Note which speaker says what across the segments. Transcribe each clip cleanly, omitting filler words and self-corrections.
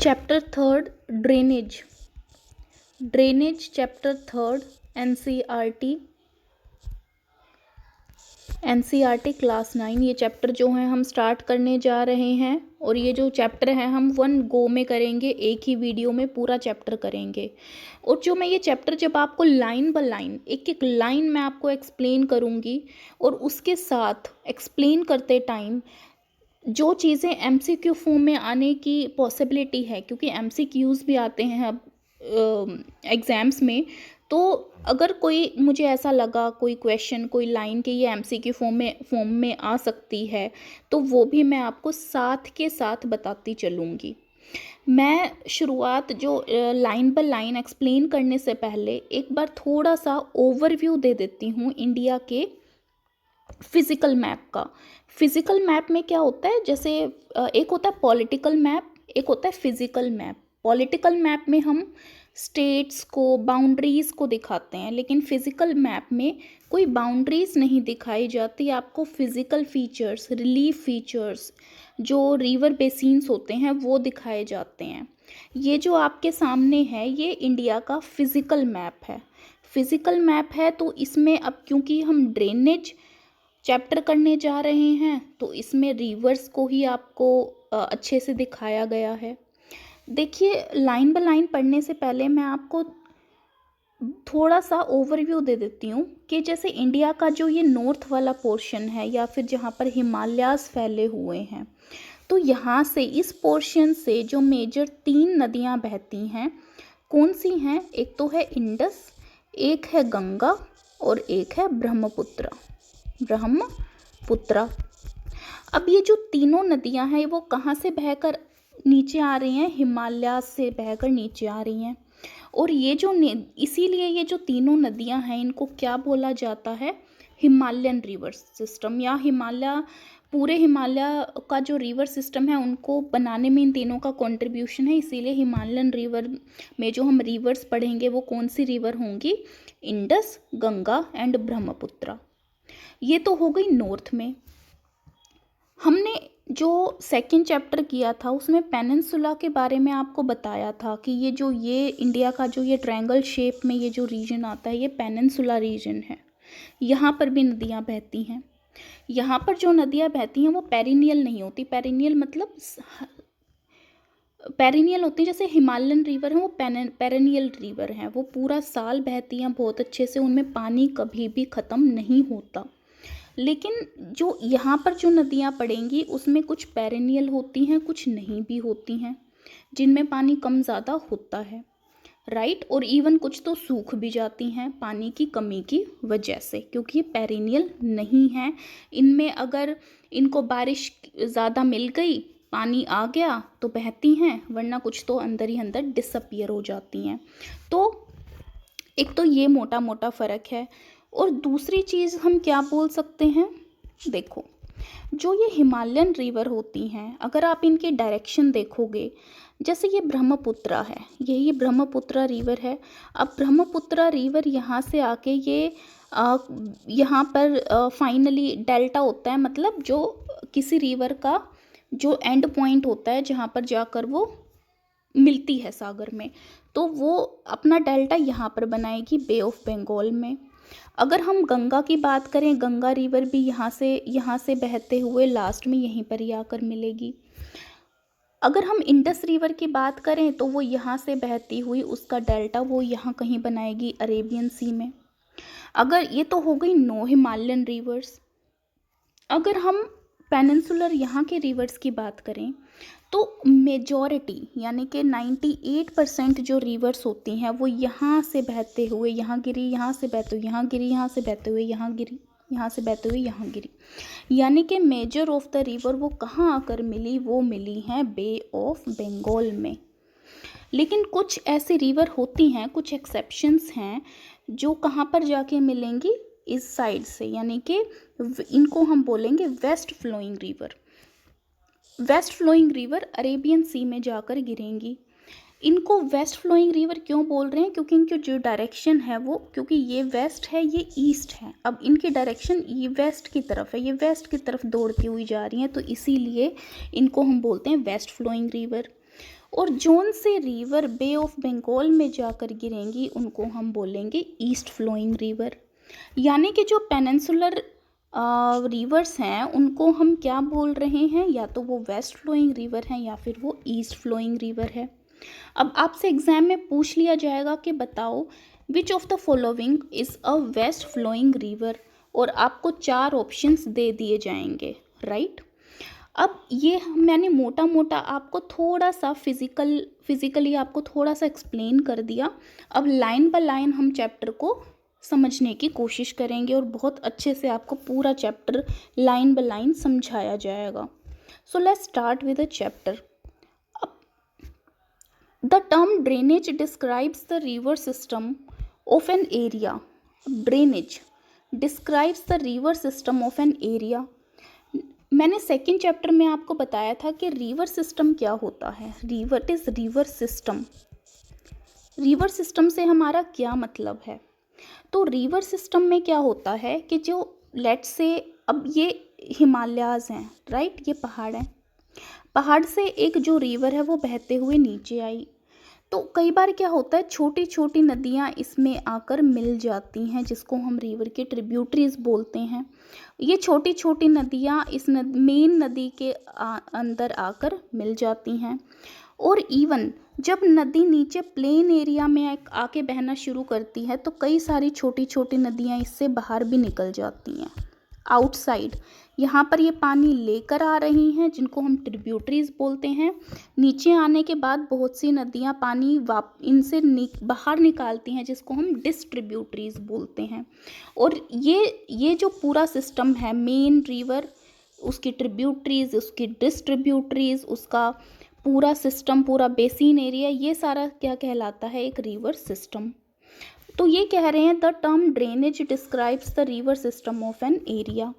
Speaker 1: Chapter third, drainage. Drainage chapter third, NCERT. NCERT class 9 ये chapter जो है हम स्टार्ट करने जा रहे हैं। और ये जो चैप्टर है हम वन गो में करेंगे, एक ही वीडियो में पूरा चैप्टर करेंगे। और जो मैं ये चैप्टर जब आपको लाइन बाय लाइन, एक एक लाइन मैं आपको एक्सप्लेन करूँगी, और उसके साथ एक्सप्लेन करते टाइम जो चीज़ें एमसीक्यू फॉर्म में आने की पॉसिबिलिटी है, क्योंकि एमसीक्यूज़ भी आते हैं अब एग्ज़ाम्स में। तो अगर कोई मुझे ऐसा लगा कोई क्वेश्चन, कोई लाइन के ये एमसीक्यू फॉर्म में आ सकती है, तो वो भी मैं आपको साथ के साथ बताती चलूँगी। मैं शुरुआत जो लाइन बाय लाइन एक्सप्लेन करने से पहले एक बार थोड़ा सा ओवरव्यू दे देती हूँ इंडिया के फिज़िकल मैप का। फिज़िकल मैप में क्या होता है, जैसे एक होता है पॉलिटिकल मैप, एक होता है फिज़िकल मैप। पॉलिटिकल मैप में हम स्टेट्स को, बाउंड्रीज़ को दिखाते हैं, लेकिन फिज़िकल मैप में कोई बाउंड्रीज़ नहीं दिखाई जाती। आपको फिज़िकल फीचर्स, रिलीफ फीचर्स, जो रिवर बेसिन्स होते हैं वो दिखाए जाते हैं। ये जो आपके सामने है ये इंडिया का फिज़िकल मैप है। फिज़िकल मैप है तो इसमें अब क्योंकि हम ड्रेनेज चैप्टर करने जा रहे हैं तो इसमें रिवर्स को ही आपको अच्छे से दिखाया गया है। देखिए, लाइन बाय लाइन पढ़ने से पहले मैं आपको थोड़ा सा ओवरव्यू दे देती हूँ कि जैसे इंडिया का जो ये नॉर्थ वाला पोर्शन है, या फिर जहाँ पर हिमालयाज़ फैले हुए हैं, तो यहाँ से इस पोर्शन से जो मेजर 3 नदियाँ बहती हैं, कौन सी हैं? एक तो है इंडस, एक है गंगा, और एक है ब्रह्मपुत्र। ब्रह्मपुत्र। अब ये जो तीनों नदियां हैं वो कहाँ से बहकर नीचे आ रही हैं? हिमालय से बहकर नीचे आ रही हैं। और ये जो इसीलिए ये जो तीनों नदियां हैं इनको क्या बोला जाता है? हिमालयन रिवर सिस्टम, या हिमालय, पूरे हिमालय का जो रिवर सिस्टम है उनको बनाने में इन तीनों का कंट्रीब्यूशन है। इसीलिए हिमालयन रिवर में जो हम रिवर्स पढ़ेंगे वो कौन सी रिवर होंगी? Indus, Ganga and Brahmaputra. ये तो हो गई नॉर्थ में। हमने जो सेकंड चैप्टर किया था उसमें पेनिनसुला के बारे में आपको बताया था कि ये इंडिया का जो ये ट्रायंगल शेप में ये जो रीजन आता है ये पेनिनसुला रीजन है। यहाँ पर भी नदियाँ बहती हैं। यहाँ पर जो नदियाँ बहती हैं वो पेरिनियल नहीं होती। पेरिनियल मतलब पेरिनियल होती है, जैसे हिमालयन रिवर है वो पेरिनियल रिवर है, वो पूरा साल बहती हैं बहुत अच्छे से, उनमें पानी कभी भी ख़त्म नहीं होता। लेकिन जो यहाँ पर जो नदियाँ पड़ेंगी उसमें कुछ पेरिनियल होती हैं, कुछ नहीं भी होती हैं, जिनमें पानी कम ज़्यादा होता है, राइट। और इवन कुछ तो सूख भी जाती हैं पानी की कमी की वजह से, क्योंकि ये पेरिनियल नहीं है। इनमें अगर इनको बारिश ज़्यादा मिल गई, पानी आ गया तो बहती हैं, वरना कुछ तो अंदर ही अंदर डिसअपियर हो जाती हैं। तो एक तो ये मोटा मोटा फ़र्क है। और दूसरी चीज़ हम क्या बोल सकते हैं? देखो, जो ये हिमालयन रिवर होती हैं, अगर आप इनके डायरेक्शन देखोगे, जैसे ये ब्रह्मपुत्र है, यही ब्रह्मपुत्र रिवर है। अब ब्रह्मपुत्र रिवर यहाँ से आके ये यहाँ पर फाइनली डेल्टा होता है, मतलब जो किसी रिवर का जो एंड पॉइंट होता है जहाँ पर जाकर वो मिलती है सागर में, तो वो अपना डेल्टा यहाँ पर बनाएगी बे ऑफ बंगाल में। अगर हम गंगा की बात करें, गंगा रिवर भी यहाँ से बहते हुए लास्ट में यहीं पर ही आकर मिलेगी। अगर हम इंडस रिवर की बात करें तो वो यहाँ से बहती हुई उसका डेल्टा वो यहाँ कहीं बनाएगी अरेबियन सी में। अगर ये तो हो गई 9 हिमालयन रिवर्स। अगर हम पेनिनसुलर यहाँ के रिवर्स की बात करें तो मेजॉरिटी यानी कि 98% जो रिवर्स होती हैं वो यहाँ से बहते हुए यहाँ गिरी, यहाँ से बहते हुए यहाँ गिरी, यहाँ से बहते हुए यहाँ गिरी, यहाँ से बहते हुए यहाँ गिरी। यानी कि मेजर ऑफ द रिवर वो कहाँ आकर मिली? वो मिली हैं बे ऑफ बंगाल में। लेकिन कुछ ऐसी रिवर होती हैं, कुछ एक्सेप्शंस हैं जो कहाँ पर जाके मिलेंगी? इस साइड से, यानी कि इनको हम बोलेंगे west flowing river. West flowing river Arabian sea में जाकर गिरेंगी। इनको वेस्ट फ्लोइंग रिवर क्यों बोल रहे हैं? क्योंकि इनकी जो डायरेक्शन है वो, क्योंकि ये वेस्ट है ये ईस्ट है, अब इनकी डायरेक्शन ये वेस्ट की तरफ है, ये वेस्ट की तरफ दौड़ती हुई जा रही हैं, तो इसीलिए इनको हम बोलते हैं वेस्ट फ्लोइंग रिवर। और जौन से रिवर बे ऑफ बंगाल में जाकर गिरेंगी उनको हम बोलेंगे ईस्ट फ्लोइंग रिवर। यानी कि जो पेनिनसुलर रिवर्स हैं उनको हम क्या बोल रहे हैं, या तो वो वेस्ट फ्लोइंग रिवर हैं या फिर वो ईस्ट फ्लोइंग रिवर है। अब आपसे एग्जाम में पूछ लिया जाएगा कि बताओ which of the following is a west flowing river, और आपको 4 ऑप्शंस दे दिए जाएंगे, राइट। अब ये मैंने मोटा मोटा आपको थोड़ा सा फिजिकली आपको थोड़ा सा एक्सप्लेन कर दिया। अब लाइन बाय लाइन हम चैप्टर को समझने की कोशिश करेंगे और बहुत अच्छे से आपको पूरा चैप्टर लाइन बाय लाइन समझाया जाएगा। So let's start with the chapter. The term drainage describes the river system of an area. Drainage describes the river system of an area. मैंने सेकेंड चैप्टर में आपको बताया था कि रिवर सिस्टम क्या होता है। River is river system. River system से हमारा क्या मतलब है? तो रिवर सिस्टम में क्या होता है कि जो लेट्स से अब ये हिमालयाज़ हैं, राइट, ये पहाड़ हैं, पहाड़ से एक जो रिवर है वो बहते हुए नीचे आई। तो कई बार क्या होता है छोटी छोटी नदियाँ इसमें आकर मिल जाती हैं जिसको हम रिवर के ट्रिब्यूटरीज बोलते हैं। ये छोटी छोटी नदियाँ इस मेन नदी के अंदर आकर मिल जाती हैं। और इवन जब नदी नीचे प्लेन एरिया में आके बहना शुरू करती है तो कई सारी छोटी छोटी नदियाँ इससे बाहर भी निकल जाती हैं आउटसाइड। यहाँ पर ये पानी लेकर आ रही हैं जिनको हम ट्रिब्यूटरीज बोलते हैं। नीचे आने के बाद बहुत सी नदियाँ पानी इनसे बाहर निकालती हैं जिसको हम डिस्ट्रीब्यूटरीज बोलते हैं। और ये जो पूरा सिस्टम है, मेन रिवर, उसकी ट्रिब्यूटरीज, उसकी डिस्ट्रीब्यूटरीज, उसका पूरा सिस्टम, पूरा बेसिन एरिया, ये सारा क्या कहलाता है? एक रिवर सिस्टम। तो ये कह रहे हैं the term drainage describes the river system of an area.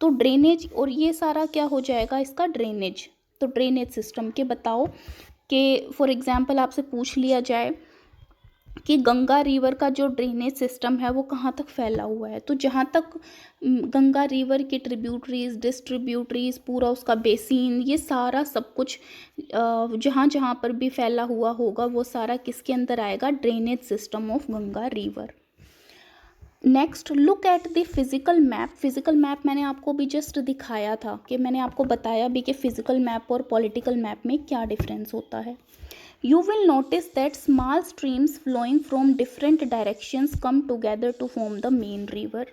Speaker 1: तो ड्रेनेज और ये सारा क्या हो जाएगा इसका? ड्रेनेज। तो ड्रेनेज सिस्टम के बताओ कि फॉर एग्जांपल आपसे पूछ लिया जाए कि गंगा रिवर का जो ड्रेनेज सिस्टम है वो कहाँ तक फैला हुआ है, तो जहाँ तक गंगा रिवर की ट्रिब्यूटरीज, डिस्ट्रीब्यूटरीज, पूरा उसका बेसिन, ये सारा सब कुछ जहाँ जहाँ पर भी फैला हुआ होगा वो सारा किसके अंदर आएगा? Drainage system of Ganga river. Next, look at the physical map. Physical map मैंने आपको भी जस्ट दिखाया था कि मैंने आपको बताया भी कि फिजिकल मैप और पॉलिटिकल मैप में क्या डिफरेंस होता है। You will notice that small streams flowing from different directions come together to form the main river,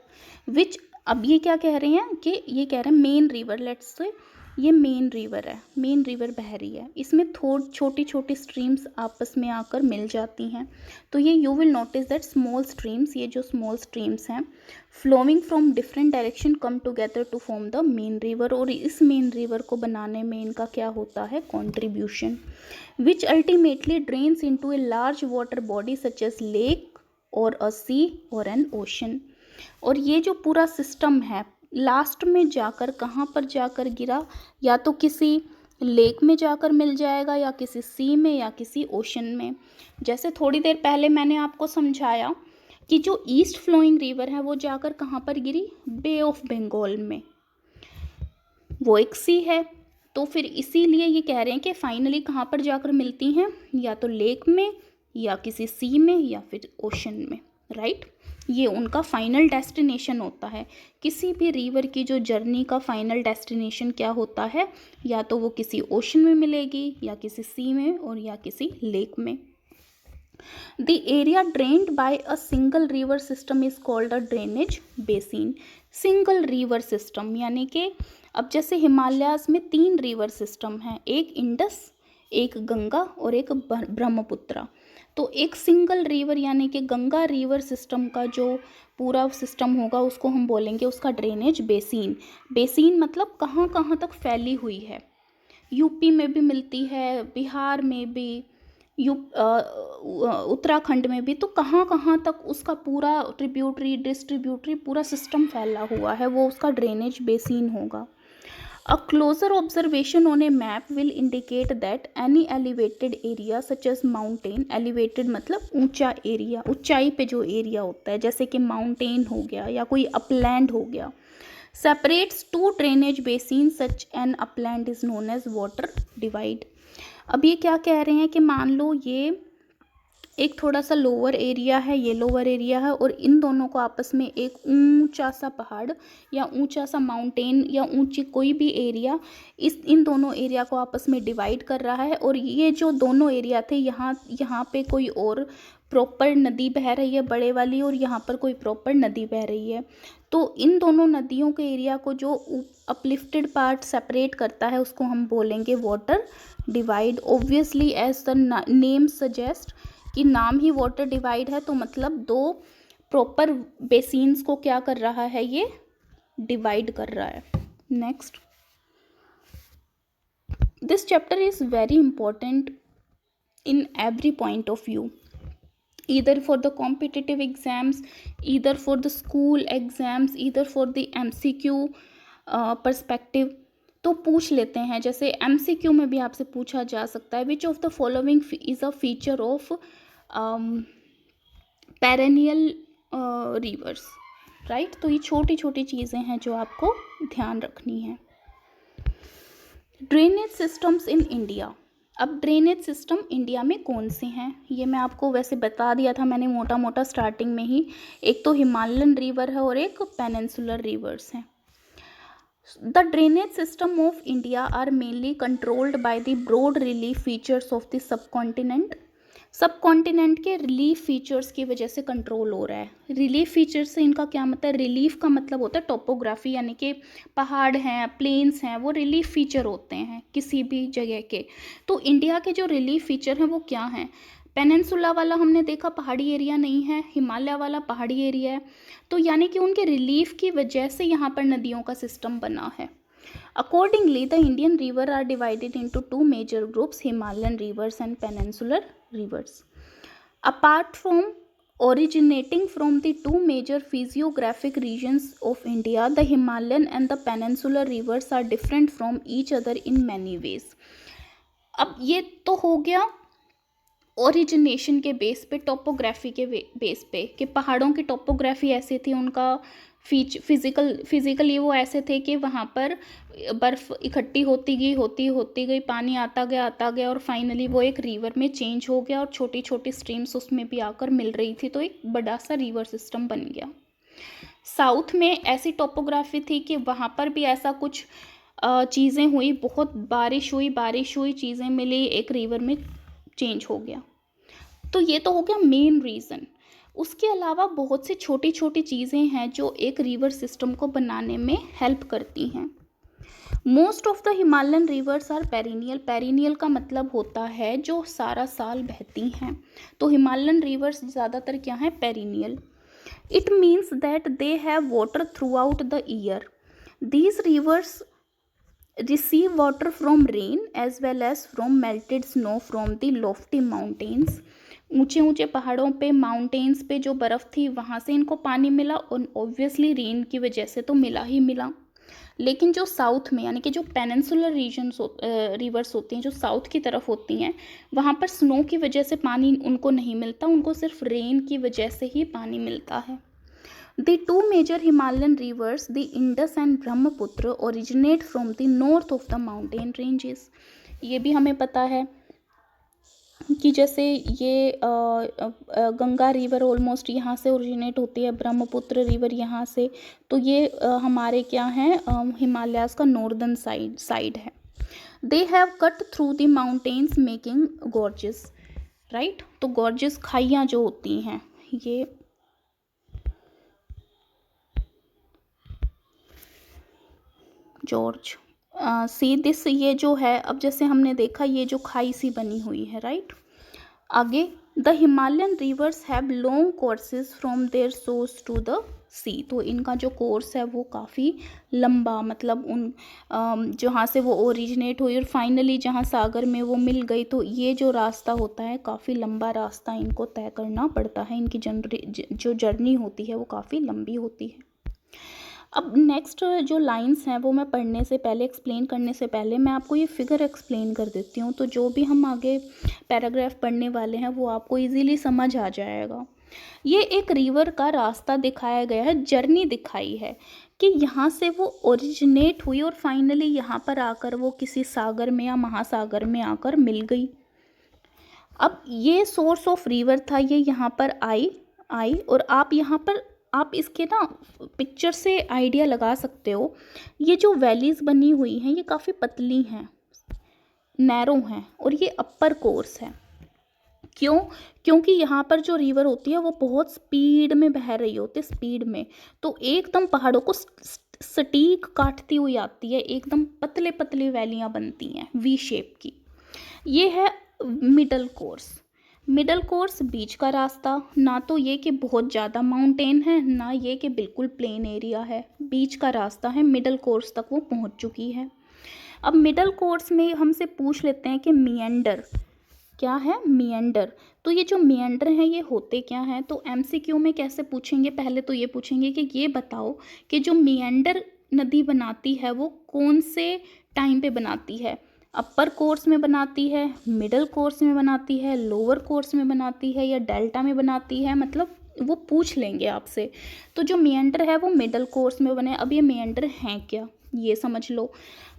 Speaker 1: which अब ये क्या कह रहे हैं कि ये कह रहे हैं मेन रिवर, लेट्स से ये मेन रिवर है, मेन रिवर बह रही है, इसमें थोड़ी छोटी छोटी स्ट्रीम्स आपस में आकर मिल जाती हैं। तो ये you will notice that small streams, ये जो स्मॉल स्ट्रीम्स हैं flowing from different direction come together to form the main river. और इस मेन रिवर को बनाने में इनका क्या होता है? Contribution, which ultimately drains into a large water body such as lake or a sea or an ocean। और ये जो पूरा सिस्टम है लास्ट में जाकर कहाँ पर जाकर गिरा? या तो किसी लेक में जाकर मिल जाएगा, या किसी सी में, या किसी ओशन में। जैसे थोड़ी देर पहले मैंने आपको समझाया कि जो ईस्ट फ्लोइंग रिवर है वो जाकर कहाँ पर गिरी? बे ऑफ बंगाल में, वो एक सी है। तो फिर इसीलिए ये कह रहे हैं कि फाइनली कहाँ पर जाकर मिलती हैं? या तो लेक में, या किसी सी में, या फिर ओशन में, राइट। ये उनका फाइनल डेस्टिनेशन होता है। किसी भी रिवर की जो जर्नी का फाइनल डेस्टिनेशन क्या होता है? या तो वो किसी ओशन में मिलेगी, या किसी सी में, और या किसी लेक में। The area drained by a single river system is called a drainage basin. Single river system यानी कि अब जैसे हिमालयाज़ में 3 रिवर सिस्टम हैं, एक इंडस, एक गंगा और एक ब्रह्मपुत्रा। तो एक सिंगल रिवर यानी कि गंगा रिवर सिस्टम का जो पूरा सिस्टम होगा उसको हम बोलेंगे उसका ड्रेनेज बेसिन। बेसिन मतलब कहाँ कहाँ तक फैली हुई है। यूपी में भी मिलती है, बिहार में भी, उत्तराखंड में भी। तो कहाँ कहाँ तक उसका पूरा ट्रिब्यूटरी, डिस्ट्रीब्यूटरी पूरा सिस्टम फैला हुआ है, वो उसका ड्रेनेज बेसिन होगा। A closer observation on a map will indicate that any elevated area such as mountain, elevated मतलब ऊंचा एरिया, ऊंचाई पे जो एरिया होता है जैसे कि माउंटेन हो गया या कोई अपलैंड हो गया, separates two drainage basins, such an upland is known as water divide। अब ये क्या कह रहे हैं कि मान लो ये एक थोड़ा सा लोअर एरिया है, ये लोअर एरिया है, और इन दोनों को आपस में एक ऊंचा सा पहाड़ या ऊंचा सा माउंटेन या ऊंची कोई भी एरिया इन दोनों एरिया को आपस में डिवाइड कर रहा है। और ये जो दोनों एरिया थे, यहाँ पे कोई और प्रॉपर नदी बह रही है बड़े वाली, और यहाँ पर कोई प्रॉपर नदी बह रही है। तो इन दोनों नदियों के एरिया को जो अपलिफ्टेड पार्ट सेपरेट करता है उसको हम बोलेंगे water divide. Obviously as the name suggest कि नाम ही वाटर डिवाइड है, तो मतलब दो प्रॉपर बेसिन्स को क्या कर रहा है, ये डिवाइड कर रहा है। Next, this chapter is very important in every point of view, either for the competitive exams, either for the school exams, either for the MCQ perspective। तो पूछ लेते हैं, जैसे MCQ में भी आपसे पूछा जा सकता है, विच of the following is a feature of perennial reverse, right. तो ये छोटी छोटी चीज़ें हैं जो आपको ध्यान रखनी है। Drainage systems in India. अब ड्रेनेज सिस्टम इंडिया में कौन से हैं, ये मैं आपको वैसे बता दिया था मैंने मोटा मोटा स्टार्टिंग में ही। एक तो हिमालयन रिवर है और एक पेनिनसुलर रिवर्स हैं। The drainage system of India are mainly controlled by the broad relief features of the subcontinent. Subcontinent के रिलीफ फीचर्स की वजह से कंट्रोल हो रहा है। रिलीफ फीचर्स से इनका क्या मतलब है, रिलीफ का मतलब होता है टोपोग्राफी, यानी कि पहाड़ हैं, प्लेन्स हैं, वो रिलीफ फीचर होते हैं किसी भी जगह के। तो इंडिया के जो रिलीफ फीचर हैं वो क्या हैं, पेनिनसुला वाला हमने देखा पहाड़ी एरिया नहीं है, हिमालय वाला पहाड़ी एरिया है। तो यानी कि उनके रिलीफ की वजह से यहाँ पर नदियों का सिस्टम बना है। Accordingly, the Indian river are divided into two major groups, Himalayan rivers and peninsular rivers. Apart from originating from the two major physiographic regions of India, the Himalayan and the peninsular rivers are different from each other in many ways. अब ये तो हो गया origination के base पे, topography के base पे, कि पहाड़ों की टोपोग्राफी ऐसी थी, उनका फिजिकली वो ऐसे थे कि वहाँ पर बर्फ़ इकट्ठी होती गई, पानी आता गया और फाइनली वो एक रिवर में चेंज हो गया और छोटी छोटी स्ट्रीम्स उसमें भी आकर मिल रही थी, तो एक बड़ा सा रिवर सिस्टम बन गया। साउथ में ऐसी टोपोग्राफी थी कि वहाँ पर भी ऐसा कुछ चीज़ें हुई, बहुत बारिश हुई, चीज़ें मिली, एक रिवर में चेंज हो गया। तो ये तो हो गया मेन रीज़न। उसके अलावा बहुत सी छोटी छोटी चीज़ें हैं जो एक रिवर सिस्टम को बनाने में हेल्प करती हैं। Most of the Himalayan rivers are perennial. Perennial का मतलब होता है जो सारा साल बहती हैं, तो हिमालयन रिवर्स ज़्यादातर क्या हैं, perennial. It means that they have water throughout the year. These rivers receive water from rain as well as from melted snow from the lofty mountains। ऊंचे ऊंचे पहाड़ों पे, माउंटेन्स पे जो बर्फ़ थी वहाँ से इनको पानी मिला, और ऑब्वियसली रेन की वजह से तो मिला ही मिला। लेकिन जो साउथ में, यानी कि जो पेनिनसुलर रीजन्स रिवर्स होती हैं, जो साउथ की तरफ होती हैं, वहाँ पर स्नो की वजह से पानी उनको नहीं मिलता, उनको सिर्फ रेन की वजह से ही पानी मिलता है। The two major Himalayan rivers, the Indus and Brahmaputra, originate from the north of the mountain ranges। ये भी हमें पता है कि जैसे ये गंगा रिवर ऑलमोस्ट यहाँ से ओरिजिनेट होती है, ब्रह्मपुत्र रिवर यहाँ से, तो ये हमारे क्या हैं, हिमालयाज़ का नॉर्दर्न साइड है। They have cut through the mountains making gorges, right. तो गॉर्जेस खाइयाँ जो होती हैं, ये जॉर्ज सी दिस, ये जो है, अब जैसे हमने देखा ये जो खाई सी बनी हुई है, राइट। आगे, the Himalayan rivers have long courses from their source to the sea. तो इनका जो कोर्स है वो काफ़ी लंबा, मतलब उन जहाँ से वो ओरिजिनेट हुई और फाइनली जहाँ सागर में वो मिल गई, तो ये जो रास्ता होता है काफ़ी लंबा रास्ता इनको तय करना पड़ता है। इनकी जो जर्नी होती है वो काफ़ी लंबी होती है। अब नेक्स्ट जो लाइंस हैं वो मैं पढ़ने से पहले, एक्सप्लेन करने से पहले मैं आपको ये फिगर एक्सप्लेन कर देती हूँ, तो जो भी हम आगे पैराग्राफ पढ़ने वाले हैं वो आपको इजीली समझ आ जाएगा। ये एक रिवर का रास्ता दिखाया गया है, जर्नी दिखाई है कि यहाँ से वो ओरिजिनेट हुई और फाइनली यहाँ पर आकर वो किसी सागर में या महासागर में आकर मिल गई। अब ये सोर्स ऑफ रिवर था, ये यहाँ पर आई आई और आप यहाँ पर आप इसके ना पिक्चर से आइडिया लगा सकते हो। ये जो वैलीज़ बनी हुई हैं ये काफ़ी पतली हैं, नैरो हैं और ये अपर कोर्स है। क्यों? क्योंकि यहाँ पर जो रिवर होती है वो बहुत स्पीड में बह रही होती है, स्पीड में, तो एकदम पहाड़ों को सटीक काटती हुई आती है, एकदम पतले पतले वैलियाँ बनती हैं वी शेप की। ये है मिडल कोर्स। मिडल कोर्स बीच का रास्ता, ना तो ये कि बहुत ज़्यादा माउंटेन है ना ये कि बिल्कुल प्लेन एरिया है, बीच का रास्ता है, मिडल कोर्स तक वो पहुंच चुकी है। अब मिडल कोर्स में हमसे पूछ लेते हैं कि मिएंडर क्या है। मिएंडर, तो ये जो मिएंडर हैं ये होते क्या हैं, तो एमसीक्यू में कैसे पूछेंगे, पहले तो ये पूछेंगे कि ये बताओ कि जो मिएंडर नदी बनाती है वो कौन से टाइम पे बनाती है, अपर कोर्स में बनाती है, मिडल कोर्स में बनाती है, लोअर कोर्स में बनाती है या डेल्टा में बनाती है, मतलब वो पूछ लेंगे आपसे। तो जो मिएंडर है वो मिडल कोर्स में बने। अब ये मिएंडर हैं क्या ये समझ लो।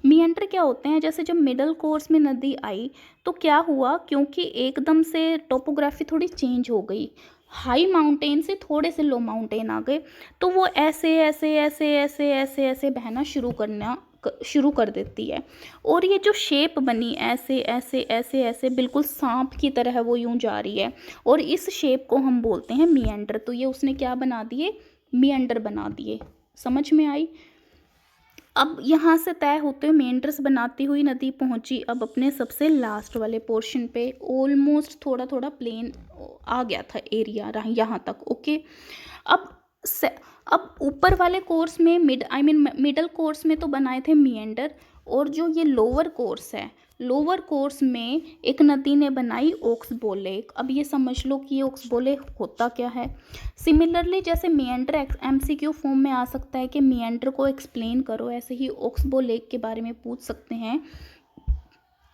Speaker 1: मिएंडर क्या होते हैं, जैसे जब मिडल कोर्स में नदी आई तो क्या हुआ, क्योंकि एकदम से टोपोग्राफी थोड़ी चेंज हो गई, हाई माउंटेन से थोड़े से लो माउंटेन आ गए, तो वो ऐसे ऐसे ऐसे ऐसे ऐसे ऐसे बहना शुरू कर देती है। और ये जो शेप बनी ऐसे ऐसे ऐसे ऐसे बिल्कुल सांप की तरह वो यूं जा रही है और इस शेप को हम बोलते हैं मिएंडर। तो ये उसने क्या बना दिए, मिएंडर बना दिए। समझ में आई। अब यहाँ से तय होते हुए मेंड्रस बनाती हुई नदी पहुंची अब अपने सबसे लास्ट वाले पोर्शन पे। ऑलमोस्ट थोड़ा थोड़ा प्लेन आ गया था एरिया यहाँ तक। ओके, अब अब ऊपर वाले कोर्स में मिडल कोर्स में तो बनाए थे मिएंडर, और जो ये लोअर कोर्स है, लोअर कोर्स में एक नदी ने बनाई ओक्सबो लेक। अब ये समझ लो कि ये ओक्सबो लेक होता क्या है। सिमिलरली जैसे मिएंडर एमसीक्यू फॉर्म में आ सकता है कि मिएंडर को एक्सप्लेन करो, ऐसे ही ओक्सबो लेक के बारे में पूछ सकते हैं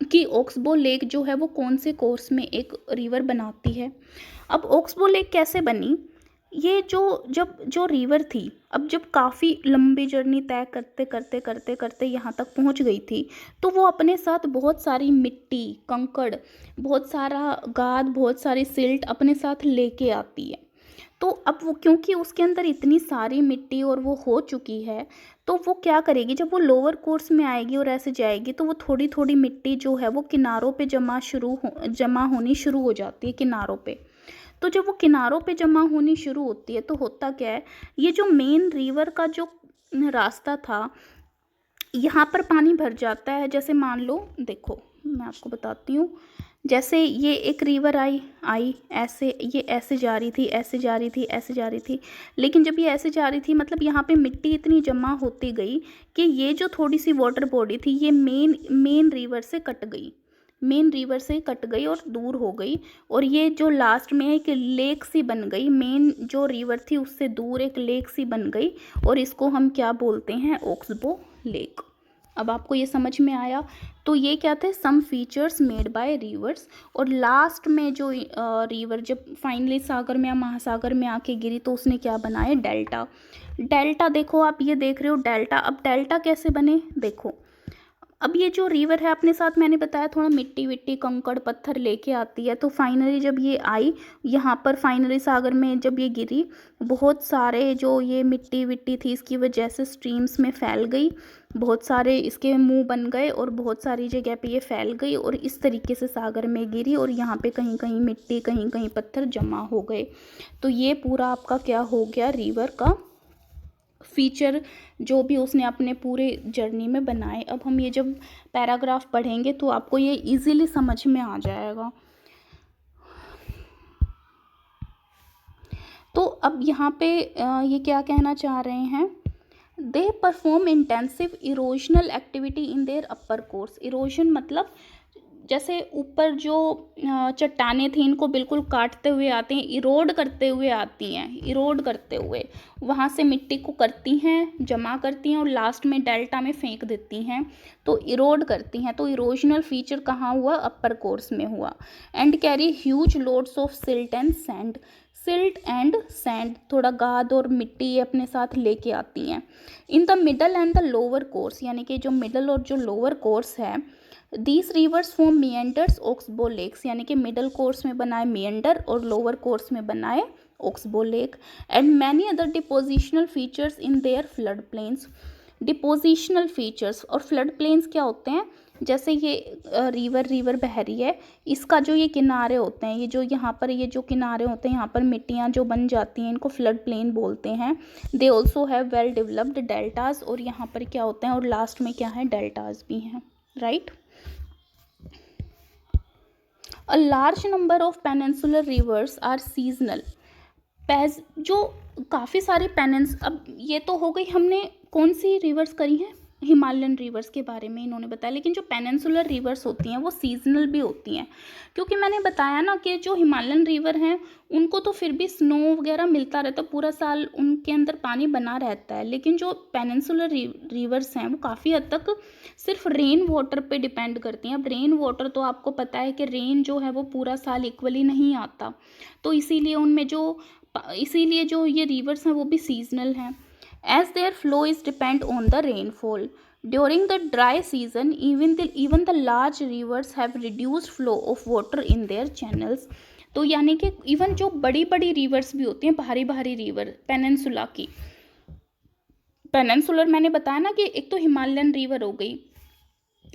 Speaker 1: कि ओक्सबो लेक जो है वो कौन से कोर्स में एक रिवर बनाती है। अब ओक्सबो लेक कैसे बनी, ये जो रिवर थी, अब जब काफ़ी लंबी जर्नी तय करते करते करते करते यहाँ तक पहुँच गई थी, तो वो अपने साथ बहुत सारी मिट्टी, कंकड़, बहुत सारा गाद, बहुत सारी सिल्ट अपने साथ लेके आती है। तो अब वो क्योंकि उसके अंदर इतनी सारी मिट्टी और वो हो चुकी है, तो वो क्या करेगी, जब वो लोअर कोर्स में आएगी और ऐसे जाएगी तो वो थोड़ी थोड़ी मिट्टी जो है वो किनारों पे जमा होनी शुरू हो जाती है किनारों पे। तो जब वो किनारों पे जमा होनी शुरू होती है तो होता क्या है, ये जो मेन रिवर का जो रास्ता था, यहाँ पर पानी भर जाता है। जैसे मान लो, देखो मैं आपको बताती हूँ, जैसे ये एक रिवर आई ऐसे, ये ऐसे जा रही थी, ऐसे जा रही थी, ऐसे जा रही थी, लेकिन जब ये ऐसे जा रही थी मतलब यहाँ पे मिट्टी इतनी जमा होती गई कि ये जो थोड़ी सी वाटर बॉडी थी ये मेन रिवर से कट गई, मेन रिवर से कट गई और दूर हो गई, और ये जो लास्ट में है कि लेक सी बन गई, मेन जो रिवर थी उससे दूर एक लेक सी बन गई, और इसको हम क्या बोलते हैं, ओक्सबो लेक। अब आपको ये समझ में आया। तो ये क्या थे, some features made by rivers. और लास्ट में जो रिवर जब फाइनली सागर में या महासागर में आके गिरी तो उसने क्या बनाया, डेल्टा। डेल्टा देखो आप ये देख रहे हो डेल्टा। अब डेल्टा कैसे बने देखो, अब ये जो रिवर है अपने साथ मैंने बताया थोड़ा मिट्टी विट्टी कंकड़ पत्थर लेके आती है, तो फाइनली जब ये आई यहाँ पर फाइनली सागर में जब ये गिरी, बहुत सारे जो ये मिट्टी विट्टी थी इसकी वजह से स्ट्रीम्स में फैल गई, बहुत सारे इसके मुंह बन गए और बहुत सारी जगह पे ये फैल गई और इस तरीके से सागर में गिरी, और यहाँ पे कहीं कहीं मिट्टी कहीं कहीं पत्थर जमा हो गए। तो ये पूरा आपका क्या हो गया, रिवर का फीचर जो भी उसने अपने पूरे जर्नी में बनाए। अब हम ये जब पैराग्राफ पढ़ेंगे तो आपको ये इजीली समझ में आ जाएगा। तो अब यहाँ पे ये क्या कहना चाह रहे हैं, they perform intensive erosional activity in their upper course. Erosion मतलब जैसे ऊपर जो चट्टानें थी इनको बिल्कुल काटते हुए आते हैं, इरोड करते हुए आती हैं, इरोड करते हुए वहाँ से मिट्टी को करती हैं, जमा करती हैं और लास्ट में डेल्टा में फेंक देती हैं, तो इरोड करती हैं। तो इरोजनल फीचर कहाँ हुआ, अपर कोर्स में हुआ। And carry huge loads of silt and sand. Silt and sand, थोड़ा गाद और मिट्टी ये अपने साथ लेके आती हैं। In the middle and the lower course, यानी कि जो मिडल और जो लोअर कोर्स है, these rivers form meanders oxbow lakes, यानी कि मिडल कोर्स में बनाए मियंडर और लोअर कोर्स में बनाए oxbow lake, and many other depositional features in their flood plains. Depositional features और फ्लड प्लेन्स क्या होते हैं, जैसे ये रिवर बह रही है, इसका जो ये किनारे होते हैं, ये जो यहाँ पर ये जो किनारे होते हैं, यहाँ पर मिट्टियाँ जो बन जाती हैं, इनको फ्लड प्लेन बोलते हैं। They also have well developed deltas, और यहाँ पर क्या होते हैं, और लास्ट में क्या है, डेल्टाज भी हैं, right. A large number of peninsular rivers are seasonal. जो काफ़ी सारे अब ये तो हो गई, हमने कौन सी रिवर्स करी हैं, हिमालयन रिवर्स के बारे में इन्होंने बताया, लेकिन जो पेनिनसुलर रिवर्स होती हैं वो सीजनल भी होती हैं, क्योंकि मैंने बताया ना कि जो हिमालयन रिवर हैं उनको तो फिर भी स्नो वगैरह मिलता रहता है, पूरा साल उनके अंदर पानी बना रहता है, लेकिन जो पेनिनसुलर रिवर्स हैं वो काफ़ी हद तक सिर्फ रेन वाटर पे डिपेंड करती हैं। अब रेन वाटर तो आपको पता है कि रेन जो है वो पूरा साल इक्वली नहीं आता, तो इसीलिए जो ये रिवर्स हैं वो भी सीजनल हैं। As their flow is depend on the rainfall. During the dry season, even the large rivers have reduced flow of water in their channels. तो यानी कि इवन जो बड़ी बड़ी रिवर्स भी होती हैं, भारी भारी रिवर पेनिनसुला की, पेनिनसुलर मैंने बताया ना कि एक तो हिमालयन रिवर हो गई,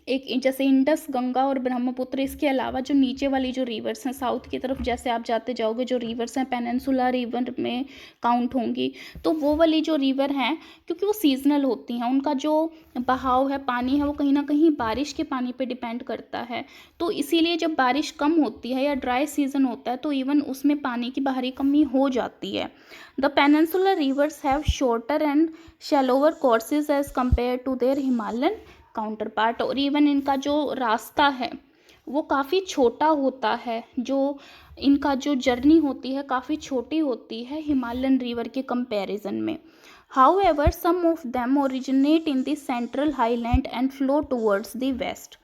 Speaker 1: एक जैसे इंडस, गंगा और ब्रह्मपुत्र, इसके अलावा जो नीचे वाली जो रिवर्स हैं साउथ की तरफ जैसे आप जाते जाओगे, जो रिवर्स हैं पेनिनसुला रिवर में काउंट होंगी, तो वो वाली जो रिवर हैं क्योंकि वो सीजनल होती हैं, उनका जो बहाव है, पानी है, वो कहीं ना कहीं बारिश के पानी पे डिपेंड करता है, तो इसीलिए जब बारिश कम होती है या ड्राई सीजन होता है तो इवन उसमें पानी की बाहरी कमी हो जाती है। The peninsular rivers have shorter and shallower courses as compare to their Himalayan counterpart, और इवन इनका जो रास्ता है वो काफ़ी छोटा होता है, जो इनका जो जर्नी होती है काफ़ी छोटी होती है हिमालयन रिवर के कंपैरिजन में। However some of them originate in the central highland and flow towards the west.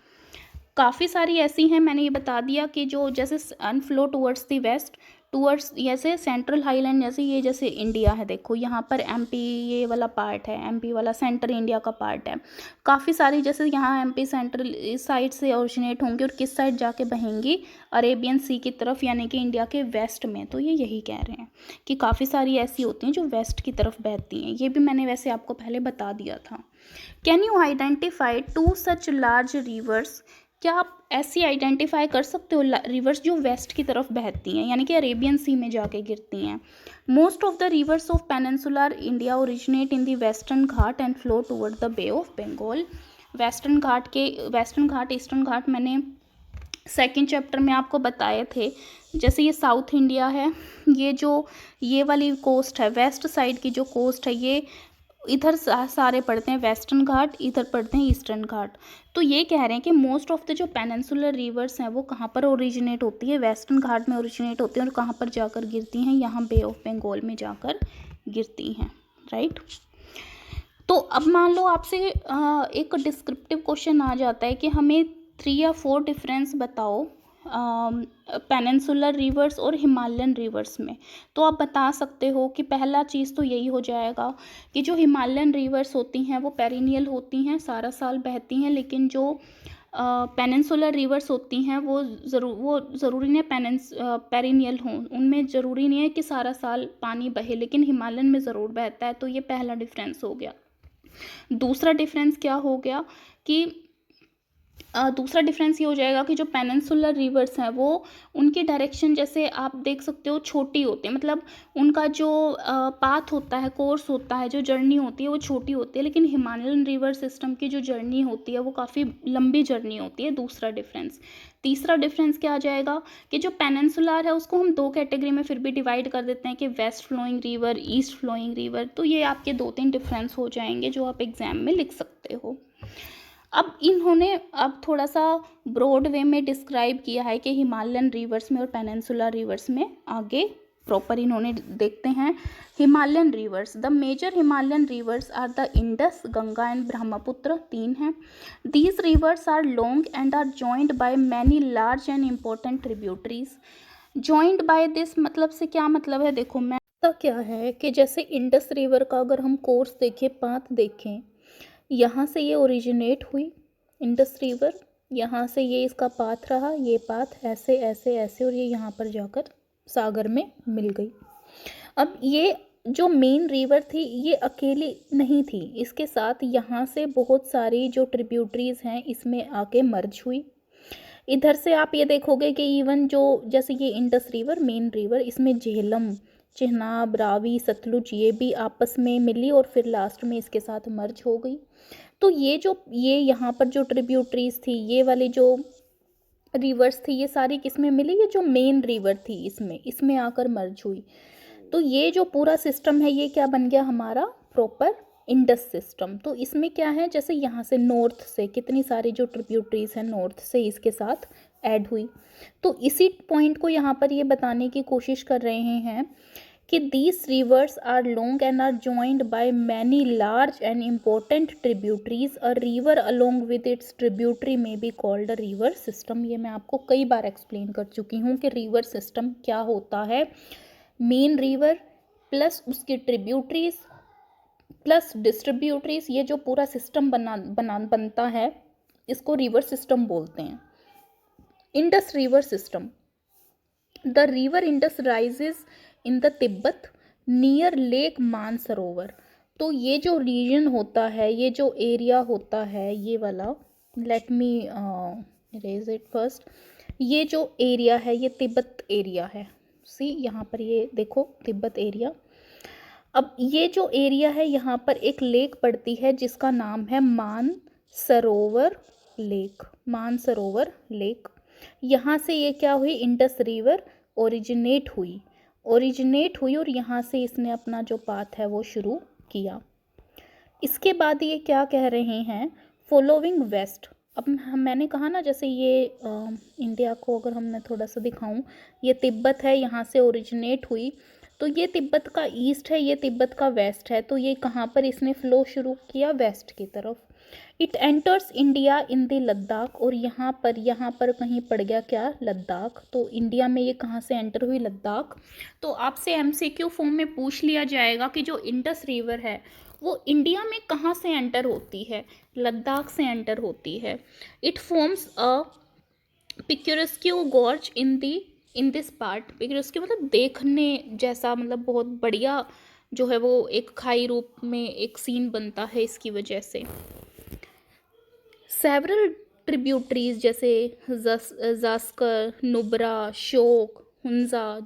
Speaker 1: काफ़ी सारी ऐसी हैं, मैंने ये बता दिया कि जो जैसे flow towards the west, towards जैसे सेंट्रल हाईलैंड, जैसे ये जैसे इंडिया है, देखो यहाँ पर एमपी ये वाला पार्ट है, एमपी वाला सेंटर इंडिया का पार्ट है, काफ़ी सारी जैसे यहाँ एमपी सेंट्रल इस साइड से ओरिजिनेट होंगी और किस साइड जाके बहेंगी, अरेबियन सी की तरफ, यानी कि इंडिया के वेस्ट में। तो ये यही कह रहे हैं कि काफ़ी सारी ऐसी होती हैं जो वेस्ट की तरफ बहती हैं, ये भी मैंने वैसे आपको पहले बता दिया था। Can you identify 2 such large reverse, क्या आप ऐसी आइडेंटिफाई कर सकते हो रिवर्स जो वेस्ट की तरफ बहती हैं, यानी कि अरेबियन सी में जाके गिरती हैं। Most of the rivers of peninsular India originate in the western Ghat and flow toward the Bay of Bengal. Western Ghat Eastern Ghat मैंने सेकेंड चैप्टर में आपको बताए थे। जैसे ये साउथ इंडिया है, ये वाली कोस्ट है, वेस्ट साइड की जो कोस्ट है, ये इधर सारे पढ़ते हैं वेस्टर्न घाट, इधर पढ़ते हैं ईस्टर्न घाट। तो ये कह रहे हैं कि मोस्ट ऑफ द जो पेनिनसुलर रिवर्स हैं वो कहाँ पर ओरिजिनेट होती है, वेस्टर्न घाट में ओरिजिनेट होती हैं, और कहाँ पर जाकर गिरती हैं, यहाँ बे ऑफ बंगाल में जाकर गिरती हैं, राइट। तो अब मान लो आपसे एक डिस्क्रिप्टिव क्वेश्चन आ जाता है कि हमें 3 या 4 डिफरेंस बताओ पेनिनसुलर रिवर्स और हिमालयन रिवर्स में। तो आप बता सकते हो कि पहला चीज़ तो यही हो जाएगा कि जो हिमालयन रिवर्स होती हैं वो पेरिनियल होती हैं, सारा साल बहती हैं, लेकिन जो पेनिनसुलर रिवर्स होती हैं वो ज़रूरी नहीं पेरिनियल हों, उनमें ज़रूरी नहीं है कि सारा साल पानी बहे, लेकिन हिमालयन में ज़रूर बहता है। तो ये पहला डिफरेंस हो गया। दूसरा डिफरेंस क्या हो गया कि दूसरा डिफरेंस ये हो जाएगा कि जो पेनिनसुलर रिवर्स हैं वो उनकी डायरेक्शन जैसे आप देख सकते हो छोटी होती है, मतलब उनका जो पाथ होता है, कोर्स होता है, जो जर्नी होती है वो छोटी होती है, लेकिन हिमालयन रिवर सिस्टम की जो जर्नी होती है वो काफ़ी लंबी जर्नी होती है। दूसरा डिफरेंस। तीसरा डिफरेंस क्या आ जाएगा कि जो पेनिनसुलर है उसको हम 2 कैटेगरी में फिर भी डिवाइड कर देते हैं कि west flowing river, east flowing river. तो ये आपके 2-3 डिफरेंस हो जाएंगे जो आप एग्जाम में लिख सकते हो। अब इन्होंने थोड़ा सा ब्रॉड वे में डिस्क्राइब किया है कि हिमालयन रिवर्स में और पेनिनसुलर रिवर्स में। आगे प्रॉपर इन्होंने देखते हैं Himalayan rivers. The major Himalayan rivers are the Indus, Ganga and Brahmaputra, 3 हैं। These rivers are long and are joined by many large and important tributaries. Joined by this मतलब से क्या मतलब है, देखो मैं तो क्या है कि जैसे इंडस रिवर का अगर हम कोर्स देखें, पाथ देखें, यहाँ से ये ओरिजिनेट हुई इंडस रिवर, यहाँ से ये इसका पाथ रहा, ये पाथ ऐसे ऐसे ऐसे और ये यहाँ पर जाकर सागर में मिल गई। अब ये जो मेन रिवर थी ये अकेली नहीं थी, इसके साथ यहाँ से बहुत सारी जो ट्रिब्यूटरीज हैं इसमें आके मर्ज हुई। इधर से आप ये देखोगे कि इवन जो जैसे ये इंडस रिवर मेन रिवर, इसमें झेलम, चेनाब, रावी, सतलुज ये भी आपस में मिली और फिर लास्ट में इसके साथ मर्ज हो गई। तो ये यहाँ पर जो ट्रिब्यूटरीज थी, ये वाली जो रिवर्स थी, ये सारी किस में मिली, ये जो मेन रिवर थी इसमें आकर मर्ज हुई। तो ये जो पूरा सिस्टम है ये क्या बन गया हमारा, प्रॉपर इंडस सिस्टम। तो इसमें क्या है, जैसे यहाँ से नॉर्थ से कितनी सारी जो ट्रिब्यूटरीज हैं नॉर्थ से इसके साथ ऐड हुई। तो इसी पॉइंट को यहाँ पर ये बताने की कोशिश कर रहे हैं कि these rivers are long and are joined by many large and important tributaries. A river along with its tributary may be called a river system. ये मैं आपको कई बार एक्सप्लेन कर चुकी हूँ कि रिवर सिस्टम क्या होता है। मेन रिवर प्लस उसकी ट्रिब्यूटरीज प्लस डिस्ट्रीब्यूटरीज, ये जो पूरा सिस्टम बनता है इसको रिवर सिस्टम बोलते हैं। Indus river system, the river Indus rises in the Tibet near lake Mansarovar. तो ये जो रीजन होता है, ये जो एरिया होता है, ये वाला, let me raise it first, ये जो एरिया है ये तिब्बत एरिया है। सी यहाँ पर ये देखो तिब्बत एरिया। अब ये जो एरिया है यहाँ पर एक लेक पड़ती है जिसका नाम है मानसरोवर लेक, मानसरोवर लेक। यहाँ से ये क्या हुई, इंडस रिवर ओरिजिनेट हुई और यहाँ से इसने अपना जो पाथ है वो शुरू किया। इसके बाद ये क्या कह रहे हैं, फॉलोइंग वेस्ट। अब मैंने कहा ना, जैसे ये इंडिया को अगर मैं थोड़ा सा दिखाऊं, ये तिब्बत है, यहाँ से ओरिजिनेट हुई, तो ये तिब्बत का ईस्ट है, ये तिब्बत का वेस्ट है। तो ये कहाँ पर इसने फ्लो शुरू किया, वेस्ट की तरफ। It enters India in the Ladakh, और यहाँ पर कहीं पड़ गया क्या, लद्दाख। तो इंडिया में ये कहाँ से एंटर हुई, लद्दाख। तो आपसे एमसीक्यू फॉर्म में पूछ लिया जाएगा कि जो इंडस रिवर है वो इंडिया में कहाँ से एंटर होती है, लद्दाख से एंटर होती है। It forms a picturesque gorge in this part. Picturesque मतलब देखने जैसा, मतलब बहुत बढ़िया जो है वो एक खाई रूप में एक सीन बनता है इसकी वजह से। सेवरल ट्रिब्यूटरीज जैसे Zaskar, Nubra, Shyok, Hunza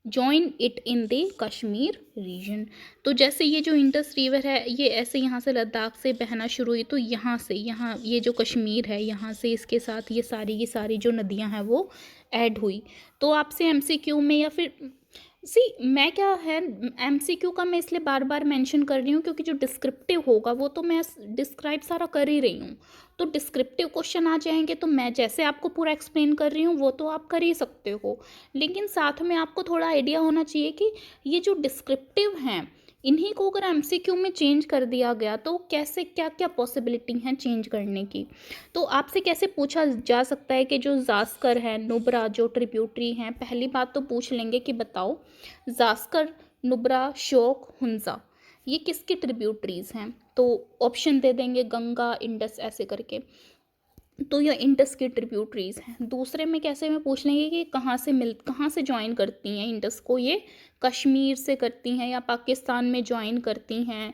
Speaker 1: join it in the Kashmir region. तो जैसे ये जो इंडस रिवर है ये ऐसे यहाँ से लद्दाख से बहना शुरू हुई, तो यहाँ ये जो कश्मीर है यहाँ से इसके साथ ये सारी की सारी जो नदियाँ हैं वो ऐड हुई। तो आपसे एमसीक्यू में या फिर मैं क्या है, एमसीक्यू का मैं इसलिए बार बार मेंशन कर रही हूँ क्योंकि जो डिस्क्रिप्टिव होगा वो तो मैं डिस्क्राइब सारा कर ही रही हूँ। तो डिस्क्रिप्टिव क्वेश्चन आ जाएंगे तो मैं जैसे आपको पूरा एक्सप्लेन कर रही हूँ वो तो आप कर ही सकते हो, लेकिन साथ में आपको थोड़ा आइडिया होना चाहिए कि ये जो डिस्क्रिप्टिव हैं इन्हीं को अगर एमसीक्यू में चेंज कर दिया गया तो कैसे, क्या क्या पॉसिबिलिटी हैं चेंज करने की। तो आपसे कैसे पूछा जा सकता है कि जो जास्कर है, नुब्रा जो ट्रिब्यूटरी हैं, पहली बात तो पूछ लेंगे कि बताओ जास्कर, नुब्रा, शोक, हुंजा ये किसकी ट्रिब्यूटरीज हैं। तो ऑप्शन दे देंगे गंगा, इंडस ऐसे करके, तो ये इंडस की ट्रिब्यूटरीज हैं। दूसरे में कैसे में पूछ लेंगे कि कहाँ से ज्वाइन करती हैं इंडस को, ये कश्मीर से करती हैं या पाकिस्तान में ज्वाइन करती हैं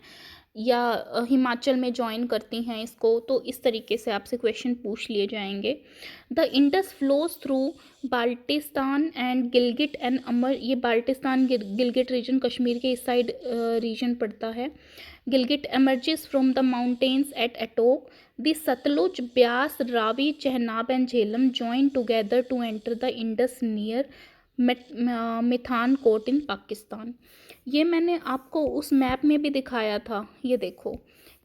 Speaker 1: या हिमाचल में ज्वाइन करती हैं इसको। तो इस तरीके से आपसे क्वेश्चन पूछ लिए जाएंगे। The Indus flows through Baltistan and Gilgit and अमर। ये बाल्टिस्तान गिलगिट रीजन कश्मीर के इस साइड रीजन पड़ता है। Gilgit emerges from the mountains at Attock. The Satluj, Byas, Ravi, Chehnab and Jhelum join together to enter the Indus near Mithankot इन पाकिस्तान। ये मैंने आपको उस मैप में भी दिखाया था, ये देखो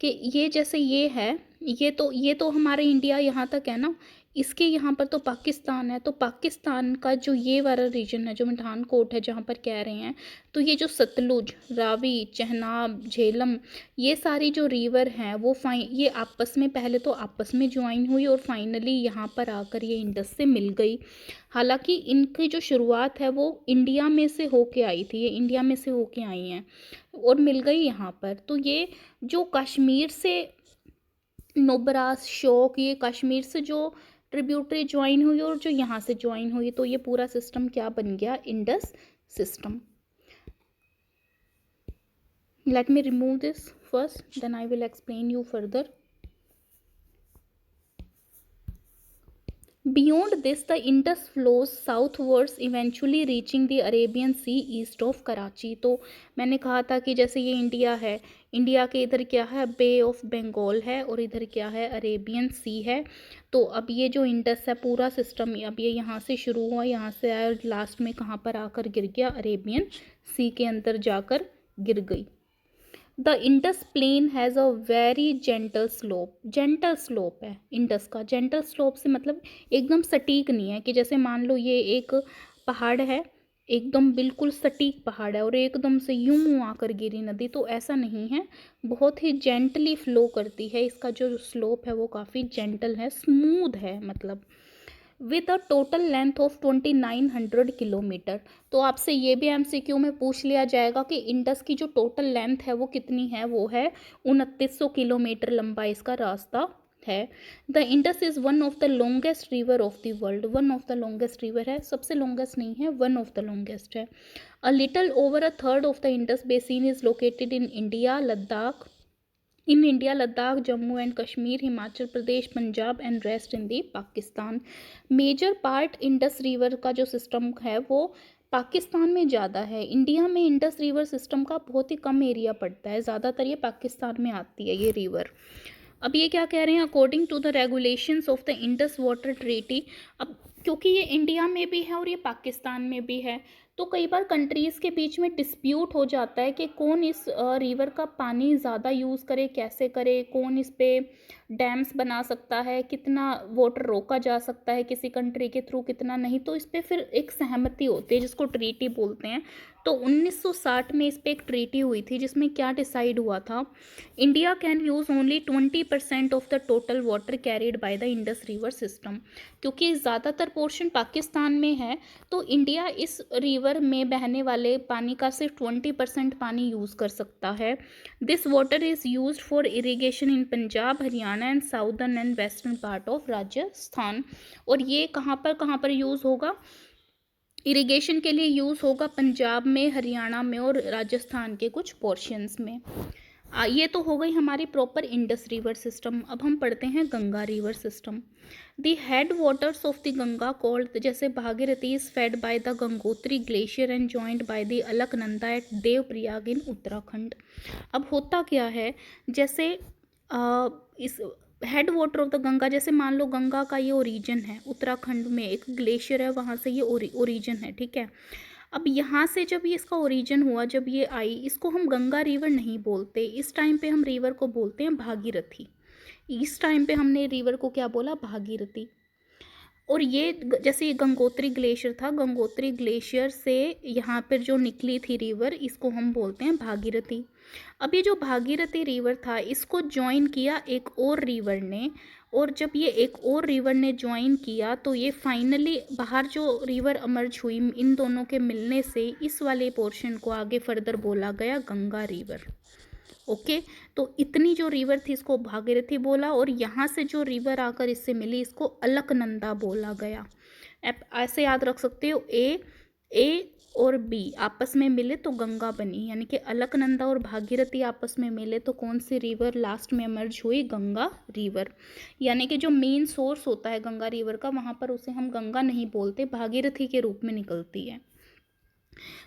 Speaker 1: कि ये जैसे ये है, ये तो हमारे इंडिया यहाँ तक है ना, इसके यहाँ पर तो पाकिस्तान है, तो पाकिस्तान का जो ये वाला रीजन है, जो पठानकोट है जहाँ पर कह रहे हैं, तो ये जो सतलुज, रावी, चेनाब, झेलम, ये सारी जो रिवर हैं वो ये आपस में पहले तो आपस में ज्वाइन हुई और फाइनली यहाँ पर आकर ये इंडस से मिल गई। हालांकि इनकी जो शुरुआत है वो इंडिया में से होके आई थी, ये इंडिया में से होके आई हैं और मिल गई यहाँ पर। तो ये जो कश्मीर से नुब्रा, शोक, ये कश्मीर से जो ट्रिब्यूटरी ज्वाइन हुई और जो यहाँ से ज्वाइन हुई, तो ये पूरा सिस्टम क्या बन गया, Indus system. Let me remove this first, then I will explain you further. Beyond this, the Indus flows southwards, eventually reaching the Arabian Sea east of Karachi। तो मैंने कहा था कि जैसे ये इंडिया है, इंडिया के इधर क्या है, बे ऑफ बंगाल है और इधर क्या है, अरेबियन सी है। तो अब ये जो इंडस है पूरा सिस्टम, अब ये यहाँ से शुरू हुआ, यहाँ से आया और लास्ट में कहाँ पर आकर गिर गया, अरेबियन सी के अंदर जाकर गिर गई। The Indus plain has a very gentle slope है इंडस का। जेंटल स्लोप से मतलब एकदम सटीक नहीं है कि जैसे मान लो ये एक पहाड़ है, एकदम बिल्कुल सटीक पहाड़ है और एकदम से यूं आकर गिरी नदी, तो ऐसा नहीं है, बहुत ही जेंटली फ्लो करती है। इसका जो स्लोप है वो काफ़ी जेंटल है, स्मूथ है मतलब। With a total length of 2900 kilometre. तो आपसे ये भी एमसीक्यू में पूछ लिया जाएगा कि इंडस की जो टोटल लेंथ है वो कितनी है, वो है 2900 किलोमीटर लंबा इसका रास्ता है। The Indus is one of the longest river of the world. One of the longest river है, सबसे लॉन्गेस्ट नहीं है, वन ऑफ द लॉन्गेस्ट है। A little over a third of the Indus basin is located in India, Ladakh, Jammu and Kashmir, Himachal Pradesh, Punjab and rest in the Pakistan. Major part Indus river का जो system है वो पाकिस्तान में ज़्यादा है। इंडिया में इंडस रिवर सिस्टम का बहुत ही कम एरिया पड़ता है, ज़्यादातर ये पाकिस्तान में आती है ये रिवर। अब ये क्या कह रहे हैं, according to the regulations of the Indus water treaty. अब क्योंकि ये इंडिया में भी है और ये पाकिस्तान में भी है, तो कई बार कंट्रीज़ के बीच में डिस्प्यूट हो जाता है कि कौन इस रिवर का पानी ज़्यादा यूज़ करे, कैसे करे, कौन इस पे डैम्स बना सकता है, कितना वाटर रोका जा सकता है किसी कंट्री के थ्रू, कितना नहीं। तो इस पर फिर एक सहमति होती है जिसको ट्रीटी बोलते हैं। तो 1960 में इस पर एक ट्रीटी हुई थी जिसमें क्या डिसाइड हुआ था, India can use only 20% of the total water carried by the Indus river system. क्योंकि ज़्यादातर पोर्शन पाकिस्तान में है, तो इंडिया इस रिवर में बहने वाले पानी का सिर्फ 20% पानी यूज़ कर सकता है। This water is used for irrigation in Punjab, Haryana and southern and western part of Rajasthan. और ये कहाँ पर यूज़ होगा, इरिगेशन के लिए यूज़ होगा पंजाब में, हरियाणा में और राजस्थान के कुछ पोर्शंस में। ये तो हो गई हमारी प्रॉपर इंडस रिवर सिस्टम। अब हम पढ़ते हैं Ganga river system. The headwaters of the Ganga called, जैसे Bhagirathi is fed by the Gangotri glacier and joined by the Alaknanda at Devprayag in Uttarakhand. अब होता क्या है, जैसे इस headwater of the Ganga, जैसे मान लो गंगा का ये ओरिजिन है, उत्तराखंड में एक ग्लेशियर है, वहाँ से ये ओरिजिन है, ठीक है। अब यहाँ से जब ये इसका ओरिजिन हुआ, जब ये आई, इसको हम गंगा रिवर नहीं बोलते, इस टाइम पे हम रिवर को बोलते हैं भागीरथी। इस टाइम पे हमने रिवर को क्या बोला, भागीरथी। और ये जैसे ये गंगोत्री ग्लेशियर था, गंगोत्री ग्लेशियर से यहाँ पर जो निकली थी रिवर, इसको हम बोलते हैं भागीरथी। अब ये जो भागीरथी रिवर था, इसको ज्वाइन किया एक और रिवर ने, और जब ये एक और रिवर ने ज्वाइन किया तो ये फाइनली बाहर जो रिवर अमर्ज हुई, इन दोनों के मिलने से इस वाले पोर्शन को आगे फर्दर बोला गया गंगा रिवर। ओके, तो इतनी जो रिवर थी इसको भागीरथी बोला, और यहाँ से जो रिवर आकर इससे मिली इसको अलकनंदा बोला गया। ऐसे याद रख सकते हो, ए और बी आपस में मिले तो गंगा बनी, यानी कि अलकनंदा और भागीरथी आपस में मिले तो कौन सी रिवर लास्ट में इमर्ज हुई, गंगा रिवर। यानी कि जो मेन सोर्स होता है गंगा रिवर का, वहाँ पर उसे हम गंगा नहीं बोलते, भागीरथी के रूप में निकलती है।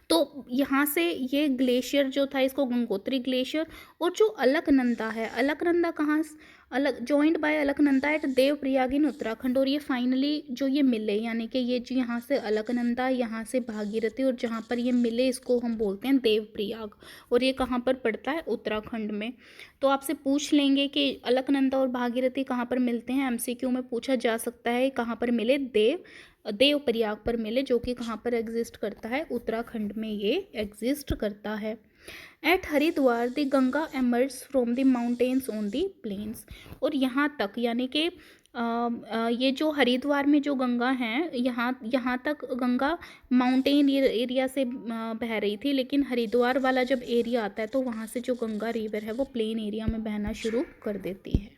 Speaker 1: तो यहाँ से ये ग्लेशियर जो था, इसको गंगोत्री ग्लेशियर, और जो अलकनंदा है, अलकनंदा कहाँ अलग joined by Alaknanda at Devprayag in Uttarakhand. और ये फाइनली जो ये मिले, यानी कि ये जो यहाँ से अलकनंदा, यहाँ से भागीरथी, और जहाँ पर ये मिले इसको हम बोलते हैं देवप्रयाग। और ये कहाँ पर पड़ता है? उत्तराखंड में। तो आपसे पूछ लेंगे कि अलकनंदा और भागीरथी कहाँ पर मिलते हैं, एमसीक्यू में पूछा जा सकता है कहाँ पर मिले? देवप्रयाग पर मिले, जो कि कहाँ पर एग्जिस्ट करता है? उत्तराखंड में ये एग्जिस्ट करता है। At Haridwar the Ganga emerge from the mountains on the plains. और यहाँ तक, यानी कि ये जो हरिद्वार में जो गंगा हैं, यहाँ तक गंगा माउंटेन एरिया से बह रही थी, लेकिन हरिद्वार वाला जब एरिया आता है तो वहाँ से जो गंगा रिवर है वो प्लेन एरिया में बहना शुरू कर देती है।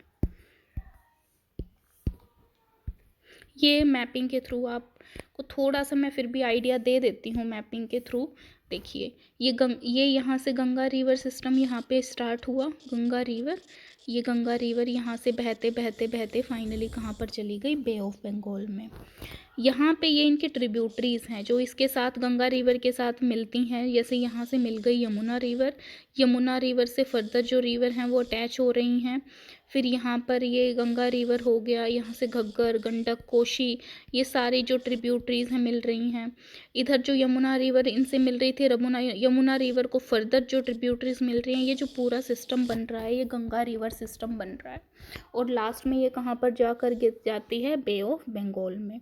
Speaker 1: ये मैपिंग के थ्रू आपको थोड़ा सा मैं फिर भी आइडिया दे देती हूँ मैपिंग के थ्रू। देखिए, ये यहाँ से गंगा रिवर सिस्टम यहाँ पे स्टार्ट हुआ, गंगा रिवर। ये गंगा रिवर यहाँ से बहते बहते बहते फाइनली कहाँ पर चली गई? बे ऑफ बंगाल में। यहाँ पे ये इनके ट्रिब्यूटरीज हैं जो इसके साथ गंगा रिवर के साथ मिलती हैं। जैसे यहाँ से मिल गई यमुना रिवर, यमुना रिवर से फर्दर जो रिवर हैं वो अटैच हो रही हैं। फिर यहाँ पर ये गंगा रिवर हो गया, यहाँ से घग्गर, गंडक, कोशी, ये सारी जो ट्रिब्यूटरीज हैं मिल रही हैं। इधर जो यमुना रिवर इनसे मिल रही थी, यमुना रिवर को फर्दर जो ट्रिब्यूटरीज मिल रही हैं, ये जो पूरा सिस्टम बन रहा है ये गंगा रिवर सिस्टम बन रहा है। और लास्ट में ये कहाँ पर जाकर गिर जाती है? बे ऑफ बंगाल में।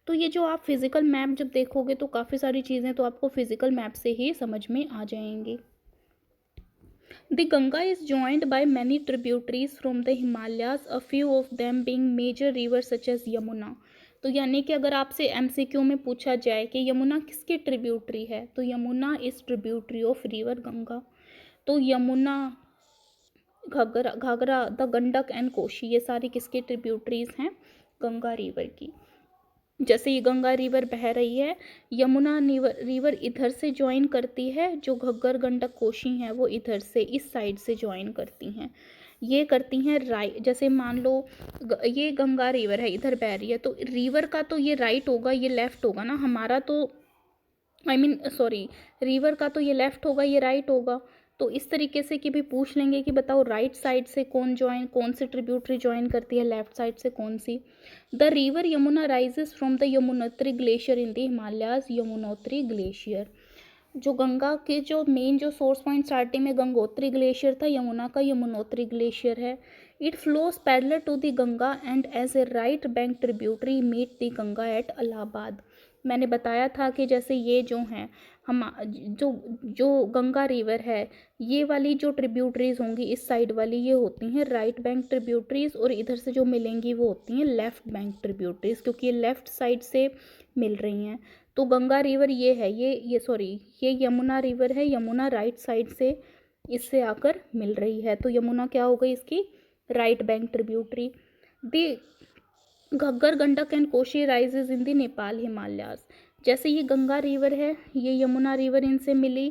Speaker 1: तो ये जो आप फिजिकल मैप जब देखोगे तो काफ़ी सारी चीज़ें तो आपको फिजिकल मैप से ही समझ में आ जाएंगी। The Ganga is joined by many tributaries from the Himalayas, a few of them being major rivers such as Yamuna. तो यानी कि अगर आपसे एमसीक्यू में पूछा जाए कि यमुना किसकी ट्रिब्यूटरी है, तो Yamuna is tributary of river Ganga. तो यमुना, घाघरा, द गंडक एंड कोशी, ये सारी किसकी ट्रिब्यूटरीज हैं? गंगा रिवर की। जैसे ये गंगा रिवर बह रही है, यमुना रिवर इधर से ज्वाइन करती है, जो घग्गर, गंडक, कोशी हैं वो इधर से, इस साइड से ज्वाइन करती हैं। ये करती हैं राइट। जैसे मान लो ये गंगा रिवर है, इधर बह रही है, तो रिवर का तो ये राइट होगा, ये लेफ्ट होगा ना। हमारा तो सॉरी, रिवर का तो ये लेफ्ट होगा, ये राइट होगा। तो इस तरीके से कि भी पूछ लेंगे कि बताओ राइट साइड से कौन सी ट्रिब्यूटरी ज्वाइन करती है, लेफ्ट साइड से कौन सी। The river Yamuna rises from the Yamunotri glacier in the Himalayas, Yamunotri glacier. जो गंगा के जो मेन जो सोर्स पॉइंट स्टार्टिंग में गंगोत्री ग्लेशियर था, यमुना का यमुनोत्री ग्लेशियर है। It flows parallel to the Ganga and as a right bank tributary meet the Ganga at Allahabad. मैंने बताया था कि जैसे ये जो हैं हम जो गंगा रिवर है, ये वाली जो ट्रिब्यूटरीज होंगी इस साइड वाली, ये होती हैं राइट बैंक ट्रिब्यूटरीज, और इधर से जो मिलेंगी वो होती हैं लेफ़्ट बैंक ट्रिब्यूटरीज, क्योंकि ये लेफ़्ट साइड से मिल रही हैं। तो गंगा रिवर ये है, ये यमुना रिवर है, यमुना राइट साइड से इससे आकर मिल रही है। तो यमुना क्या हो गई इसकी? Right bank tributary. The Ghaggar, Gandak and Kosi rises in the Nepal Himalayas. जैसे ये गंगा रिवर है, ये यमुना रिवर इनसे मिली,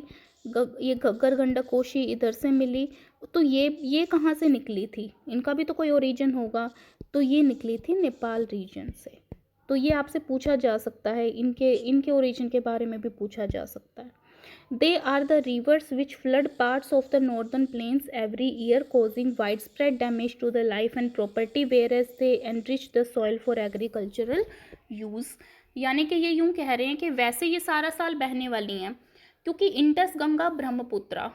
Speaker 1: ये घग्गर, गंडक, कोशी इधर से मिली। तो ये कहाँ से निकली थी? इनका भी तो कोई ओरिजिन होगा, तो ये निकली थी नेपाल रीजन से। तो ये आपसे पूछा जा सकता है, इनके ओरिजिन के बारे में भी पूछा जा सकता है। They are the rivers which flood parts of the northern plains every year, causing widespread damage to the life and property, whereas they enrich the soil for agricultural use. यानी कि ये यूं कह रहे हैं कि वैसे ये सारा साल बहने वाली हैं, क्योंकि इंडस, गंगा, ब्रह्मपुत्रा,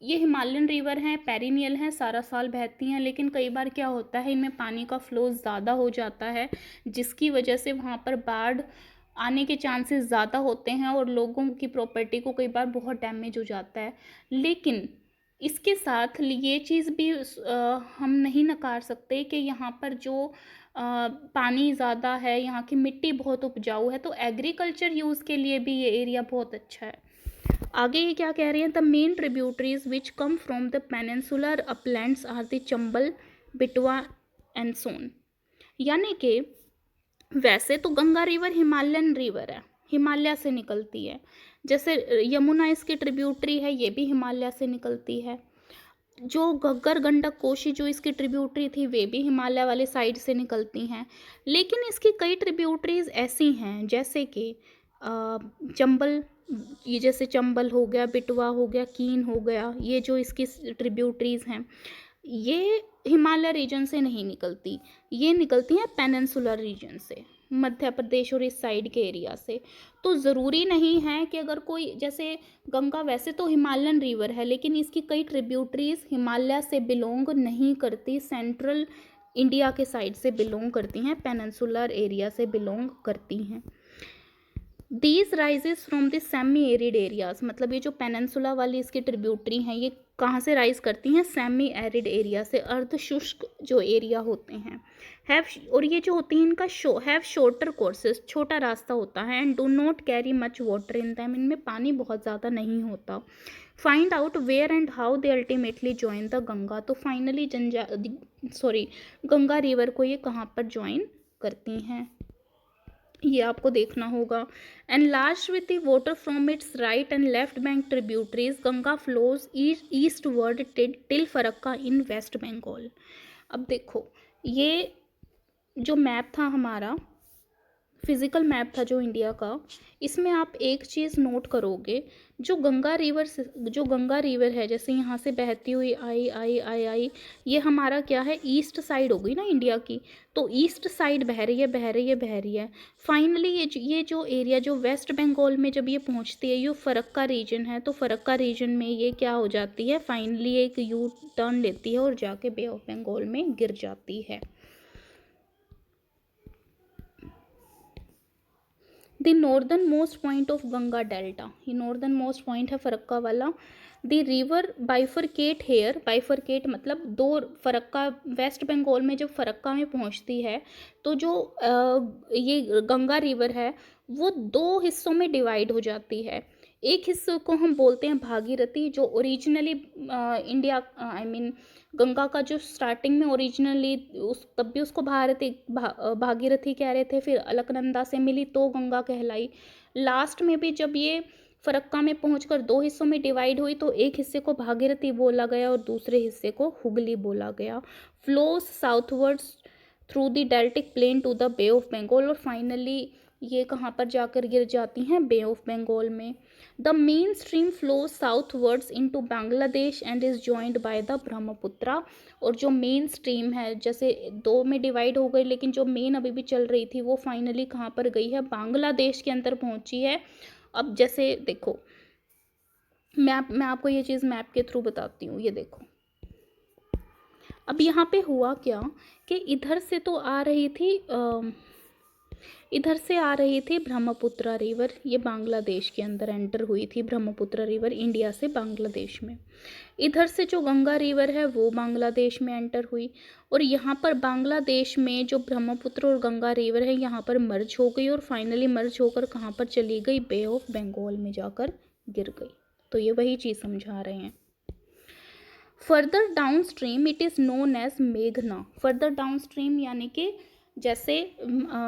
Speaker 1: ये हिमालयन रिवर हैं, पेरिनियल हैं, सारा साल बहती हैं। लेकिन कई बार क्या होता है, इनमें पानी का फ्लो ज़्यादा हो जाता है, जिसकी वजह से वहाँ पर बाढ़ आने के चांसेस ज़्यादा होते हैं और लोगों की प्रॉपर्टी को कई बार बहुत डैमेज हो जाता है। लेकिन इसके साथ ये चीज़ भी हम नहीं नकार सकते कि यहाँ पर जो पानी ज़्यादा है, यहाँ की मिट्टी बहुत उपजाऊ है, तो एग्रीकल्चर यूज़ के लिए भी ये एरिया बहुत अच्छा है। आगे ये क्या कह रही हैं? The main tributaries which come from the peninsular uplands are the Chambal, Betwa and Son. यानी कि वैसे तो गंगा रिवर हिमालयन रिवर है, हिमालय से निकलती है। जैसे यमुना इसकी ट्रिब्यूटरी है, ये भी हिमालय से निकलती है। जो घग्गर, गंडक, कोशी जो इसकी ट्रिब्यूटरी थी वे भी हिमालय वाले साइड से निकलती हैं। लेकिन इसकी कई ट्रिब्यूटरीज ऐसी हैं जैसे कि चंबल, ये जैसे चंबल हो गया, बिटवा हो गया, कीन हो गया, ये जो इसकी ट्रिब्यूटरीज हैं। ये हिमालय रीजन से नहीं निकलती, ये निकलती हैं पेनिनसुलर रीजन से, मध्य प्रदेश और इस साइड के एरिया से। तो ज़रूरी नहीं है कि अगर कोई, जैसे गंगा वैसे तो हिमालयन रिवर है, लेकिन इसकी कई ट्रिब्यूटरीज हिमालय से बिलोंग नहीं करती, सेंट्रल इंडिया के साइड से बिलोंग करती हैं, पेनिनसुलर एरिया से बिलोंग करती हैं। These rises from the semi arid areas, मतलब ये जो पेनिनसुला वाली इसकी ट्रिब्यूटरी हैं, ये कहाँ से राइज करती हैं? सेमी एरिड एरिया से, अर्ध शुष्क जो एरिया होते हैं। हैव, और ये जो होती हैं इनका हैव शॉर्टर कोर्सेज, छोटा रास्ता होता है, and do not carry much water in them, इनमें पानी बहुत ज़्यादा नहीं होता। Find out where and how they ultimately join the Ganga, तो फाइनली गंगा रिवर को ये कहाँ पर ज्वाइन करती हैं, ये आपको देखना होगा। And last with the water from its right and left bank tributaries, Ganga flows eastward till Farakka in West Bengal. अब देखो, ये जो मैप था हमारा, फिजिकल मैप था जो इंडिया का, इसमें आप एक चीज़ नोट करोगे, जो गंगा रिवर है, जैसे यहाँ से बहती हुई आई आई आई आई, ये हमारा क्या है, ईस्ट साइड हो गई ना इंडिया की, तो ईस्ट साइड बह रही है बह रही है बह रही है। फाइनली ये जो एरिया जो वेस्ट बंगाल में जब ये पहुँचती है, ये फरक्का रीजन है, तो फरक्का रीजन में ये क्या हो जाती है, फाइनली एक यू टर्न लेती है और जाके बे ऑफ बंगाल में गिर जाती है। The northernmost point of Ganga delta, ये नॉर्दर्न मोस्ट पॉइंट है फरक्का वाला। The river bifurcate here, bifurcate मतलब दो, फरक्का वेस्ट बंगाल में जब फरक्का में पहुंचती है, तो जो ये गंगा रिवर है वो दो हिस्सों में डिवाइड हो जाती है। एक हिस्से को हम बोलते हैं भागीरथी, जो ओरिजिनली इंडिया गंगा का जो स्टार्टिंग में ओरिजिनली तब भी उसको भागीरथी कह रहे थे, फिर अलकनंदा से मिली तो गंगा कहलाई। लास्ट में भी जब ये फरक्का में पहुंचकर दो हिस्सों में डिवाइड हुई, तो एक हिस्से को भागीरथी बोला गया और दूसरे हिस्से को हुगली बोला गया। Flows southwards through the deltaic plain to the Bay of Bengal, और फाइनली ये कहाँ पर जाकर गिर जाती हैं, बे ऑफ बंगाल में। The main stream flows southwards into Bangladesh and is joined by the Brahmaputra, और जो मेन स्ट्रीम है, जैसे दो में डिवाइड हो गई, लेकिन जो मेन अभी भी चल रही थी वो फाइनली कहाँ पर गई है, बांग्लादेश के अंदर पहुंची है। अब जैसे देखो, मैं आपको ये चीज़ मैप के थ्रू बताती हूँ, ये देखो। अब यहाँ पे हुआ क्या कि इधर से तो आ रही थी इधर से आ रही थी ब्रह्मपुत्रा रिवर, ये बांग्लादेश के अंदर एंटर हुई थी ब्रह्मपुत्रा रिवर, इंडिया से बांग्लादेश में। इधर से जो गंगा रिवर है वो बांग्लादेश में एंटर हुई, और यहाँ पर बांग्लादेश में जो ब्रह्मपुत्र और गंगा रिवर है यहाँ पर मर्ज हो गई, और फाइनली मर्ज होकर कहाँ पर चली गई, बे ऑफ बंगाल में जाकर गिर गई। तो ये वही चीज़ समझा रहे हैं। Further downstream it is known as मेघना, फर्दर डाउन स्ट्रीम यानी कि जैसे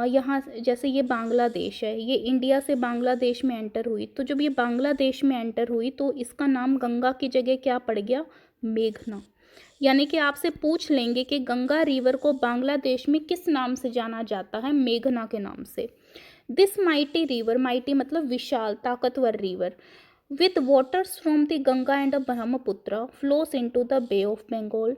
Speaker 1: यहाँ, जैसे ये बांग्लादेश है, ये इंडिया से बांग्लादेश में एंटर हुई, तो जब ये बांग्लादेश में एंटर हुई तो इसका नाम गंगा की जगह क्या पड़ गया, मेघना। यानी कि आपसे पूछ लेंगे कि गंगा रिवर को बांग्लादेश में किस नाम से जाना जाता है, मेघना के नाम से। दिस माइटी रिवर, माइटी मतलब विशाल, ताकतवर river, with waters from the Ganga and Brahmaputra flows into the Bay of Bengal।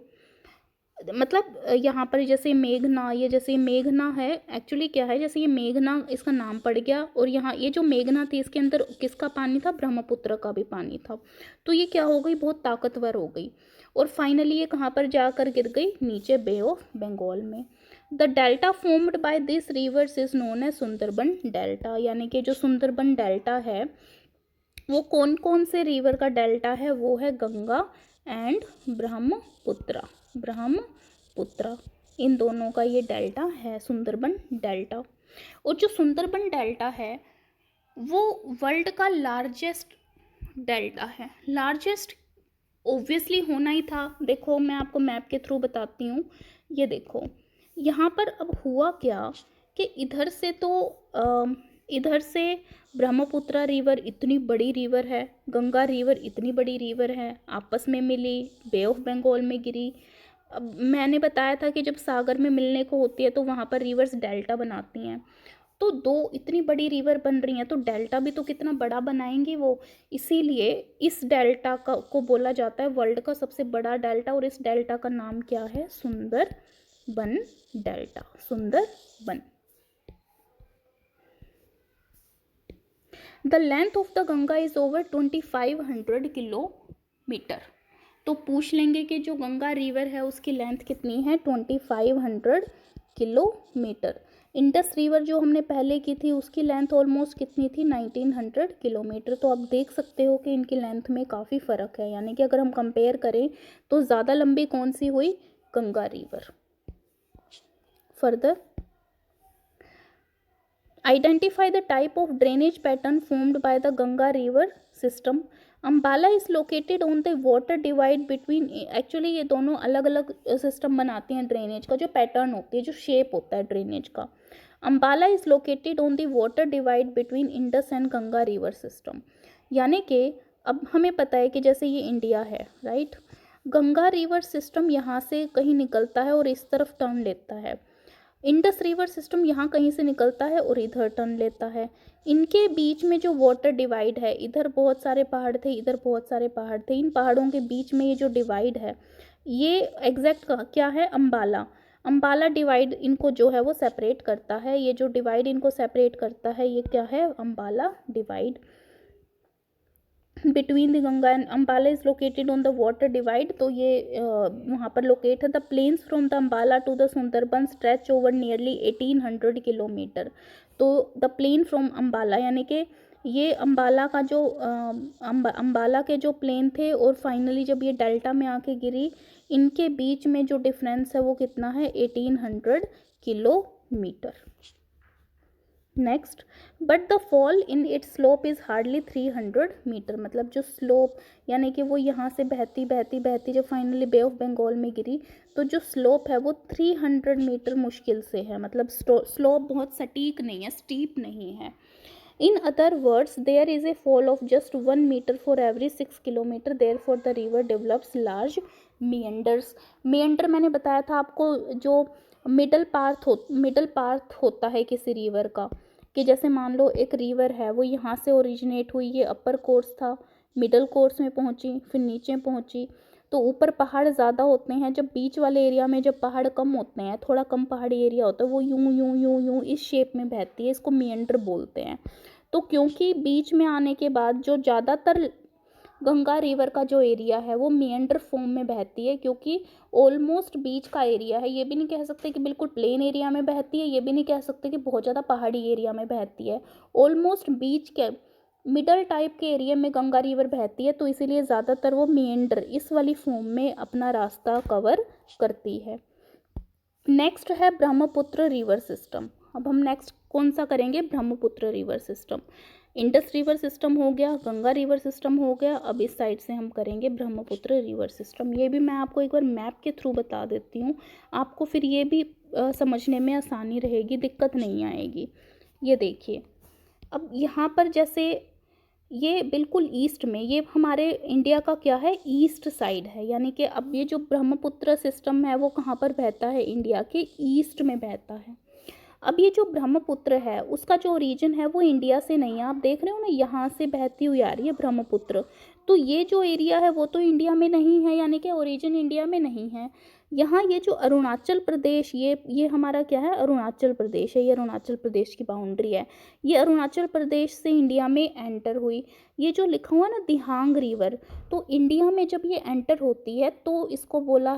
Speaker 1: मतलब यहाँ पर जैसे मेघना, ये जैसे मेघना है, एक्चुअली क्या है, जैसे ये मेघना इसका नाम पड़ गया, और यहाँ ये जो मेघना थी इसके अंदर किसका पानी था, ब्रह्मपुत्र का भी पानी था, तो ये क्या हो गई, बहुत ताकतवर हो गई, और फाइनली ये कहाँ पर जाकर गिर गई, नीचे बे ऑफ बंगाल में। The delta formed by this rivers is known as Sundarban delta, यानी कि जो सुंदरबन डेल्टा है वो कौन कौन से रिवर का डेल्टा है, वो है गंगा एंड ब्रह्मपुत्रा, ब्रह्मपुत्रा, इन दोनों का ये डेल्टा है, सुंदरबन डेल्टा। और जो सुंदरबन डेल्टा है वो वर्ल्ड का लार्जेस्ट डेल्टा है, लार्जेस्ट ऑब्वियसली होना ही था। देखो मैं आपको मैप के थ्रू बताती हूँ, ये देखो यहाँ पर अब हुआ क्या कि इधर से ब्रह्मपुत्रा रिवर इतनी बड़ी रिवर है, गंगा रिवर इतनी बड़ी रिवर है, आपस में मिली, बे ऑफ बंगाल में गिरी। अब मैंने बताया था कि जब सागर में मिलने को होती है तो वहाँ पर रिवर्स डेल्टा बनाती हैं, तो दो इतनी बड़ी रिवर बन रही हैं तो डेल्टा भी तो कितना बड़ा बनाएंगे वो, इसीलिए इस डेल्टा का को बोला जाता है वर्ल्ड का सबसे बड़ा डेल्टा, और इस डेल्टा का नाम क्या है, Sundarban delta, Sundarban. The length of the Ganga is over 2500 kilometre. तो पूछ लेंगे कि जो गंगा रिवर है उसकी लेंथ कितनी है, 2500 किलोमीटर। इंडस रिवर जो हमने पहले की थी उसकी लेंथ ऑलमोस्ट कितनी थी, 1900 किलोमीटर। तो आप देख सकते हो कि इनकी लेंथ में काफ़ी फ़र्क है, यानी कि अगर हम कंपेयर करें तो ज़्यादा लंबी कौन सी हुई, Ganga river. Further, identify the type of drainage pattern formed by the Ganga river system. Ambala is located on the water divide between, actually ये दोनों अलग अलग सिस्टम बनाते हैं ड्रेनेज का, जो पैटर्न होती है, जो शेप होता है ड्रेनेज का। Ambala is located on the water divide between Indus and Ganga river system, यानी कि अब हमें पता है कि जैसे ये इंडिया है, राइट, गंगा रिवर सिस्टम यहाँ से कहीं निकलता है और इस तरफ टर्न लेता है, इंडस रिवर सिस्टम यहाँ कहीं से निकलता है और इधर टर्न लेता है। इनके बीच में जो वाटर डिवाइड है, इधर बहुत सारे पहाड़ थे, इधर बहुत सारे पहाड़ थे, इन पहाड़ों के बीच में ये जो डिवाइड है, ये एग्जैक्ट क्या है, अम्बाला। अम्बाला डिवाइड इनको जो है वो सेपरेट करता है, ये जो डिवाइड इनको सेपरेट करता है ये क्या है, Ambala divide between the Ganga and Ambala is located on the water divide. तो ये वहाँ पर लोकेट है। The plains from the Ambala to the Sundarban stretch over nearly 1800 kilometre. तो द प्लेन फ्रॉम अम्बाला, यानी कि ये अम्बाला का जो अम्बाला के जो प्लेन थे और फाइनली जब ये डेल्टा में आके गिरी, इनके बीच में जो डिफरेंस है वो कितना है, 1800 kilometre. Next, but the fall in its slope is hardly 300 metre, मतलब जो स्लोप, यानी कि वो यहाँ से बहती बहती बहती जब फाइनली बे ऑफ बंगाल में गिरी तो जो स्लोप है वो 300 मीटर मुश्किल से है, मतलब स्लोप बहुत सटीक नहीं है, स्टीप नहीं है। In other words, there is a fall of just 1 metre for every 6 kilometre, therefore the river develops large meanders. Meander मैंने बताया था आपको, जो मिडल पार्थ होता है किसी रिवर का, कि जैसे मान लो एक रिवर है, वो यहाँ से ओरिजिनेट हुई, ये अपर कोर्स था, मिडल कोर्स में पहुँची, फिर नीचे पहुँची, तो ऊपर पहाड़ ज़्यादा होते हैं, जब बीच वाले एरिया में जब पहाड़ कम होते हैं, थोड़ा कम पहाड़ी एरिया होता है, वो यूं यूं यूं यूं इस शेप में बहती है, इसको मियंडर बोलते हैं। तो क्योंकि बीच में आने के बाद जो ज़्यादातर गंगा रिवर का जो एरिया है वो मियंडर फॉर्म में बहती है, क्योंकि ऑलमोस्ट बीच का एरिया है, ये भी नहीं कह सकते कि बिल्कुल प्लेन एरिया में बहती है, ये भी नहीं कह सकते कि बहुत ज़्यादा पहाड़ी एरिया में बहती है, ऑलमोस्ट बीच के मिडल टाइप के एरिया में गंगा रिवर बहती है, तो इसीलिए ज़्यादातर वो मियंडर इस वाली फॉर्म में अपना रास्ता कवर करती है। नेक्स्ट है ब्रह्मपुत्र रिवर सिस्टम। अब हम नेक्स्ट कौन सा करेंगे, Brahmaputra river system. Indus river system हो गया, गंगा रिवर सिस्टम हो गया, अब इस साइड से हम करेंगे ब्रह्मपुत्र रिवर सिस्टम। ये भी मैं आपको एक बार मैप के थ्रू बता देती हूँ, आपको फिर ये भी समझने में आसानी रहेगी, दिक्कत नहीं आएगी। ये देखिए, अब यहाँ पर जैसे ये बिल्कुल ईस्ट में, ये हमारे इंडिया का क्या है, ईस्ट साइड है, यानी कि अब ये जो ब्रह्मपुत्र सिस्टम है वो कहाँ पर बहता है, इंडिया के ईस्ट में बहता है। अब ये जो ब्रह्मपुत्र है उसका जो ओरिजिन है वो इंडिया से नहीं है, आप देख रहे हो ना, यहाँ से बहती हुई आ रही है ब्रह्मपुत्र, तो ये जो एरिया है वो तो इंडिया में नहीं है, यानी कि ओरिजिन इंडिया में नहीं है। यहाँ ये जो अरुणाचल प्रदेश, ये हमारा क्या है, अरुणाचल प्रदेश है, ये अरुणाचल प्रदेश की बाउंड्री है, ये अरुणाचल प्रदेश से इंडिया में एंटर हुई। ये जो लिखा हुआ ना दिहांग रिवर, तो इंडिया में जब ये एंटर होती है तो इसको बोला,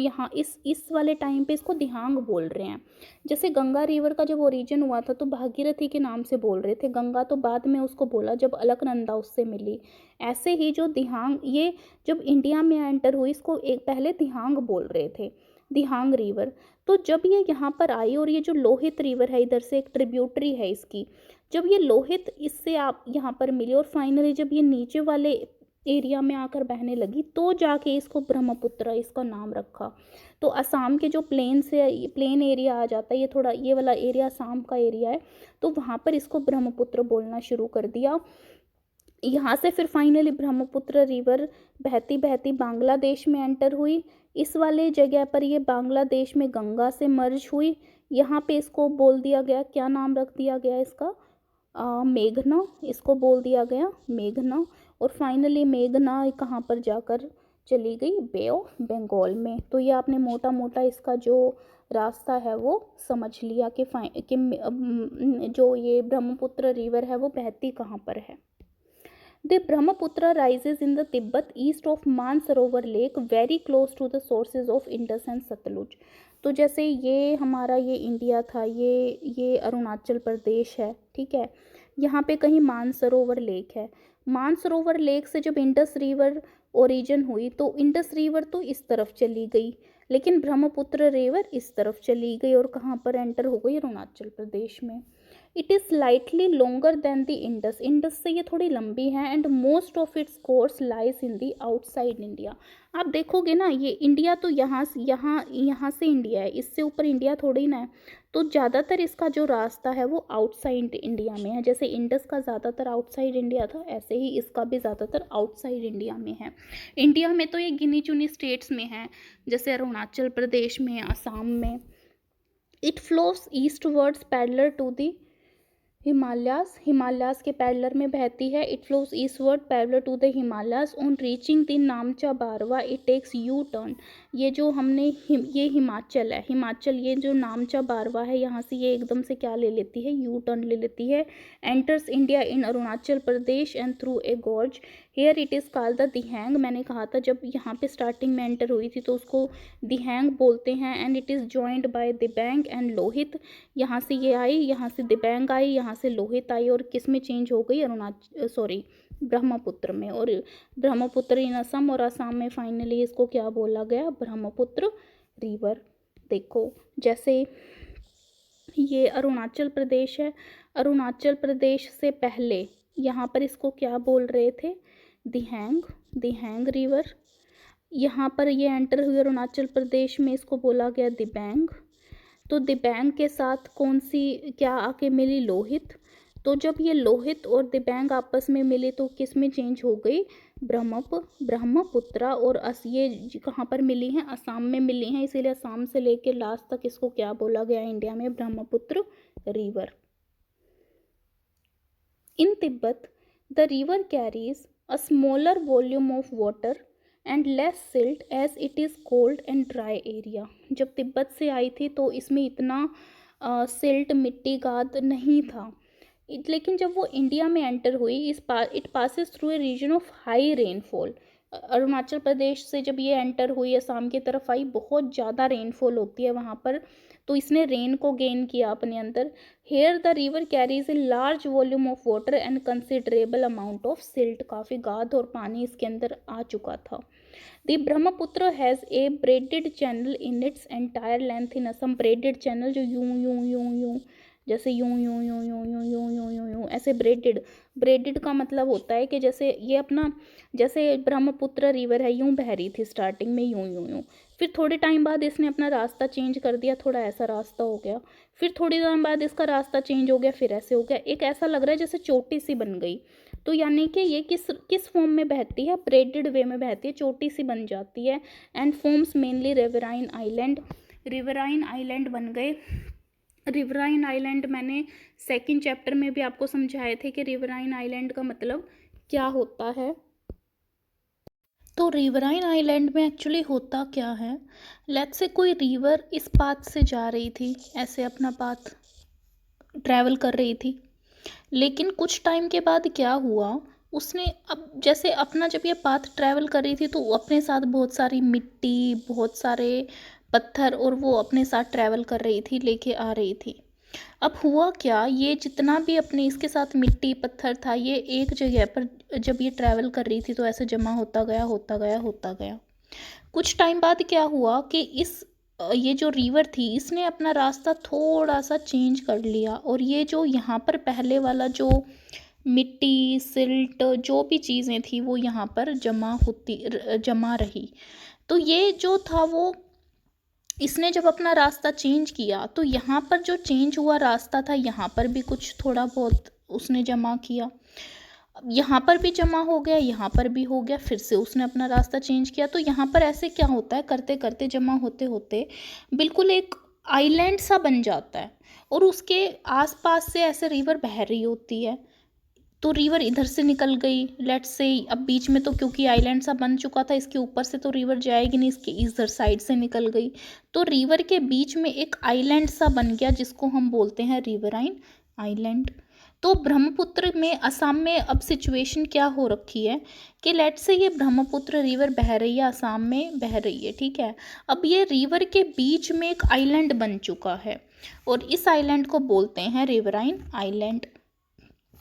Speaker 1: यहाँ इस वाले टाइम पे इसको दिहांग बोल रहे हैं। जैसे गंगा रिवर का जब ओरिजिन हुआ था तो भागीरथी के नाम से बोल रहे थे, गंगा तो बाद में उसको बोला जब अलकनंदा उससे मिली। ऐसे ही जो दिहांग, ये जब इंडिया में एंटर हुई इसको एक पहले दिहांग बोल रहे थे, दिहांग रिवर। तो जब ये यहाँ पर आई और ये जो लोहित रिवर है, इधर से एक ट्रिब्यूटरी है इसकी, जब ये लोहित इससे आप यहाँ पर मिली और फाइनली जब ये नीचे वाले एरिया में आकर बहने लगी तो जाके इसको ब्रह्मपुत्र इसका नाम रखा। तो असम के जो प्लेन एरिया आ जाता है, ये थोड़ा ये वाला एरिया असम का एरिया है, तो वहाँ पर इसको ब्रह्मपुत्र बोलना शुरू कर दिया। यहाँ से फिर फाइनली ब्रह्मपुत्र रिवर बहती बहती बांग्लादेश में एंटर हुई, इस वाले जगह पर ये बांग्लादेश में गंगा से मर्ज हुई, यहाँ पे इसको बोल दिया गया, क्या नाम रख दिया गया इसका, मेघना, इसको बोल दिया गया मेघना। और फाइनली मेघना कहाँ पर जाकर चली गई, बे ऑफ बंगाल में। तो ये आपने मोटा मोटा इसका जो रास्ता है वो समझ लिया कि जो ये ब्रह्मपुत्र रिवर है वो बहती कहाँ पर है। The Brahmaputra rises in the Tibet east of Mansarovar Lake very close to the sources of Indus and Satluj। तो जैसे ये हमारा ये इंडिया था, ये अरुणाचल प्रदेश है, ठीक है। यहाँ पे कहीं मानसरोवर लेक है। मानसरोवर लेक से जब इंडस रिवर ओरिजिन हुई तो इंडस रिवर तो इस तरफ चली गई, लेकिन ब्रह्मपुत्र रिवर इस तरफ चली गई और कहाँ पर एंटर हो गई, अरुणाचल प्रदेश में। It is slightly longer than the Indus, Indus से ये थोड़ी लंबी है। And most of its course lies in the outside India. आप देखोगे ना, ये इंडिया तो यहाँ से इंडिया है, इससे ऊपर इंडिया थोड़ी ना है। तो ज़्यादातर इसका जो रास्ता है वो आउटसाइड इंडिया में है। जैसे इंडस का ज़्यादातर आउटसाइड इंडिया था, ऐसे ही इसका भी ज़्यादातर आउटसाइड इंडिया में है। इंडिया में तो ये गिनी चुनी स्टेट्स में है, जैसे अरुणाचल प्रदेश में, असम में। It flows eastwards parallel to the Himalayas के पैरेलल में बहती है। It flows eastward parallel to the Himalayas. On reaching the Namcha Barwa it takes U turn. ये जो हमने ये हिमाचल है, हिमाचल ये जो नामचा बारवा है, यहाँ से ये एकदम से क्या ले लेती है, यू टर्न ले लेती है। Enters India in Arunachal Pradesh and through a gorge. Here it is called the Dihang. मैंने कहा था जब यहाँ पे स्टार्टिंग में एंटर हुई थी तो उसको दिहैंग बोलते हैं। And it is joined by Dibang and Lohit. यहाँ से ये आई, यहाँ से दिबांग आई, यहाँ से लोहित आई, और किस में चेंज हो गई, ब्रह्मपुत्र में। और ब्रह्मपुत्र इन असम, और असम में फाइनली इसको क्या बोला गया, ब्रह्मपुत्र रिवर। देखो जैसे ये अरुणाचल प्रदेश है, अरुणाचल प्रदेश से पहले यहाँ पर इसको क्या बोल रहे थे, दिहैंग रिवर। यहाँ पर ये एंटर हुई अरुणाचल प्रदेश में, इसको बोला गया दिबांग। तो दिबांग के साथ कौन सी क्या आके मिली, लोहित। तो जब ये लोहित और दिबांग आपस में मिले तो किस में चेंज हो गई, ब्रह्मपुत्रा। और ये कहाँ पर मिली हैं, असम में मिली हैं, इसीलिए असम से लेकर लास्ट तक इसको क्या बोला गया इंडिया में, Brahmaputra river. In Tibet the river carries a smaller volume of water and less silt as it is cold and dry area. जब तिब्बत से आई थी तो इसमें इतना सिल्ट मिट्टी गाद नहीं था, लेकिन जब वो इंडिया में एंटर हुई it passes through a region of high rainfall. Arunachal Pradesh से जब ये एंटर हुई, असम की तरफ आई, बहुत ज़्यादा रेनफॉल होती है वहाँ पर, तो इसने रेन को गेन किया अपने अंदर। Here the river carries a large volume of water and considerable amount of silt. काफ़ी गाद और पानी इसके अंदर आ चुका था। The Brahmaputra has a braided channel in its entire length in Assam. Braided channel जो यूं यूं यूं यूं, जैसे यूं यूं यूं यूं यूं यूं यूं यूं यूं ऐसे ब्रेडेड का मतलब होता है कि जैसे ये अपना, जैसे ब्रह्मपुत्र रिवर है यूं बह रही थी स्टार्टिंग में यूं यूं यूं, फिर थोड़े टाइम बाद इसने अपना रास्ता चेंज कर दिया, थोड़ा ऐसा रास्ता हो गया, फिर थोड़ी टाइम बाद इसका रास्ता चेंज हो गया, फिर ऐसे हो गया, एक ऐसा लग रहा है जैसे चोटी सी बन गई। तो यानी कि ये किस फॉर्म में बहती है, ब्रेडेड वे में बहती है, चोटी सी बन जाती है। And forms mainly riverine island. Riverine island बन गए। रिवराइन आइलैंड मैंने सेकंड चैप्टर में भी आपको समझाए थे कि रिवराइन आइलैंड का मतलब क्या होता है। तो रिवराइन आइलैंड में एक्चुअली होता क्या है, लेट्स से कोई रिवर इस पाथ से जा रही थी, ऐसे अपना पाथ ट्रैवल कर रही थी, लेकिन कुछ टाइम के बाद क्या हुआ, उसने अब जैसे अपना जब ये पाथ ट्रैवल कर रही थी तो अपने साथ बहुत सारी मिट्टी, बहुत सारे पत्थर और वो अपने साथ ट्रैवल कर रही थी, लेके आ रही थी। अब हुआ क्या, ये जितना भी अपने इसके साथ मिट्टी पत्थर था, ये एक जगह पर जब ये ट्रैवल कर रही थी तो ऐसे जमा होता गया होता गया होता गया। कुछ टाइम बाद क्या हुआ कि ये जो रिवर थी इसने अपना रास्ता थोड़ा सा चेंज कर लिया, और ये जो यहाँ पर पहले वाला जो मिट्टी सिल्ट जो भी चीज़ें थी वो यहाँ पर जमा रही। तो ये जो था वो इसने जब अपना रास्ता चेंज किया तो यहाँ पर जो चेंज हुआ रास्ता था, यहाँ पर भी कुछ थोड़ा बहुत उसने जमा किया, यहाँ पर भी जमा हो गया, यहाँ पर भी हो गया, फिर से उसने अपना रास्ता चेंज किया। तो यहाँ पर ऐसे क्या होता है, करते करते जमा होते होते बिल्कुल एक आइलैंड सा बन जाता है और उसके आसपास से ऐसे रिवर बह रही होती है। तो रिवर इधर से निकल गई, लेट्स से, अब बीच में तो क्योंकि आइलैंड सा बन चुका था, इसके ऊपर से तो रिवर जाएगी नहीं, इसके इधर साइड से निकल गई, तो रिवर के बीच में एक आइलैंड सा बन गया जिसको हम बोलते हैं रिवराइन आइलैंड। तो ब्रह्मपुत्र में, असम में अब सिचुएशन क्या हो रखी है कि लेट्स से ये ब्रह्मपुत्र रिवर बह रही है, असम में बह रही है, ठीक है। अब ये रिवर के बीच में एक आइलैंड बन चुका है और इस आइलैंड को बोलते हैं रिवराइन आइलैंड।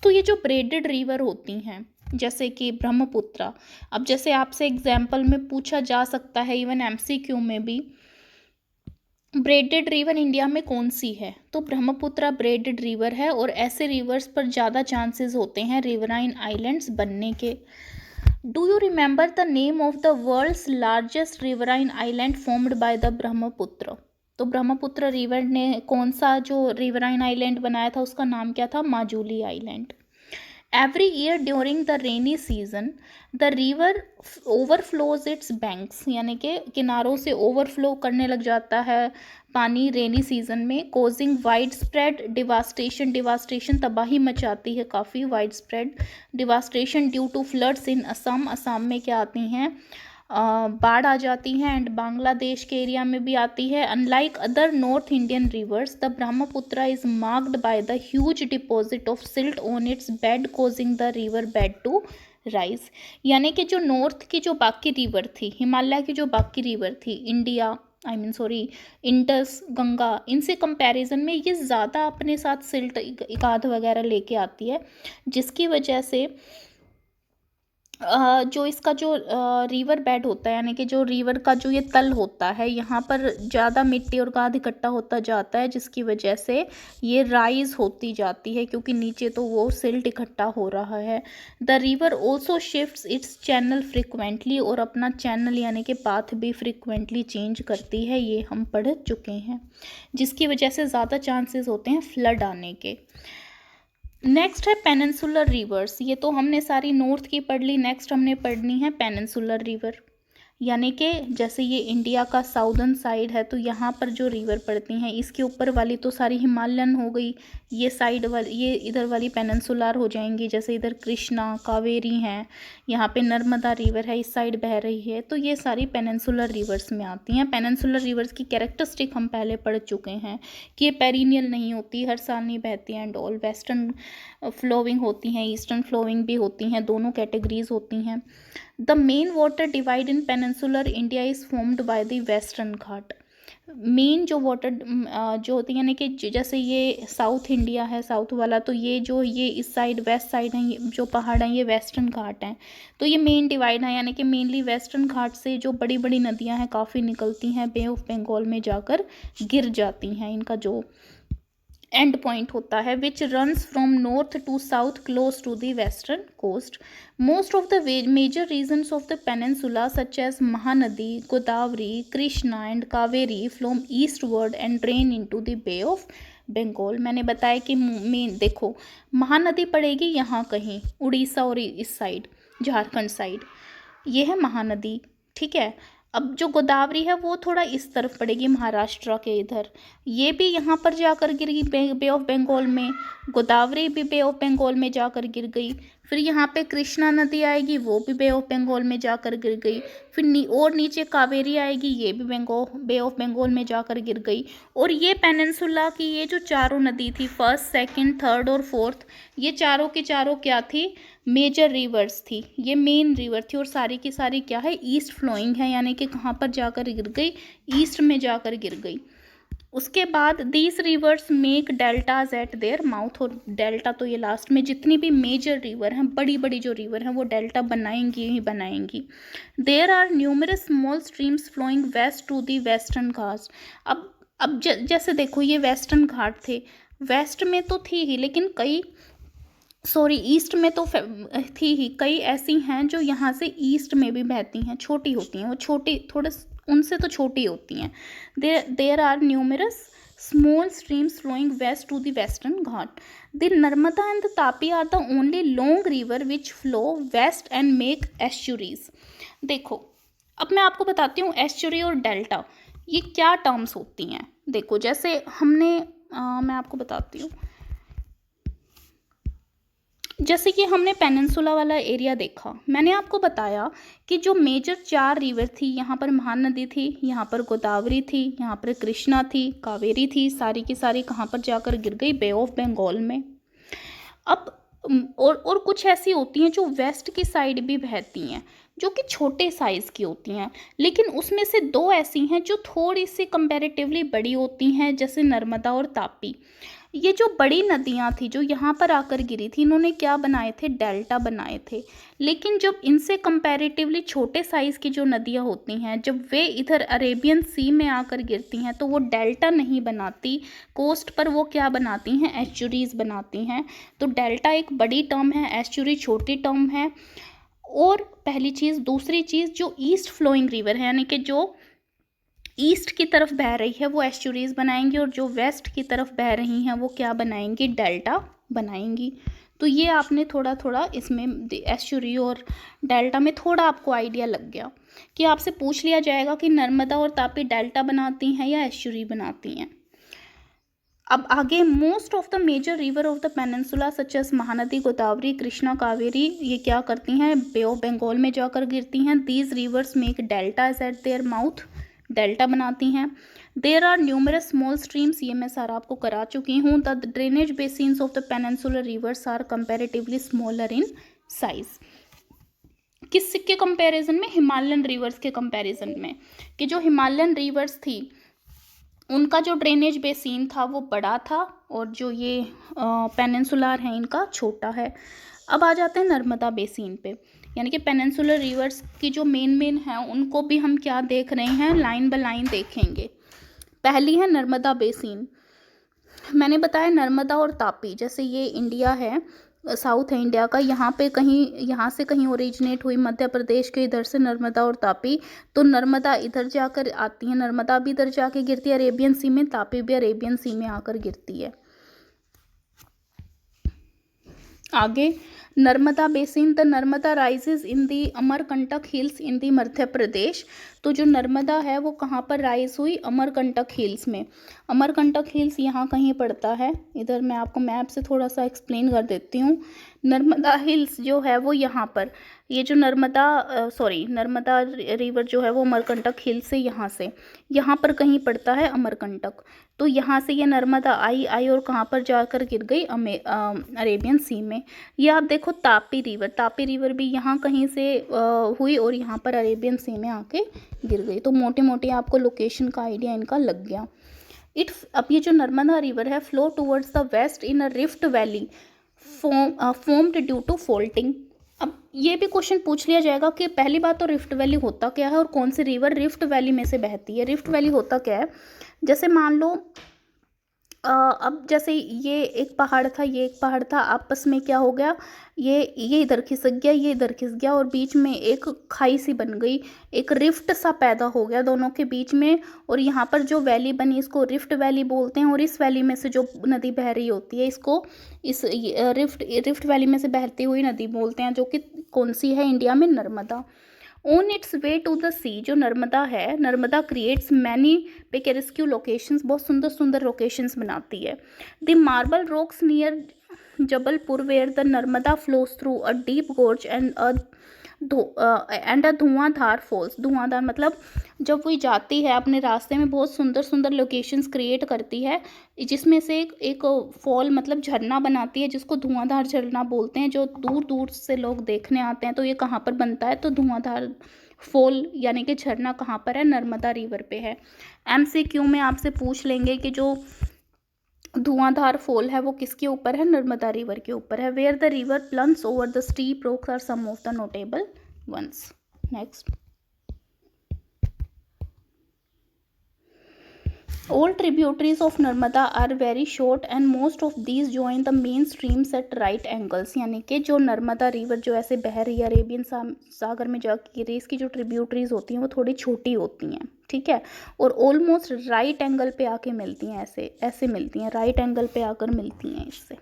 Speaker 1: तो ये जो ब्रेडेड रिवर होती हैं जैसे कि ब्रह्मपुत्र, अब जैसे आपसे एग्जाम्पल में पूछा जा सकता है, इवन एमसीक्यू में भी, ब्रेडेड रिवर इंडिया में कौन सी है, तो ब्रह्मपुत्र ब्रेडेड रिवर है और ऐसे रिवर्स पर ज़्यादा चांसेस होते हैं रिवराइन आइलैंड्स बनने के। Do you remember the name of the world's largest riverine island formed by the Brahmaputra? तो ब्रह्मपुत्र रिवर ने कौन सा जो रिवराइन आइलैंड बनाया था, उसका नाम क्या था? Majuli island. Every year during the rainy season the river overflows it's banks, यानी कि किनारों से ओवरफ्लो करने लग जाता है पानी रेनी सीजन में, causing widespread devastation, devastation तबाही मचाती है काफ़ी, widespread devastation due to floods in Assam, Assam में क्या आती हैं, बाढ़ आ जाती है, एंड बांग्लादेश के एरिया में भी आती है। Unlike other north Indian rivers the Brahmaputra is marked by the huge deposit of silt on its bed causing the river bed to rise. यानी कि जो नॉर्थ की जो बाकी रिवर थी, हिमालय की जो बाकी रिवर थी, इंडिया इंडस, गंगा, इनसे कंपैरिजन में ये ज़्यादा अपने साथ सिल्ट इकाद वगैरह लेके आती है, जिसकी वजह से जो इसका जो रिवर बेड होता है, यानी कि जो रिवर का जो ये तल होता है, यहाँ पर ज़्यादा मिट्टी और गाद इकट्ठा होता जाता है, जिसकी वजह से ये राइज होती जाती है, क्योंकि नीचे तो वो सिल्ट इकट्ठा हो रहा है। The river also shifts it's channel frequently, और अपना चैनल यानी कि पाथ भी फ्रिक्वेंटली चेंज करती है, ये हम पढ़ चुके हैं, जिसकी वजह से ज़्यादा चांसेस होते हैं फ्लड आने के। नेक्स्ट है पेनिनसुलर रिवर्स, ये तो हमने सारी नॉर्थ की पढ़ ली, नेक्स्ट हमने पढ़नी है पेनिनसुलर रिवर, यानी कि जैसे ये इंडिया का साउदर्न साइड है तो यहाँ पर जो रिवर पड़ती हैं, इसके ऊपर वाली तो सारी हिमालयन हो गई, ये साइड वाली, ये इधर वाली पेनिनसुलर हो जाएंगी, जैसे इधर कृष्णा, कावेरी हैं, यहाँ पे नर्मदा रिवर है इस साइड बह रही है, तो ये सारी पेनिनसुलर रिवर्स में आती हैं। पेनिनसुलर रिवर्स की कैरेक्टरिस्टिक हम पहले पढ़ चुके हैं कि ये पेरिनियल नहीं होती, हर साल नहीं बहती हैं, एंड ऑल वेस्टर्न फ्लोइंग होती हैं, ईस्टर्न फ्लोइंग भी होती हैं, दोनों कैटेगरीज होती हैं। The main water divide in peninsular India is formed by the western Ghat. Main जो वाटर जो होती है, यानी कि जैसे ये साउथ इंडिया है, साउथ वाला, तो ये जो ये इस साइड वेस्ट साइड है, जो पहाड़ हैं ये वेस्टर्न घाट हैं, तो ये मेन डिवाइड है, यानी कि मेनली वेस्टर्न घाट से जो बड़ी बड़ी नदियां हैं काफ़ी निकलती हैं, बे ऑफ बंगाल में जाकर गिर जाती हैं, इनका जो एंड पॉइंट होता है, which runs from north to south close to the western coast. Most of the major regions of the peninsula such as Mahanadi, Godavari, Krishna and Kaveri flow eastward and drain into the Bay of Bengal. मैंने बताया कि main देखो, महानदी पड़ेगी यहाँ कहीं उड़ीसा और इस side Jharkhand side, ये है महानदी, ठीक है। अब जो गोदावरी है वो थोड़ा इस तरफ पड़ेगी महाराष्ट्र के इधर, ये भी यहाँ पर जाकर गिर गई बे ऑफ बंगाल में, गोदावरी भी बे ऑफ बंगाल में जाकर गिर गई, फिर यहाँ पे कृष्णा नदी आएगी वो भी बे ऑफ बंगाल में जाकर गिर गई, फिर और नीचे कावेरी आएगी ये भी बे ऑफ बंगाल में जाकर गिर गई। और ये पेनिनसुला की ये जो चारों नदी थी, फर्स्ट, सेकंड, थर्ड और फोर्थ, ये चारों की चारों क्या थी? मेजर रिवर्स थी, ये मेन रिवर थी, और सारी की सारी क्या है? ईस्ट फ्लोइंग है, यानी कि कहाँ पर जाकर गिर गई? ईस्ट में जाकर गिर गई। उसके बाद these rivers make deltas at their mouth, और डेल्टा तो ये लास्ट में, जितनी भी मेजर रिवर हैं, बड़ी बड़ी जो रिवर हैं वो डेल्टा बनाएंगी ही बनाएंगी। There are numerous small streams flowing west to the Western Ghat. अब जैसे देखो ये वेस्टर्न घाट थे, वेस्ट में तो थी ही, लेकिन ईस्ट में तो थी ही, कई ऐसी हैं जो यहाँ से ईस्ट में भी बहती हैं, छोटी होती हैं, वो छोटी थोड़े उनसे तो छोटी होती हैं। There are numerous small streams flowing west to the western Ghat. The Narmada and the Tapi are the only long river which flow west and make estuaries. देखो अब मैं आपको बताती हूँ एस्चुरी और डेल्टा ये क्या टर्म्स होती हैं। देखो जैसे हमने मैं आपको बताती हूँ, जैसे कि हमने पेनिनसुला वाला एरिया देखा, मैंने आपको बताया कि जो मेजर 4 रिवर थी, यहाँ पर महानदी थी, यहाँ पर गोदावरी थी, यहाँ पर कृष्णा थी, कावेरी थी, सारी की सारी कहाँ पर जाकर गिर गई, बे ऑफ बंगाल में। अब और कुछ ऐसी होती हैं जो वेस्ट की साइड भी बहती हैं, जो कि छोटे साइज़ की होती हैं, लेकिन उसमें से 2 ऐसी हैं जो थोड़ी सी कंपैरेटिवली बड़ी होती हैं, जैसे नर्मदा और तापी। ये जो बड़ी नदियाँ थी जो यहाँ पर आकर गिरी थी, इन्होंने क्या बनाए थे, डेल्टा बनाए थे। लेकिन जब इनसे कंपैरेटिवली छोटे साइज़ की जो नदियाँ होती हैं, जब वे इधर अरेबियन सी में आकर गिरती हैं तो वो डेल्टा नहीं बनाती, कोस्ट पर वो क्या बनाती हैं, एस्चुरीज बनाती हैं। तो डेल्टा एक बड़ी टर्म है, एस्चुरी छोटी टर्म है। और पहली चीज़, दूसरी चीज़, जो ईस्ट फ्लोइंग रिवर है, यानी कि जो ईस्ट की तरफ बह रही है, वो एस्चुरीज बनाएंगी, और जो वेस्ट की तरफ बह रही हैं वो क्या बनाएंगी, डेल्टा बनाएंगी। तो ये आपने थोड़ा थोड़ा इसमें एस्चुरी और डेल्टा में थोड़ा आपको आइडिया लग गया कि आपसे पूछ लिया जाएगा कि नर्मदा और तापी डेल्टा बनाती हैं या एस्चुरी बनाती हैं। अब आगे, most of the major river of the peninsula such as Mahanadi, Godavari, Krishna, Kaveri, ये क्या करती हैं, बे ऑफ बंगाल में जाकर गिरती हैं। These rivers make deltas at their mouth, delta बनाती हैं। There are numerous small streams, ये मैं सारा आपको करा चुकी हूँ। The drainage basins of the peninsular rivers are comparatively smaller in size. किसके कंपैरिजन में, हिमालयन रिवर्स के कंपैरिजन में, कि जो हिमालयन रिवर्स थी उनका जो ड्रेनेज बेसिन था वो बड़ा था, और जो ये पेनिनसुलर है इनका छोटा है। अब आ जाते हैं नर्मदा बेसिन पे, यानी कि पेनिनसुलर रिवर्स की जो मेन हैं उनको भी हम क्या देख रहे हैं, लाइन बाय लाइन देखेंगे। पहली है नर्मदा बेसिन। मैंने बताया नर्मदा और तापी, जैसे ये इंडिया है, साउथ है इंडिया का, यहाँ पे कहीं, यहाँ से कहीं ओरिजिनेट हुई मध्य प्रदेश के इधर से नर्मदा और तापी, तो नर्मदा इधर जाकर आती है, नर्मदा भी इधर जाके गिरती है अरेबियन सी में, तापी भी अरेबियन सी में आकर गिरती है। आगे, Narmada basin, the Narmada rises in the Amarkantak hills in the Madhya Pradesh. तो जो नर्मदा है वो कहाँ पर राइज हुई, अमरकंटक हिल्स में। अमरकंटक हिल्स यहाँ कहीं पड़ता है, इधर मैं आपको मैप से थोड़ा सा एक्सप्लेन कर देती हूँ। नर्मदा हिल्स जो है वो यहाँ पर, ये जो नर्मदा रिवर जो है वो अमरकंटक हिल से यहाँ पर कहीं पड़ता है अमरकंटक। तो यहाँ से ये नर्मदा आई और कहाँ पर जाकर गिर गई, अरेबियन सी में। ये आप देखो तापी रिवर भी यहाँ कहीं से हुई और यहाँ पर अरेबियन सी में आके गिर गई। तो मोटे मोटे आपको लोकेशन का आइडिया इनका लग गया। अब ये जो नर्मदा रिवर है flow towards the west in a rift valley formed due to faulting. अब ये भी क्वेश्चन पूछ लिया जाएगा कि पहली बात तो रिफ्ट वैली होता क्या है और कौन सी रिवर रिफ्ट वैली में से बहती है। रिफ्ट वैली होता क्या है, जैसे मान लो अब जैसे ये एक पहाड़ था, ये एक पहाड़ था, आपस में क्या हो गया, ये इधर खिसक गया, ये इधर खिस गया, और बीच में एक खाई सी बन गई, एक रिफ्ट सा पैदा हो गया दोनों के बीच में, और यहाँ पर जो वैली बनी इसको रिफ्ट वैली बोलते हैं। और इस वैली में से जो नदी बह रही होती है इसको रिफ्ट वैली में से बहती हुई नदी बोलते हैं, जो कि कौन सी है, इंडिया में Narmada. On its way to the sea, जो नर्मदा है, Narmada creates many picturesque locations, बहुत सुंदर सुंदर लोकेशंस बनाती है। The marble rocks near Jabalpur where the Narmada flows through a deep gorge and a Dhuandhar falls. धुआंधार मतलब जब वो जाती है अपने रास्ते में बहुत सुंदर सुंदर लोकेशंस क्रिएट करती है, जिसमें से एक फॉल मतलब झरना बनाती है, जिसको धुआंधार झरना बोलते हैं, जो दूर दूर से लोग देखने आते हैं। तो ये कहाँ पर बनता है, तो धुआंधार फॉल यानी कि झरना कहाँ पर है, नर्मदा रिवर पे है। MCQ में आपसे पूछ लेंगे कि जो धुआंधार फॉल है वो किसके ऊपर है, नर्मदा रिवर के ऊपर है। Where the river plunges over the steep rocks are some of the notable ones. Next, all tributaries of Narmada are very short and most of these join the main streams at right angles। यानी कि जो Narmada river जो ऐसे बह रही है Arabian सागर में जाके गिरी, इसकी जो ट्रिब्यूटरीज होती हैं वो थोड़ी छोटी होती हैं, ठीक है, और ऑलमोस्ट राइट एंगल पे आके मिलती हैं, ऐसे मिलती हैं, राइट एंगल पे आकर मिलती हैं इससे।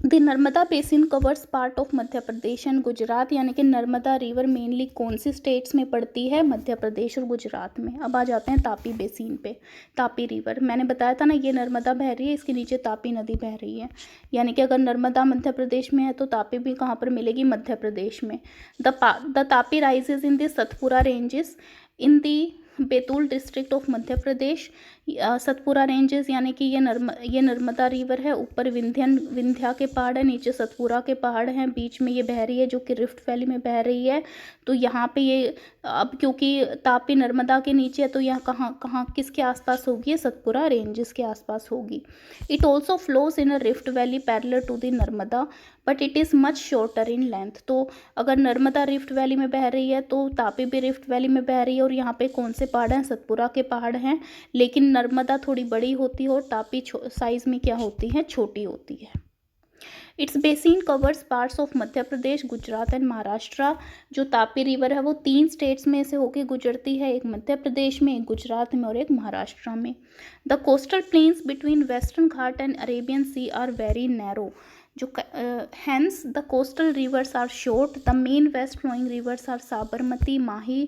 Speaker 1: The Narmada basin covers part of Madhya Pradesh and Gujarat, यानी कि नर्मदा रिवर मेनली कौन सी स्टेट्स में पड़ती है? मध्य प्रदेश और गुजरात में। अब आ जाते हैं तापी बेसिन पे। तापी रिवर मैंने बताया था ना, ये नर्मदा बह रही है, इसके नीचे तापी नदी बह रही है, यानी कि अगर नर्मदा मध्य प्रदेश में है तो तापी भी कहाँ पर मिलेगी? मध्य प्रदेश में। The Tapi rises in the Satpura ranges in the Betul district of Madhya Pradesh. Satpura ranges यानी कि ये नर्मदा रिवर है, ऊपर विंध्या के पहाड़ है, नीचे सतपुरा के पहाड़ हैं, बीच में ये बह रही है जो कि रिफ्ट वैली में बह रही है। तो यहाँ पे ये अब क्योंकि तापी नर्मदा के नीचे है तो यहाँ कहाँ कहाँ किसके आसपास होगी? ये सतपुरा रेंजेस के आसपास होगी। It also flows in a rift valley parallel to the Narmada but it is much shorter in length. तो अगर नर्मदा रिफ्ट वैली में बह रही है तो तापी भी रिफ्ट वैली में बह रही है, और यहाँ पे कौन से पहाड़ हैं? सतपुरा के पहाड़ हैं, लेकिन नर्मदा थोड़ी बड़ी होती है और तापी साइज में क्या होती है? छोटी होती है। It's basin covers parts of Madhya Pradesh, Gujarat and Maharashtra. जो तापी रिवर है वो 3 स्टेट्स में से होकर गुजरती है, एक मध्य प्रदेश में, एक गुजरात में और एक महाराष्ट्र में। The coastal plains between western Ghat and Arabian sea are very narrow. जो hence the coastal rivers are short. The main west flowing rivers are Sabarmati, Mahi,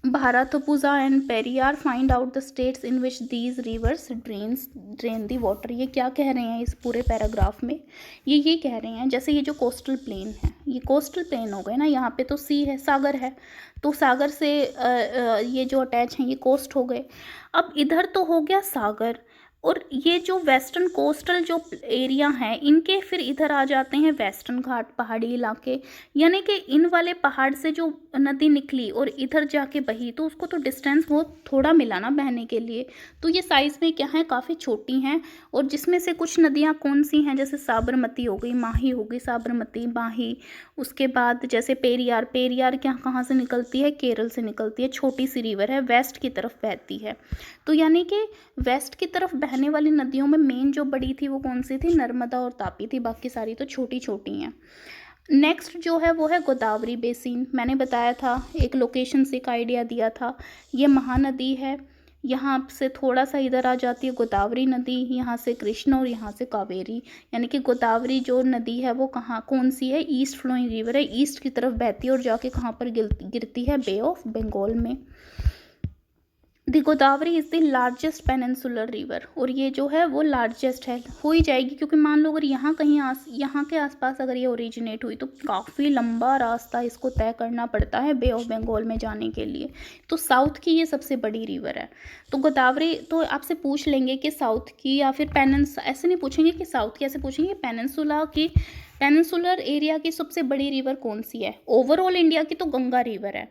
Speaker 1: Bharatapuzha and Periyar. Find out the states in which these rivers drain the water. ये क्या कह रहे हैं इस पूरे paragraph में? ये कह रहे हैं जैसे ये जो कोस्टल प्लेन है, ये कोस्टल प्लेन हो गए ना, यहाँ पे तो सी है, सागर है, तो सागर से ये जो अटैच हैं ये कोस्ट हो गए। अब इधर तो हो गया सागर, और ये जो वेस्टर्न कोस्टल जो एरिया हैं इनके फिर इधर आ जाते हैं वेस्टर्न घाट पहाड़ी इलाके, यानी कि इन वाले पहाड़ से जो नदी निकली और इधर जाके बही तो उसको तो डिस्टेंस बहुत थोड़ा मिला ना बहने के लिए, तो ये साइज़ में क्या है? काफ़ी छोटी हैं। और जिसमें से कुछ नदियाँ कौन सी हैं? जैसे साबरमती हो गई, माही हो गई, साबरमती, माही, उसके बाद जैसे पेरियार क्या कहाँ से निकलती है? केरल से निकलती है, छोटी सी रिवर है, वेस्ट की तरफ बहती है। तो यानी कि वेस्ट की तरफ बहने वाली नदियों में मेन जो बड़ी थी वो कौन सी थी? नर्मदा और तापी थी, बाकी सारी तो छोटी छोटी हैं। नेक्स्ट जो है वो है गोदावरी बेसिन। मैंने बताया था, एक लोकेशन से एक आइडिया दिया था, ये महानदी है, यहाँ से थोड़ा सा इधर आ जाती है गोदावरी नदी, यहाँ से कृष्णा और यहाँ से कावेरी, यानी कि गोदावरी जो नदी है वो कहाँ कौन सी है? ईस्ट फ्लोइंग रिवर है, ईस्ट की तरफ बहती है और जाके कहाँ पर गिरती है? बे ऑफ बंगाल में। The Godavari is the largest peninsular river, और ये जो है वो लार्जेस्ट है, हो ही जाएगी क्योंकि मान लो अगर यहाँ कहीं यहाँ के आसपास अगर ये ओरिजिनेट हुई तो काफ़ी लंबा रास्ता इसको तय करना पड़ता है बे ऑफ बंगाल में जाने के लिए। तो साउथ की ये सबसे बड़ी रिवर है। तो गोदावरी तो आपसे पूछ लेंगे कि साउथ की या फिर ऐसे नहीं पूछेंगे कि साउथ की, ऐसे पूछेंगे पेनिनसुलर एरिया की सबसे बड़ी रिवर कौन सी है? ओवरऑल इंडिया की तो गंगा रिवर है,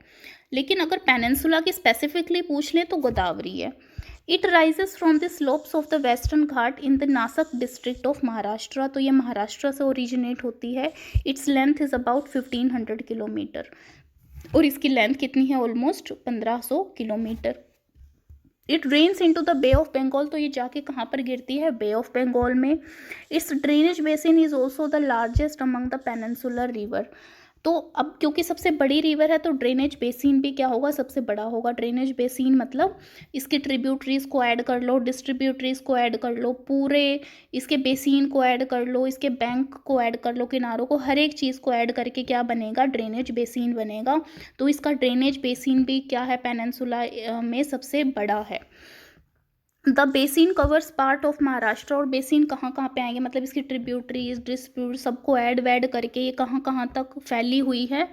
Speaker 1: लेकिन अगर पेनिनसुला की स्पेसिफिकली पूछ लें तो गोदावरी है। It rises from the slopes of the western Ghat in the Nashik district of Maharashtra. तो ये महाराष्ट्र से ओरिजिनेट होती है। Its length is about 1500 kilometre, और इसकी लेंथ कितनी है? Almost 1500 kilometre. It drains into the Bay of Bengal. तो ये जाके कहाँ पर गिरती है? बे ऑफ बंगाल में। It's drainage basin is also the largest among the peninsular river. तो अब क्योंकि सबसे बड़ी रिवर है तो ड्रेनेज बेसिन भी क्या होगा? सबसे बड़ा होगा। ड्रेनेज बेसिन मतलब इसके ट्रिब्यूटरीज को ऐड कर लो, डिस्ट्रीब्यूटरीज को ऐड कर लो, पूरे इसके बेसिन को ऐड कर लो, इसके बैंक को ऐड कर लो, किनारों को, हर एक चीज़ को ऐड करके क्या बनेगा? ड्रेनेज बेसिन बनेगा। तो इसका ड्रेनेज बेसिन भी क्या है? पेनिनसुला में सबसे बड़ा है। The basin covers part of Maharashtra. और बेसिन कहाँ कहाँ पे आएंगे? मतलब इसकी ट्रिब्यूटरीज, डिस्ट्रीब्यूट सबको ऐड वैड करके ये कहाँ कहाँ तक फैली हुई है?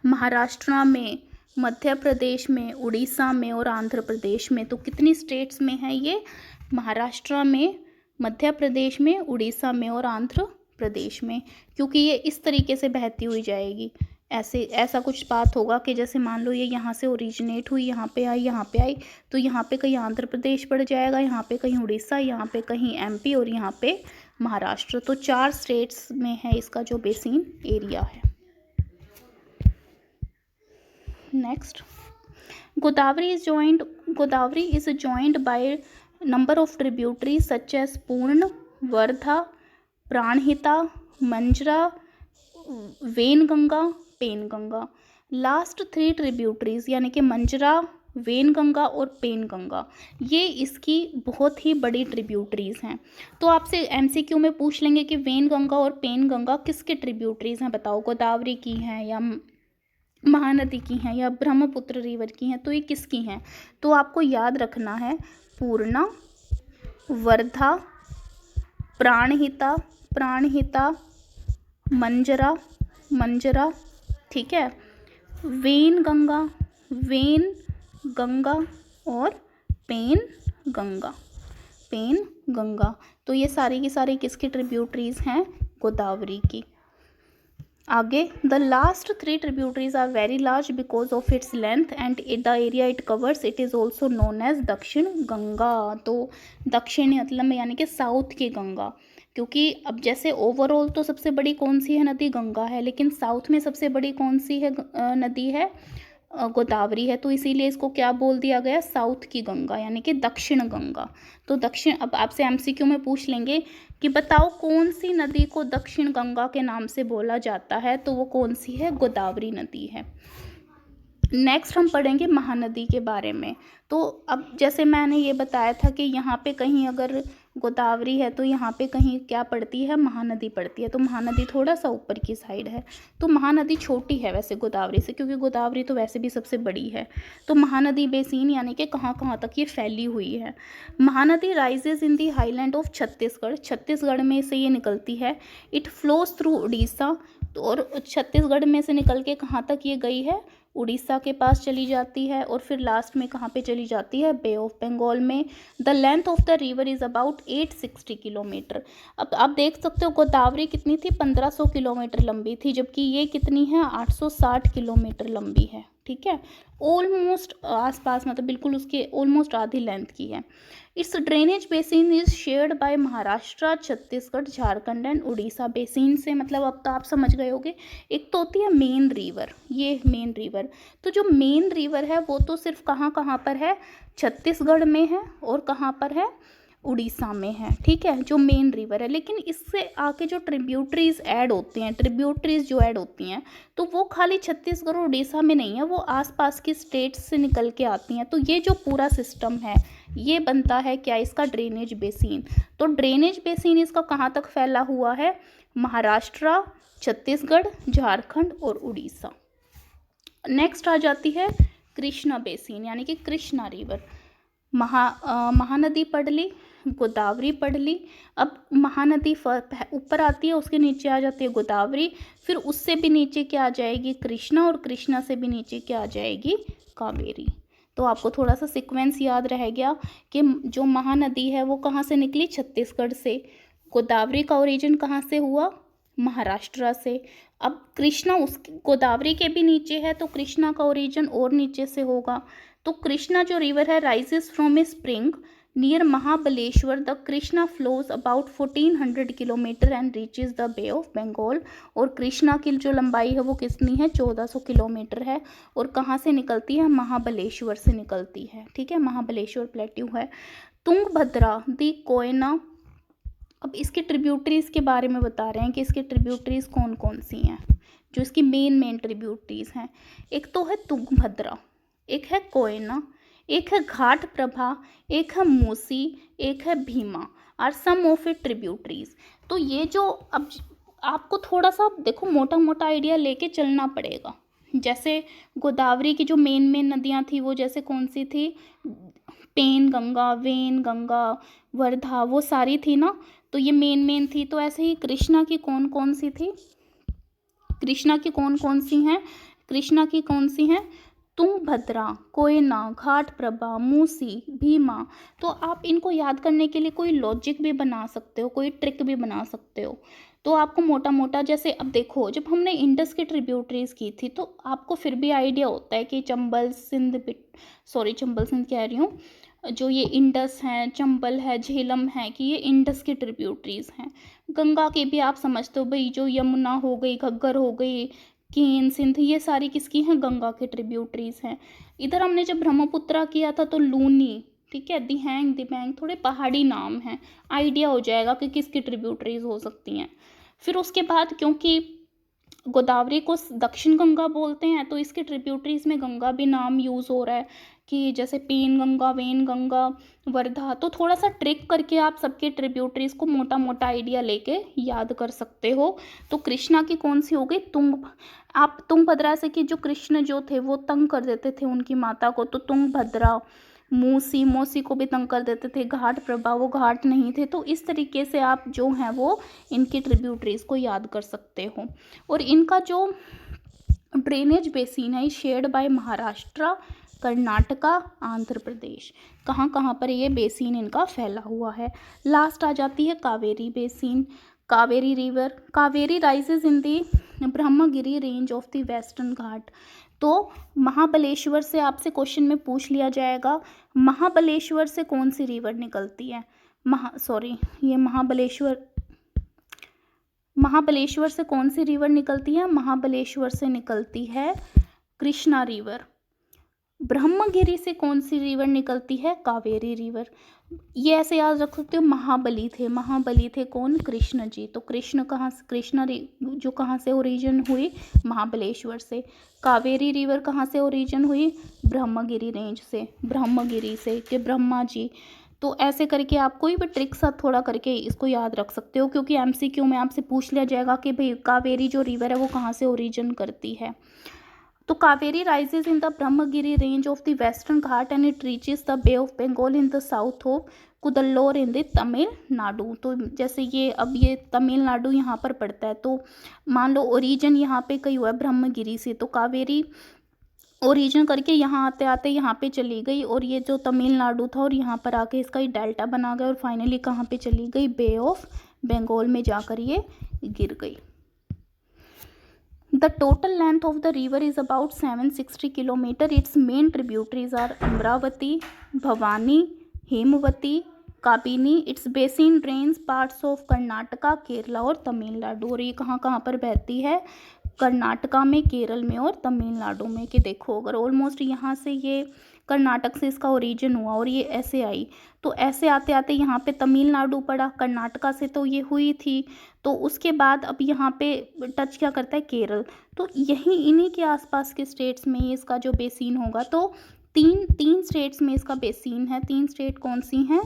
Speaker 1: महाराष्ट्र में, मध्य प्रदेश में, उड़ीसा में और आंध्र प्रदेश में। तो कितनी स्टेट्स में है ये? महाराष्ट्र में, मध्य प्रदेश में, उड़ीसा में और आंध्र प्रदेश में, क्योंकि ये इस तरीके से बहती हुई जाएगी। ऐसा कुछ बात होगा कि जैसे मान लो ये यहाँ से ओरिजिनेट हुई, यहाँ पे आई, तो यहाँ पे कहीं आंध्र प्रदेश पड़ जाएगा, यहाँ पे कहीं उड़ीसा, यहाँ पे कहीं एमपी और यहाँ पे महाराष्ट्र। तो 4 स्टेट्स में है इसका जो बेसिन एरिया है। Next, Godavari is joined by number of tributaries such as Purna, Wardha, Pranhita, Manjra, Wainganga, Penganga. Last 3 tributaries यानी कि मंजरा, वेनगंगा और पेनगंगा, ये इसकी बहुत ही बड़ी ट्रिब्यूटरीज़ हैं। तो आपसे एमसीक्यू में पूछ लेंगे कि वेनगंगा और पेनगंगा किसके ट्रिब्यूटरीज़ हैं, बताओ, गोदावरी की हैं या महानदी की हैं या ब्रह्मपुत्र रिवर की हैं, तो ये किसकी हैं? तो आपको याद रखना है पूर्णा, वर्धा, प्राणहिता, प्राणहिता, मंजरा, मंजरा, ठीक है, वेन गंगा, वेन गंगा और पेन गंगा, पेन गंगा। तो ये सारी की सारी किसकी ट्रिब्यूटरीज हैं? गोदावरी की। आगे, the last 3 tributaries are very large because of its length and the area it covers, it is also known as Dakshin Ganga. तो दक्षिण मतलब में यानी कि साउथ की गंगा, क्योंकि अब जैसे ओवरऑल तो सबसे बड़ी कौन सी है नदी? गंगा है, लेकिन साउथ में सबसे बड़ी कौन सी है नदी है? गोदावरी है। तो इसीलिए इसको क्या बोल दिया गया? साउथ की गंगा, यानी कि दक्षिण गंगा। तो दक्षिण, अब आपसे एमसीक्यू में पूछ लेंगे कि बताओ कौन सी नदी को दक्षिण गंगा के नाम से बोला जाता है, तो वो कौन सी है? गोदावरी नदी है। नेक्स्ट हम पढ़ेंगे महानदी के बारे में। तो अब जैसे मैंने ये बताया था कि यहाँ पे कहीं अगर गोदावरी है तो यहाँ पे कहीं क्या पड़ती है? महानदी पड़ती है। तो महानदी थोड़ा सा ऊपर की साइड है, तो महानदी छोटी है वैसे गोदावरी से, क्योंकि गोदावरी तो वैसे भी सबसे बड़ी है। तो महानदी बेसिन यानी कि कहाँ कहाँ तक ये फैली हुई है। Mahanadi rises in the highland of Chhattisgarh, Chhattisgarh में से ये निकलती है। इट फ्लोज थ्रू उड़ीसा, तो और छत्तीसगढ़ में से निकल के कहाँ तक ये गई है? उड़ीसा के पास चली जाती है, और फिर लास्ट में कहाँ पे चली जाती है? बे ऑफ बंगाल में। The length of the river is about 860 kilometre. अब आप देख सकते हो गोदावरी कितनी थी? 1500 किलोमीटर लंबी थी, जबकि ये कितनी है? 860 किलोमीटर लंबी है, ठीक है। ऑलमोस्ट आसपास, मतलब बिल्कुल उसके ऑलमोस्ट आधी लेंथ की है। It's drainage basin is shared by Maharashtra, Chhattisgarh, Jharkhand and Orissa. Basin से मतलब अब तो आप समझ गए होगे, एक तो होती है मेन रिवर, ये मेन रिवर। तो जो मेन रिवर है वो तो सिर्फ कहाँ कहाँ पर है? छत्तीसगढ़ में है, और कहाँ पर है? उड़ीसा में है, ठीक है, जो मेन रिवर है। लेकिन इससे आके जो ट्रिब्यूटरीज ऐड होती हैं, ट्रिब्यूटरीज जो ऐड होती हैं, तो वो खाली छत्तीसगढ़ और उड़ीसा में नहीं है, वो आसपास की स्टेट्स से निकल के आती हैं। तो ये जो पूरा सिस्टम है ये बनता है क्या? इसका ड्रेनेज बेसिन। तो ड्रेनेज बेसिन इसका कहाँ तक फैला हुआ है? महाराष्ट्र, छत्तीसगढ़, झारखंड और उड़ीसा। नेक्स्ट आ जाती है कृष्णा बेसिन, यानी कि कृष्णा रिवर। महानदी पढ़ ली, गोदावरी पढ़ ली। अब महानदी ऊपर आती है, उसके नीचे आ जाती है गोदावरी, फिर उससे भी नीचे क्या आ जाएगी? कृष्णा, और कृष्णा से भी नीचे क्या आ जाएगी? कावेरी। तो आपको थोड़ा सा सीक्वेंस याद रह गया कि जो महानदी है वो कहाँ से निकली? छत्तीसगढ़ से। गोदावरी का ओरिजिन कहाँ से हुआ? महाराष्ट्र से। अब कृष्णा उस गोदावरी के भी नीचे है, तो कृष्णा का ओरिजिन और नीचे से होगा। तो कृष्णा जो रिवर है rises from a spring near Mahabaleshwar. The Krishna flows about 1400 kilometre and reaches the Bay of Bengal. और कृष्णा की जो लंबाई है वो कितनी है? 1400 किलोमीटर है, और कहाँ से निकलती है? महाबलेश्वर से निकलती है, ठीक है, महाबलेश्वर प्लेट्यू है। तुंगभद्रा, दी कोयना। अब इसके ट्रिब्यूटरीज के बारे में बता रहे हैं कि इसके ट्रिब्यूटरीज कौन कौन सी हैं, जो इसकी मेन ट्रिब्यूटरीज हैं। एक तो है तुंगभद्रा, एक है कोयना, एक है घाट प्रभा, एक है मूसी, एक है Bhima, are some of it tributaries. तो ये जो अब आपको थोड़ा सा देखो मोटा मोटा आइडिया लेके चलना पड़ेगा। जैसे गोदावरी की जो मेन नदियाँ थी वो जैसे कौन सी थी? पेन गंगा, वेन गंगा, वर्धा, वो सारी थी ना, तो ये मेन थी। तो ऐसे ही कृष्णा की कौन कौन सी थी? कृष्णा की कौन कौन सी हैं? कृष्णा की कौन सी हैं? तुंगभद्रा, कोयना, घाट प्रभा, मूसी, भीमा। तो आप इनको याद करने के लिए कोई लॉजिक भी बना सकते हो, कोई ट्रिक भी बना सकते हो। तो आपको मोटा मोटा, जैसे अब देखो जब हमने इंडस की ट्रिब्यूटरीज की थी तो आपको फिर भी आइडिया होता है कि चंबल सिंध, चंबल सिंध कह रही हूँ, जो ये इंडस हैं, चंबल है, झेलम है, कि ये इंडस की ट्रिब्यूटरीज हैं। गंगा के भी आप समझते हो भाई, जो यमुना हो गई, घग्गर हो गई, केन, सिंध, ये सारी किसकी हैं? गंगा के ट्रिब्यूटरीज हैं। इधर हमने जब ब्रह्मपुत्रा किया था तो लूनी, ठीक है, दिहैंग, दिबांग, थोड़े पहाड़ी नाम हैं, आइडिया हो जाएगा कि किसकी ट्रिब्यूटरीज हो सकती हैं। फिर उसके बाद क्योंकि गोदावरी को दक्षिण गंगा बोलते हैं, तो इसके ट्रिब्यूटरीज में गंगा भी नाम यूज़ हो रहा है कि जैसे पेन गंगा, वेन गंगा, वर्धा। तो थोड़ा सा ट्रिक करके आप सबके ट्रिब्यूटरीज को मोटा मोटा आइडिया लेके याद कर सकते हो। तो कृष्णा की कौन सी हो गई, तुंग। आप तुंगभद्रा से कि जो कृष्ण जो थे वो तंग कर देते थे उनकी माता को, तो तुंगभद्रा। मूसी, मौसी को भी तंग कर देते थे। घाट प्रभा, वो घाट नहीं थे। तो इस तरीके से आप जो हैं वो इनकी ट्रिब्यूटरीज को याद कर सकते हो। और इनका जो ड्रेनेज बेसिन है शेयर्ड बाय महाराष्ट्र, कर्नाटका, आंध्र प्रदेश। कहाँ कहाँ पर ये बेसिन इनका फैला हुआ है। लास्ट आ जाती है Kaveri basin. Kaveri river, Kaveri rises in the Brahmagiri range of the western Ghat. तो महाबलेश्वर से आपसे क्वेश्चन में पूछ लिया जाएगा, महाबलेश्वर से कौन सी रिवर निकलती है। ये महाबलेश्वर से कौन सी रिवर निकलती है, महाबलेश्वर से निकलती है कृष्णा रिवर। ब्रह्मगिरी से कौन सी रिवर निकलती है, कावेरी रिवर। ये ऐसे याद रख सकते हो, महाबली थे कौन, कृष्ण जी। तो कृष्ण कहाँ से, जो कहाँ से ओरिजिन हुई, महाबलेश्वर से। कावेरी रिवर कहाँ से ओरिजिन हुई, ब्रह्मगिरी रेंज से, ब्रह्मगिरी से कि ब्रह्मा जी। तो ऐसे करके आप कोई भी ट्रिक साथ थोड़ा करके इसको याद रख सकते हो, क्योंकि एमसीक्यू में आपसे पूछ लिया जाएगा कि भाई कावेरी जो रिवर है वो कहाँ से ओरिजिन करती है। तो Kaveri rises in the Brahmagiri range of the western Ghat and it reaches the Bay of Bengal in the south of Cuddalore in the Tamil Nadu. तो जैसे ये तमिलनाडु यहाँ पर पड़ता है, तो मान लो ओरिजिन यहाँ पे कहीं हुआ है ब्रह्मगिरी से, तो कावेरी ओरिजिन करके यहाँ आते आते यहाँ पे चली गई, और ये जो तमिलनाडु था और यहाँ पर आके इसका ही डेल्टा बना गया, और फाइनली कहाँ पे चली गई, बे ऑफ बंगाल में जाकर ये गिर गई। The total length of the river is about 760 kilometer. Its main tributaries are Amravati, Bhavani, Hemavati, Kabini. Its basin drains parts of Karnataka, Kerala और तमिलनाडु। और ये कहाँ कहाँ पर बहती है, कर्नाटका में, केरल में और तमिलनाडु में। कि देखो अगर ऑलमोस्ट यहाँ से ये कर्नाटक से इसका ओरिजिन हुआ और ये ऐसे आई, तो ऐसे आते आते यहाँ पे तमिलनाडु पड़ा, कर्नाटका से तो ये हुई थी, तो उसके बाद अब यहाँ पे टच क्या करता है, केरल। तो यही इन्हीं के आसपास के स्टेट्स में ये इसका जो बेसिन होगा। तो तीन स्टेट्स में इसका बेसिन है। 3 स्टेट कौन सी हैं,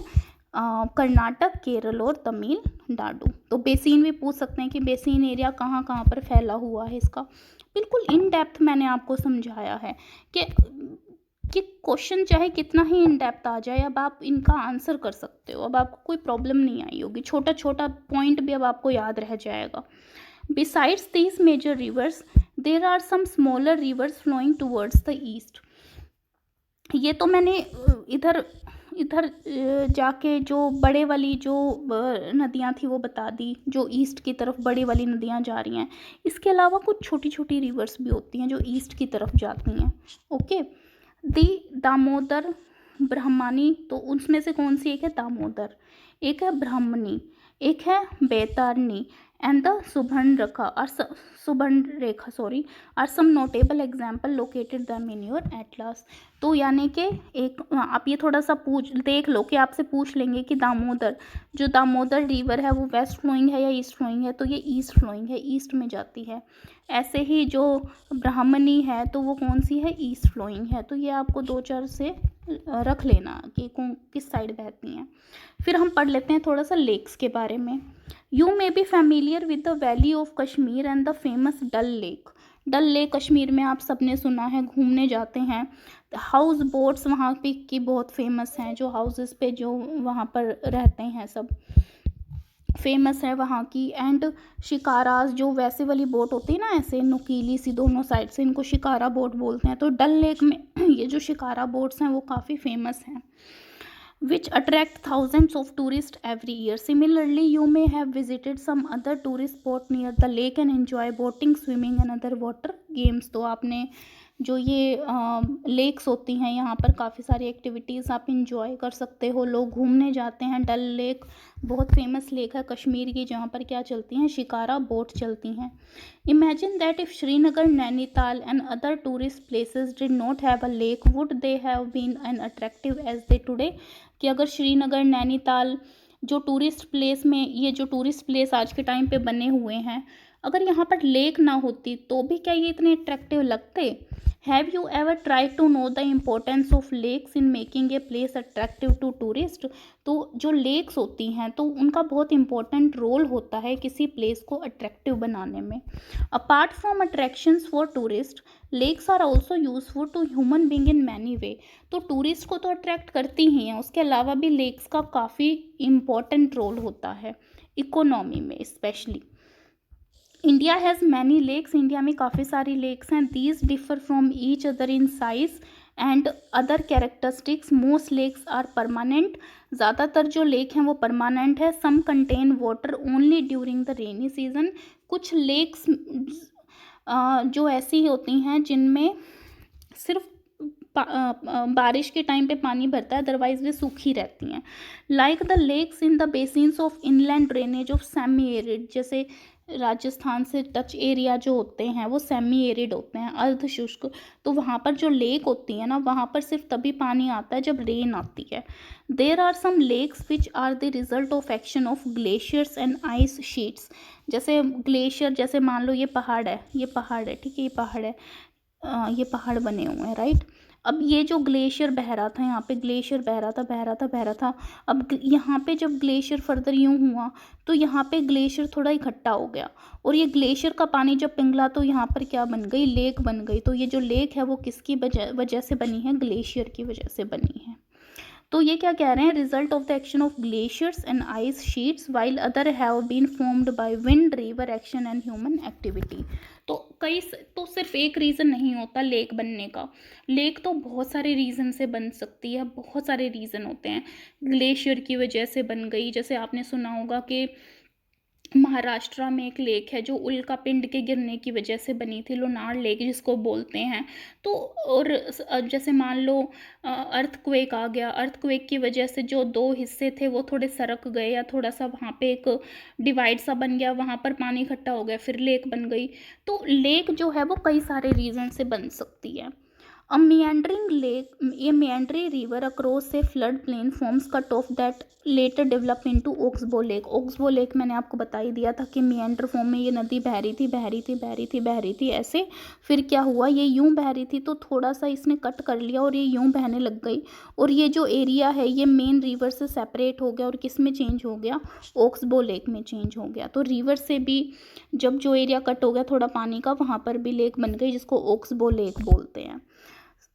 Speaker 1: कर्नाटक, केरल और तमिलनाडु। तो बेसिन भी पूछ सकते हैं कि बेसिन एरिया कहाँ कहाँ पर फैला हुआ है इसका। बिल्कुल इन डेप्थ मैंने आपको समझाया है कि क्वेश्चन चाहे कितना ही इन डेप्थ आ जाए, अब आप इनका आंसर कर सकते हो। अब आपको कोई प्रॉब्लम नहीं आई होगी, छोटा छोटा पॉइंट भी अब आपको याद रह जाएगा। Besides these major rivers there are some smaller rivers flowing towards the east. ये तो मैंने इधर जाके जो बड़े वाली जो नदियाँ थी वो बता दी, जो ईस्ट की तरफ बड़ी वाली नदियाँ जा रही हैं। इसके अलावा कुछ छोटी छोटी रिवर्स भी होती हैं जो ईस्ट की तरफ जाती हैं। ओके, दी दामोदर, ब्रह्मणी। तो उसमें से कौन सी एक है, दामोदर, एक है ब्राह्मणी, एक है Baitarani, and the Subarnarekha are some notable example located them in your atlas. तो यानी कि एक आप ये थोड़ा सा देख लो कि आपसे पूछ लेंगे कि जो दामोदर रिवर है वो वेस्ट फ्लोइंग है या ईस्ट फ्लोइंग है, तो ये ईस्ट फ्लोइंग है, ईस्ट में जाती है। ऐसे ही जो ब्राह्मणी है तो वो कौन सी है, ईस्ट फ्लोइंग है। तो ये आपको 2-4 से रख लेना कि किस साइड बहती हैं। फिर हम पढ़ लेते हैं थोड़ा सा लेक्स के बारे में। You may be familiar with the valley of Kashmir and the famous Dal lake. Dal lake Kashmir में आप सबने सुना है, घूमने जाते हैं। हाउस बोट्स वहाँ पे की बहुत फेमस हैं, जो हाउसेस पे जो वहाँ पर रहते हैं सब फेमस है वहाँ की। एंड शिकाराज, जो वैसे वाली बोट होती है ना ऐसे नुकीली सी दोनों साइड से, इनको शिकारा बोट बोलते हैं। तो डल लेक में ये जो शिकारा बोट्स हैं वो काफ़ी फेमस हैं, which attract thousands of tourists every year. Similarly, you may have visited some other tourist spot near the lake and enjoy boating, swimming and other water games. तो आपने जो ये लेक्स होती हैं यहाँ पर काफ़ी सारी एक्टिविटीज़ आप इंजॉय कर सकते हो। लोग घूमने जाते हैं। डल लेक बहुत फेमस लेक है कश्मीर की, जहाँ पर क्या चलती हैं, शिकारा बोट चलती हैं। Imagine that if Srinagar, Nainital and other tourist places did not have a lake, would they have been an attractive as they today. कि अगर श्रीनगर, नैनीताल जो टूरिस्ट प्लेस में, ये जो टूरिस्ट प्लेस आज के टाइम पे बने हुए हैं, अगर यहाँ पर लेक ना होती तो भी क्या ये इतने अट्रैक्टिव लगते? Have you ever try to know the importance of lakes in making a place attractive to tourist? तो जो लेक्स होती हैं तो उनका बहुत इंपॉर्टेंट रोल होता है किसी प्लेस को अट्रैक्टिव बनाने में। Apart from attractions for tourist, lakes are also useful to human being in many way. तो टूरिस्ट को तो अट्रैक्ट करती ही हैं, उसके अलावा भी लेक्स का काफ़ी इम्पॉर्टेंट रोल होता है इकोनॉमी में specially. India has many lakes, India में काफ़ी सारी लेक्स हैं। These differ from each other in size and other characteristics. Most lakes are permanent, ज़्यादातर जो लेक हैं वो परमानेंट है। Some contain water only during the rainy season, कुछ लेक्स जो ऐसी होती हैं जिनमें सिर्फ बारिश के टाइम पे पानी भरता है, अदरवाइज वे सूखी रहती हैं। Like the lakes in the basins of inland drainage of semi arid, जैसे राजस्थान से टच एरिया जो होते हैं वो सेमी एरिड होते हैं, अर्ध शुष्क। तो वहाँ पर जो लेक होती है ना, वहाँ पर सिर्फ तभी पानी आता है जब रेन आती है। There are some lakes which are the result of action of glaciers and ice sheets. जैसे ग्लेशियर, जैसे मान लो ये पहाड़ है, ये पहाड़ है, ठीक है, ये पहाड़ है, ये पहाड़ बने हुए हैं, राइट। अब ये जो ग्लेशियर बह रहा था, यहाँ पे ग्लेशियर बह रहा था, बह रहा था, बह रहा था। अब यहाँ पे जब ग्लेशियर फर्दर यूँ हुआ तो यहाँ पे ग्लेशियर थोड़ा इकट्ठा हो गया, और ये ग्लेशियर का पानी जब पिघला तो यहाँ पर क्या बन गई, लेक बन गई। तो ये जो लेक है वो किसकी वजह से बनी है, ग्लेशियर की वजह से बनी है। तो ये क्या कह रहे हैं, result of the action of glaciers and ice sheets while other have been formed by wind, river action and human activity. तो तो सिर्फ एक रीज़न नहीं होता लेक बनने का, लेक तो बहुत सारे रीज़न से बन सकती है, बहुत सारे रीज़न होते हैं। ग्लेशियर की वजह से बन गई, जैसे आपने सुना होगा कि महाराष्ट्र में एक लेक है जो उल्का पिंड के गिरने की वजह से बनी थी, लोनार लेक जिसको बोलते हैं। तो और जैसे मान लो अर्थक्वेक आ गया, अर्थक्वेक की वजह से जो दो हिस्से थे वो थोड़े सरक गए, या थोड़ा सा वहाँ पे एक डिवाइड सा बन गया, वहाँ पर पानी इकट्ठा हो गया, फिर लेक बन गई। तो लेक जो है वो कई सारे रीज़न से बन सकती है। A meandering lake, a meandering river across a floodplain forms cutoff that later develop into Oxbow Lake. Oxbow Lake मैंने आपको बता ही दिया था कि meander फॉर्म में ये नदी बह रही थी, बह रही थी, बह रही थी, बह रही थी ऐसे। फिर क्या हुआ, ये यूं बह रही थी तो थोड़ा सा इसने कट कर लिया और ये यूं बहने लग गई, और ये जो एरिया है ये मेन रिवर से सेपरेट हो गया और किस में चेंज हो गया, ओक्सबो लेक में चेंज हो गया। तो रिवर से भी जब जो एरिया कट हो गया थोड़ा पानी का, वहाँ पर भी लेक बन गई जिसको ओक्सबो लेक बोलते हैं।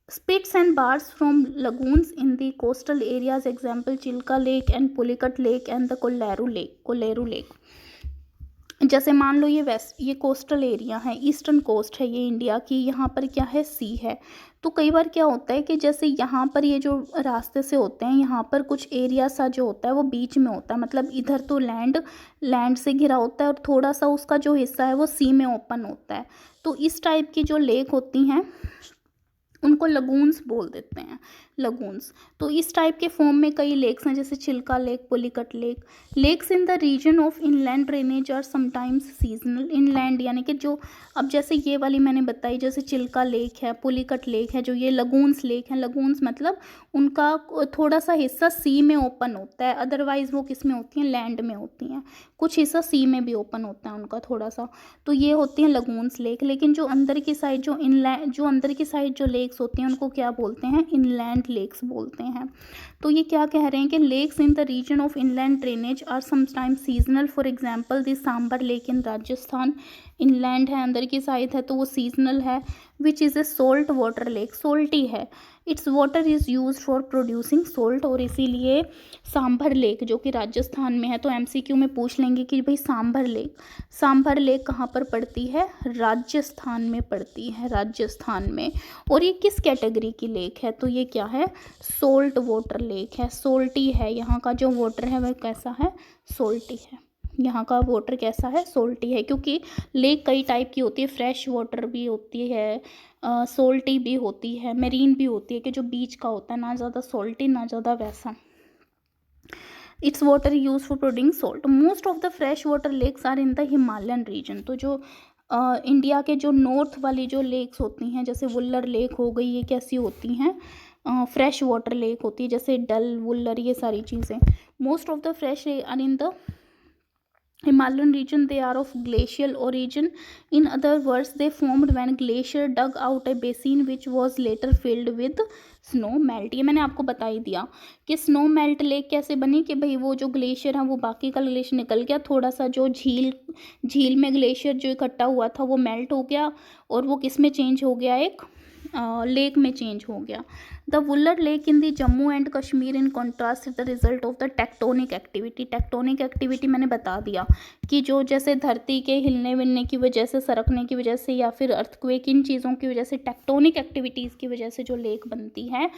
Speaker 1: Spits and bars from lagoons in the coastal areas, example Chilka Lake and Pulicat Lake and the Kolleru Lake. जैसे मान लो ये कोस्टल एरिया है, ईस्टर्न कोस्ट है ये इंडिया की, यहाँ पर क्या है, सी है। तो कई बार क्या होता है कि जैसे यहाँ पर ये जो रास्ते से होते हैं, यहाँ पर कुछ एरिया सा जो होता है वो बीच में होता है, मतलब इधर तो लैंड से घिरा होता है और थोड़ा सा उसका जो हिस्सा है वो सी में ओपन होता है। तो इस टाइप की जो लेक होती हैं उनको लगून्स बोल देते हैं, लगून्स। तो इस टाइप के फॉर्म में कई लेक्स हैं, जैसे Chilka lake, Pulicat lake. Lakes in the region of inland drainage are sometimes seasonal. Inland यानी कि जो, अब जैसे ये वाली मैंने बताई, जैसे चिल्का लेक है, पुलिकट लेक है, जो ये लगून्स लेक हैं, लगून्स मतलब उनका थोड़ा सा हिस्सा सी में ओपन होता है, अदरवाइज वो किस में होती हैं, लैंड में होती हैं। कुछ हिस्सा सी में भी ओपन होता है उनका थोड़ा सा, तो ये होती हैं लगून्स लेक। लेकिन जो अंदर की साइड जो अंदर की साइड जो लेक्स होती हैं उनको क्या बोलते हैं, इनलैंड लेक्स बोलते हैं। तो ये क्या कह रहे हैं कि lakes in the region of inland drainage are sometimes seasonal. For example the Sambhar lake in Rajasthan, inland है, अंदर की साइड है तो वो सीजनल है। Which is a salt water lake, salty है, its water is use for producing salt. और इसीलिए सांभर लेक जो कि राजस्थान में है, तो एमसीक्यू में पूछ लेंगे कि भाई सांभर लेक कहाँ पर पड़ती है, राजस्थान में पड़ती है, राजस्थान में। और ये किस कैटेगरी की लेक है, तो ये क्या है, सोल्ट वाटर लेक है, सोल्टी है। यहाँ का जो वाटर है वह कैसा है, सोल्टी है। यहाँ का वाटर कैसा है, सोल्टी है, क्योंकि लेक कई टाइप की होती है, फ्रेश वाटर भी होती है, सोल्टी भी होती है, मेरीन भी होती है, कि जो बीच का होता है, ना ज़्यादा सोल्टी ना ज़्यादा वैसा। Its water use for producing salt. Most of the fresh water lakes are in the Himalayan region. तो जो इंडिया के जो नॉर्थ वाली जो लेक्स होती हैं, जैसे वुल्लर लेक हो गई, ये कैसी होती हैं, फ्रेश वाटर लेक होती है, जैसे डल, वुल्लर, ये सारी चीज़ें। Most of the fresh are in the Himalayan region, they are of glacial origin. In other words, they formed when glacier dug out a basin which was later filled with snow melt. ये मैंने आपको बता ही दिया कि snow melt lake कैसे बनी, कि भाई वो जो ग्लेशियर है वो बाकी का ग्लेशियर निकल गया, थोड़ा सा जो झील में ग्लेशियर जो इकट्ठा हुआ था वो मेल्ट हो गया और वो किस में चेंज हो गया, एक लेक में चेंज हो गया. The Wular lake in the Jammu and Kashmir in contrast is the result of the tectonic activity. Tectonic activity मैंने बता दिया कि जो जैसे धरती के हिलने मिलने की वजह से, सरकने की वजह से, या फिर अर्थक्वेक, इन चीज़ों की वजह से, टेक्टोनिक एक्टिविटीज़ की वजह से जो लेक बनती है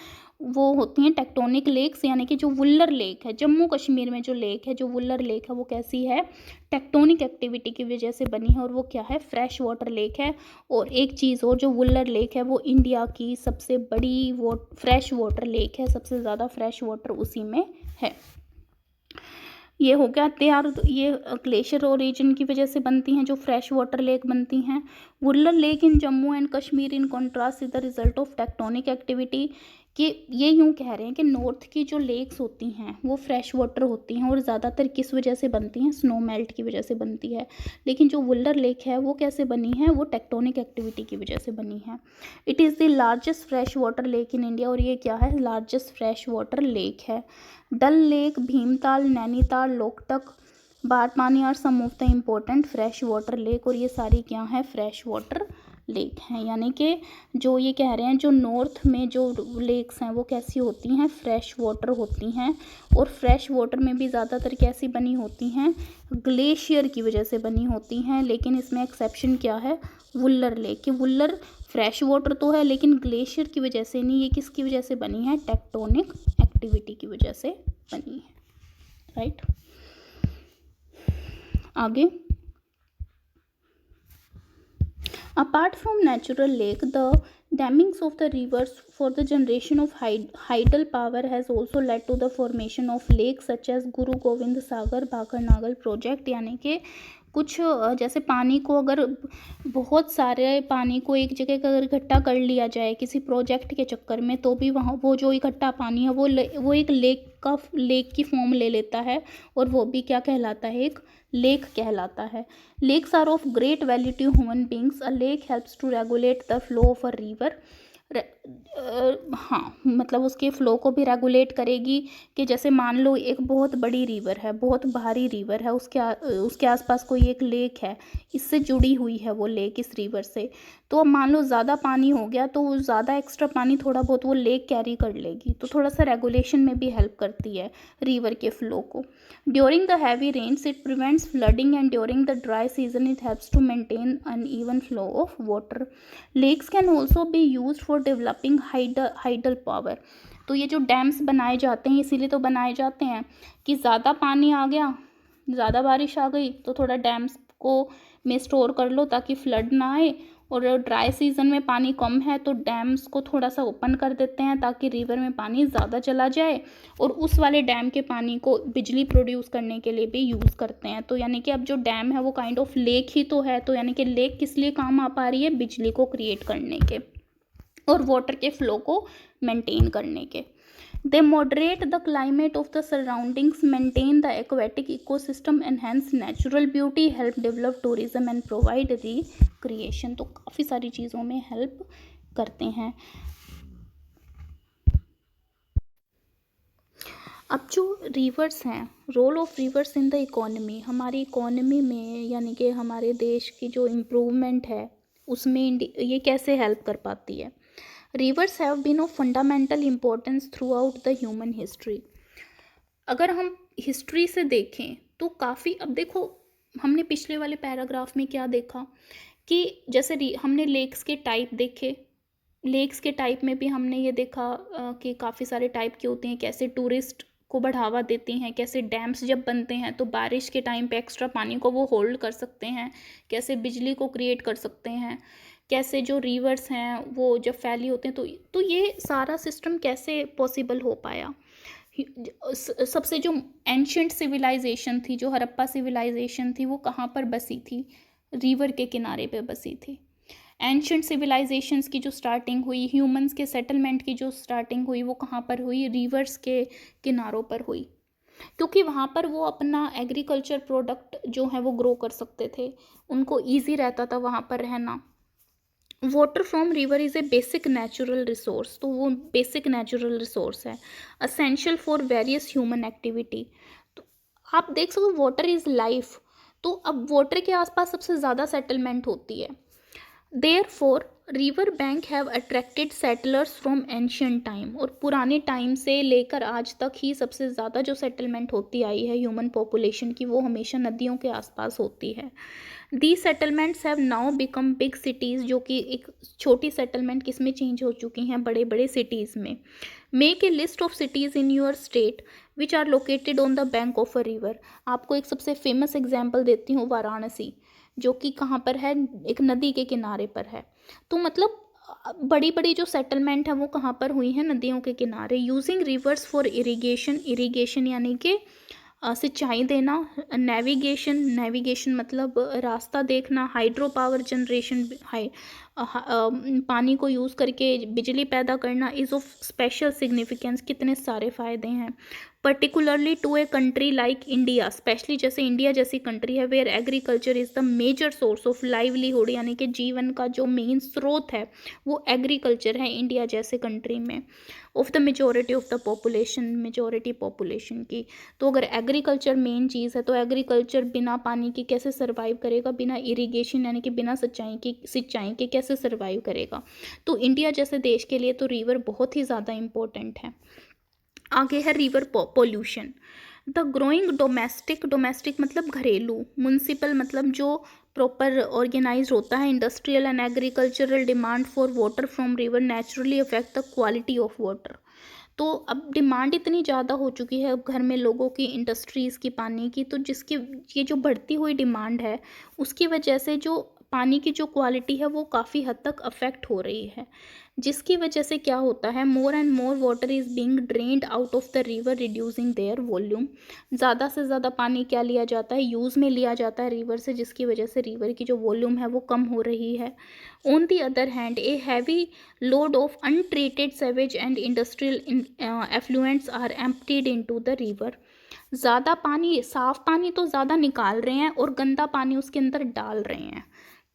Speaker 1: वो होती हैं टेक्टोनिक लेक्स. यानी कि जो वुलर लेक है, जम्मू कश्मीर में जो लेक है, जो वुलर लेक है, वो कैसी है, टेक्टोनिक एक्टिविटी की वजह से बनी है, और वो क्या है, फ्रेश वाटर लेक है. और एक चीज़ और, जो वुलर लेक है वो इंडिया की सबसे बड़ी वो फ्रेश वाटर लेक है, सबसे ज़्यादा फ्रेश वाटर उसी में है. ये हो गया तैयार. ये ग्लेशियर ओरिजिन की वजह से बनती हैं जो फ्रेश वाटर लेक बनती हैं. Wular lake in Jammu and Kashmir in contrast is the result of tectonic activity. कि ये यूँ कह रहे हैं कि नॉर्थ की जो लेक्स होती हैं वो फ्रेश वाटर होती हैं और ज़्यादातर किस वजह से बनती हैं, स्नो मेल्ट की वजह से बनती है. लेकिन जो वुलर लेक है वो कैसे बनी है, वो टेक्टोनिक एक्टिविटी की वजह से बनी है. It is the largest fresh water lake in India. और ये क्या है, लार्जेस्ट फ्रेश वाटर लेक है. Dal lake, Bhimtal, Nainital, Loktak, Barapani are some of the important fresh water lake. और ये सारी क्या हैं, फ्रेश वाटर लेक हैं. यानी कि जो ये कह रहे हैं जो नॉर्थ में जो लेक्स हैं वो कैसी होती हैं, फ्रेश वाटर होती हैं. और फ्रेश वाटर में भी ज़्यादातर कैसी बनी होती हैं, ग्लेशियर की वजह से बनी होती हैं. लेकिन इसमें एक्सेप्शन क्या है, वुलर लेक. कि वुलर फ्रेश वाटर तो है लेकिन ग्लेशियर की वजह से नहीं, ये किसकी वजह से बनी है, टेक्टोनिक एक्टिविटी की वजह से बनी है. राइट. आगे, apart from natural lake, the dammings of the rivers for the generation of tidal power has also led to the formation of lakes such as Guru Gobind Sagar Bhakar Nagal project. यानी कि कुछ जैसे पानी को अगर बहुत सारे पानी को एक जगह अगर इकट्ठा कर लिया जाए किसी प्रोजेक्ट के चक्कर में, तो भी वहाँ वो जो इकट्ठा पानी है वो एक लेक की फॉर्म ले लेता है. और वो भी क्या कहलाता है, एक लेक कहलाता है. Lakes are of great value to human beings. A lake helps to regulate the flow of a river. हाँ, मतलब उसके फ़्लो को भी रेगुलेट करेगी. कि जैसे मान लो एक बहुत बड़ी रिवर है, बहुत भारी रिवर है, उसके आसपास कोई एक लेक है, इससे जुड़ी हुई है वो लेक इस रिवर से. तो अब मान लो ज़्यादा पानी हो गया तो ज़्यादा एक्स्ट्रा पानी थोड़ा बहुत वो लेक कैरी कर लेगी, तो थोड़ा सा रेगुलेशन में भी हेल्प करती है रिवर के फ़्लो को. During the heavy rains it prevents flooding and during the dry season it helps to maintain an even flow of water. Lakes can also be use for developing hydel power. तो ये जो dams बनाए जाते हैं इसीलिए तो बनाए जाते हैं कि ज़्यादा पानी आ गया, ज़्यादा बारिश आ गई तो थोड़ा डैम्स को में स्टोर कर लो ताकि फ्लड ना आए. और ड्राई सीजन में पानी कम है तो डैम्स को थोड़ा सा ओपन कर देते हैं ताकि रिवर में पानी ज़्यादा चला जाए, और उस वाले डैम के पानी को बिजली प्रोड्यूस करने के लिए भी यूज़ करते हैं. तो यानी कि अब जो डैम है वो काइंड ऑफ लेक ही तो है. तो यानी कि लेक किस लिए काम आ पा रही है, बिजली को क्रिएट करने के और वाटर के फ्लो को मेंटेन करने के. They moderate the climate of the surroundings, maintain the aquatic ecosystem, enhance natural beauty, help develop tourism and provide recreation. तो काफ़ी सारी चीज़ों में हेल्प करते हैं. अब जो रिवर्स हैं, role of rivers in the economy, हमारी इकोनॉमी में यानी कि हमारे देश की जो इम्प्रूवमेंट है उसमें ये कैसे हेल्प कर पाती है. Rivers have been of fundamental importance throughout the human history. अगर हम हिस्ट्री से देखें तो काफ़ी, अब देखो हमने पिछले वाले पैराग्राफ में क्या देखा कि जैसे हमने लेक्स के टाइप देखे. लेक्स के टाइप में भी हमने ये देखा कि काफ़ी सारे टाइप के होते हैं, कैसे टूरिस्ट को बढ़ावा देती हैं, कैसे डैम्स जब बनते हैं तो बारिश के टाइम पे एक्स्ट्रा पानी को वो होल्ड कर सकते हैं, कैसे बिजली को क्रिएट कर सकते हैं, कैसे जो रिवर्स हैं वो जब फैली होते हैं तो ये सारा सिस्टम कैसे पॉसिबल हो पाया. सबसे जो एंशियंट सिविलाइजेशन थी, जो हड़प्पा सिविलाइजेशन थी, वो कहाँ पर बसी थी, रिवर के किनारे पे बसी थी. एंशियंट सिविलाइजेशंस की जो स्टार्टिंग हुई, ह्यूमंस के सेटलमेंट की जो स्टार्टिंग हुई, वो कहाँ पर हुई, रिवर्स के किनारों पर हुई. क्योंकि वहाँ पर वो अपना एग्रीकल्चर प्रोडक्ट जो है वो ग्रो कर सकते थे, उनको ईजी रहता था वहाँ पर रहना। Water from river is a basic natural resource, तो वो बेसिक नेचुरल रिसोर्स है, essential for various human activity. तो आप देख सकते हो वाटर इज़ लाइफ। तो अब वाटर के आसपास सबसे ज़्यादा सेटलमेंट होती है। Therefore river bank have attracted settlers from ancient time, और पुराने टाइम से लेकर आज तक ही सबसे ज़्यादा जो सेटलमेंट होती आई है ह्यूमन पॉपुलेशन की, वो हमेशा नदियों के आसपास होती है। The settlements have now become big cities, जो कि एक छोटी सेटलमेंट किस में चेंज हो चुकी हैं, बड़े बड़े सिटीज़ में। Make a list of cities in your state which are located on the bank of a river. आपको एक सबसे फेमस एग्जाम्पल देती हूँ, वाराणसी, जो कि कहाँ पर है, एक नदी के किनारे पर है। तो मतलब बड़ी बड़ी जो सेटलमेंट है वो कहाँ पर हुई है, नदियों के किनारे। Using reverse for irrigation, irrigation यानी कि सिंचाई देना। नेविगेशन, नेविगेशन मतलब रास्ता देखना। हाइड्रो पावर जनरेशन, पानी को यूज़ करके बिजली पैदा करना इज़ ऑफ स्पेशल सिग्निफिकेंस। कितने सारे फ़ायदे हैं। Particularly to a country like India, specially जैसे इंडिया जैसी कंट्री है, where agriculture is the major source of livelihood, यानी कि जीवन का जो मेन स्रोत है वो एग्रीकल्चर है इंडिया जैसे कंट्री में। Of the majority of the population, majority population की। तो अगर एग्रीकल्चर मेन चीज़ है, तो एग्रीकल्चर बिना पानी के कैसे सर्वाइव करेगा, बिना इरिगेशन यानी कि बिना सिंचाई के कैसे सर्वाइव करेगा। तो इंडिया जैसे देश के लिए तो रिवर बहुत ही ज़्यादा इम्पोर्टेंट है। आगे है river pollution. The growing domestic, domestic मतलब घरेलू, म्यूनसिपल मतलब जो प्रॉपर ऑर्गेनाइज होता है, industrial and agricultural demand for water from river naturally affect the quality of water. तो अब डिमांड इतनी ज़्यादा हो चुकी है अब घर में लोगों की, इंडस्ट्रीज़ की पानी की, तो जिसकी ये जो बढ़ती हुई डिमांड है उसकी वजह से जो पानी की जो क्वालिटी है वो काफ़ी हद तक अफेक्ट हो रही है। जिसकी वजह से क्या होता है, more and more water is being drained out of the river reducing there volume. ज़्यादा से ज़्यादा पानी क्या लिया जाता है, यूज़ में लिया जाता है रिवर से, जिसकी वजह से रिवर की जो वॉल्यूम है वो कम हो रही है। On the other hand a heavy load of untreated sewage and industrial effluents are emptied into the river। ज़्यादा पानी, साफ पानी तो ज़्यादा निकाल रहे हैं और गंदा पानी उसके अंदर डाल रहे हैं।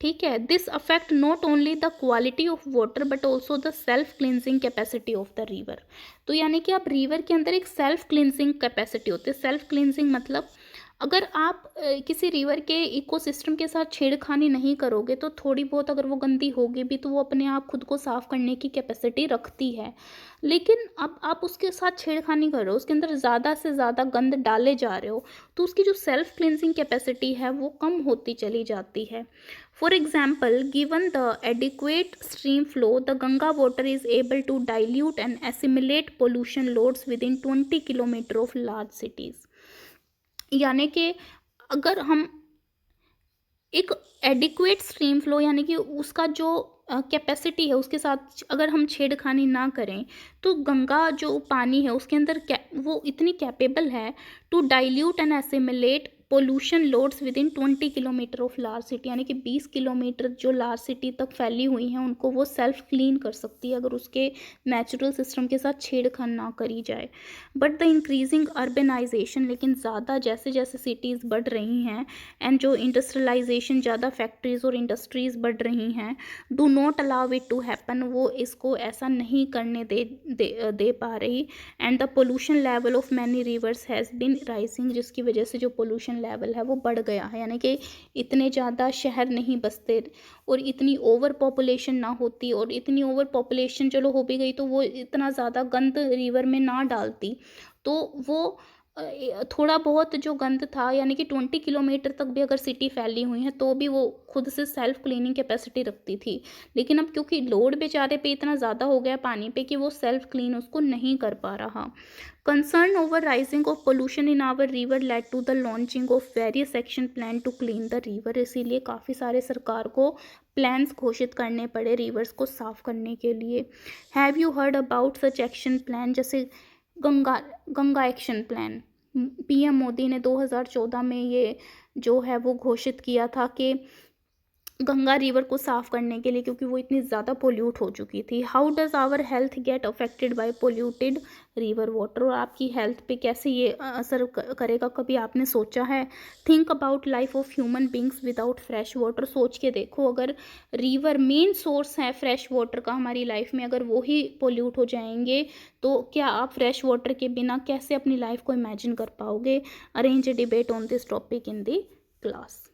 Speaker 1: ठीक है। This affect not only the quality of water but also the self cleansing capacity of the river. तो यानी कि आप रिवर के अंदर एक सेल्फ क्लिनजिंग कैपेसिटी होती है। सेल्फ क्लिनजिंग मतलब अगर आप किसी रिवर के इकोसिस्टम के साथ छेड़खानी नहीं करोगे तो थोड़ी बहुत अगर वो गंदी होगी भी तो वो अपने आप खुद को साफ़ करने की कैपेसिटी रखती है। लेकिन अब आप उसके साथ छेड़खानी कर रहे हो, उसके अंदर ज़्यादा से ज़्यादा गंद डाले जा रहे हो, तो उसकी जो सेल्फ क्लिनजिंग कैपेसिटी है वो कम होती चली जाती है। For example, given the adequate stream flow the Ganga water is able to dilute and assimilate pollution loads within 20 kilometre of large cities. यानी कि अगर हम एक एडिक्वेट स्ट्रीम फ्लो यानी कि उसका जो कैपेसिटी है उसके साथ अगर हम छेड़खानी ना करें तो गंगा जो पानी है उसके अंदर वो इतनी कैपेबल है to dilute and assimilate pollution loads within 20 kilometre of large city, यानी कि 20 किलोमीटर जो लार्ज सिटी तक फैली हुई हैं उनको वो सेल्फ क्लीन कर सकती है अगर उसके नेचुरल सिस्टम के साथ छेड़खान ना करी जाए। बट द इंक्रीजिंग अर्बनाइजेशन, लेकिन ज़्यादा जैसे जैसे सिटीज़ बढ़ रही हैं एंड जो इंडस्ट्रियलाइजेशन, ज़्यादा फैक्ट्रीज़ और इंडस्ट्रीज़ बढ़ रही हैं, do not allow it to happen, वो इसको ऐसा नहीं करने दे पा रही। And the pollution level of many rivers has been rising, जिसकी वजह से जो पोल्यूशन लेवल है वो बढ़ गया है। यानी कि इतने ज़्यादा शहर नहीं बसते और इतनी ओवर पॉपुलेशन ना होती, और इतनी ओवर पॉपुलेशन चलो हो भी गई तो वो इतना ज़्यादा गंद रिवर में ना डालती, तो वो थोड़ा बहुत जो गंद था यानी कि 20 किलोमीटर तक भी अगर सिटी फैली हुई है तो भी वो खुद से सेल्फ क्लीनिंग कैपेसिटी रखती थी। लेकिन अब क्योंकि लोड बेचारे पे इतना ज़्यादा हो गया पानी पे कि वो सेल्फ क्लीन उसको नहीं कर पा रहा। Concern over rising of pollution in our river led to the launching of various action plan to clean the river. इसीलिए काफ़ी सारे सरकार को प्लान्स घोषित करने पड़े रिवर्स को साफ़ करने के लिए। Have you heard about such action plan, जैसे Ganga action plan. PM Modi ने 2014 में ये जो है वो घोषित किया था कि गंगा रिवर को साफ़ करने के लिए, क्योंकि वो इतनी ज़्यादा पोल्यूट हो चुकी थी। How does our health get affected by polluted river water, और आपकी हेल्थ पे कैसे ये असर करेगा, कभी आपने सोचा है? Think about life of human beings without fresh water, सोच के देखो, अगर रिवर मेन सोर्स है फ्रेश वाटर का हमारी लाइफ में, अगर वो ही पोल्यूट हो जाएंगे तो क्या आप फ्रेश वाटर के बिना कैसे अपनी लाइफ को इमेजिन कर पाओगे? Arrange A debate on this topic in the class.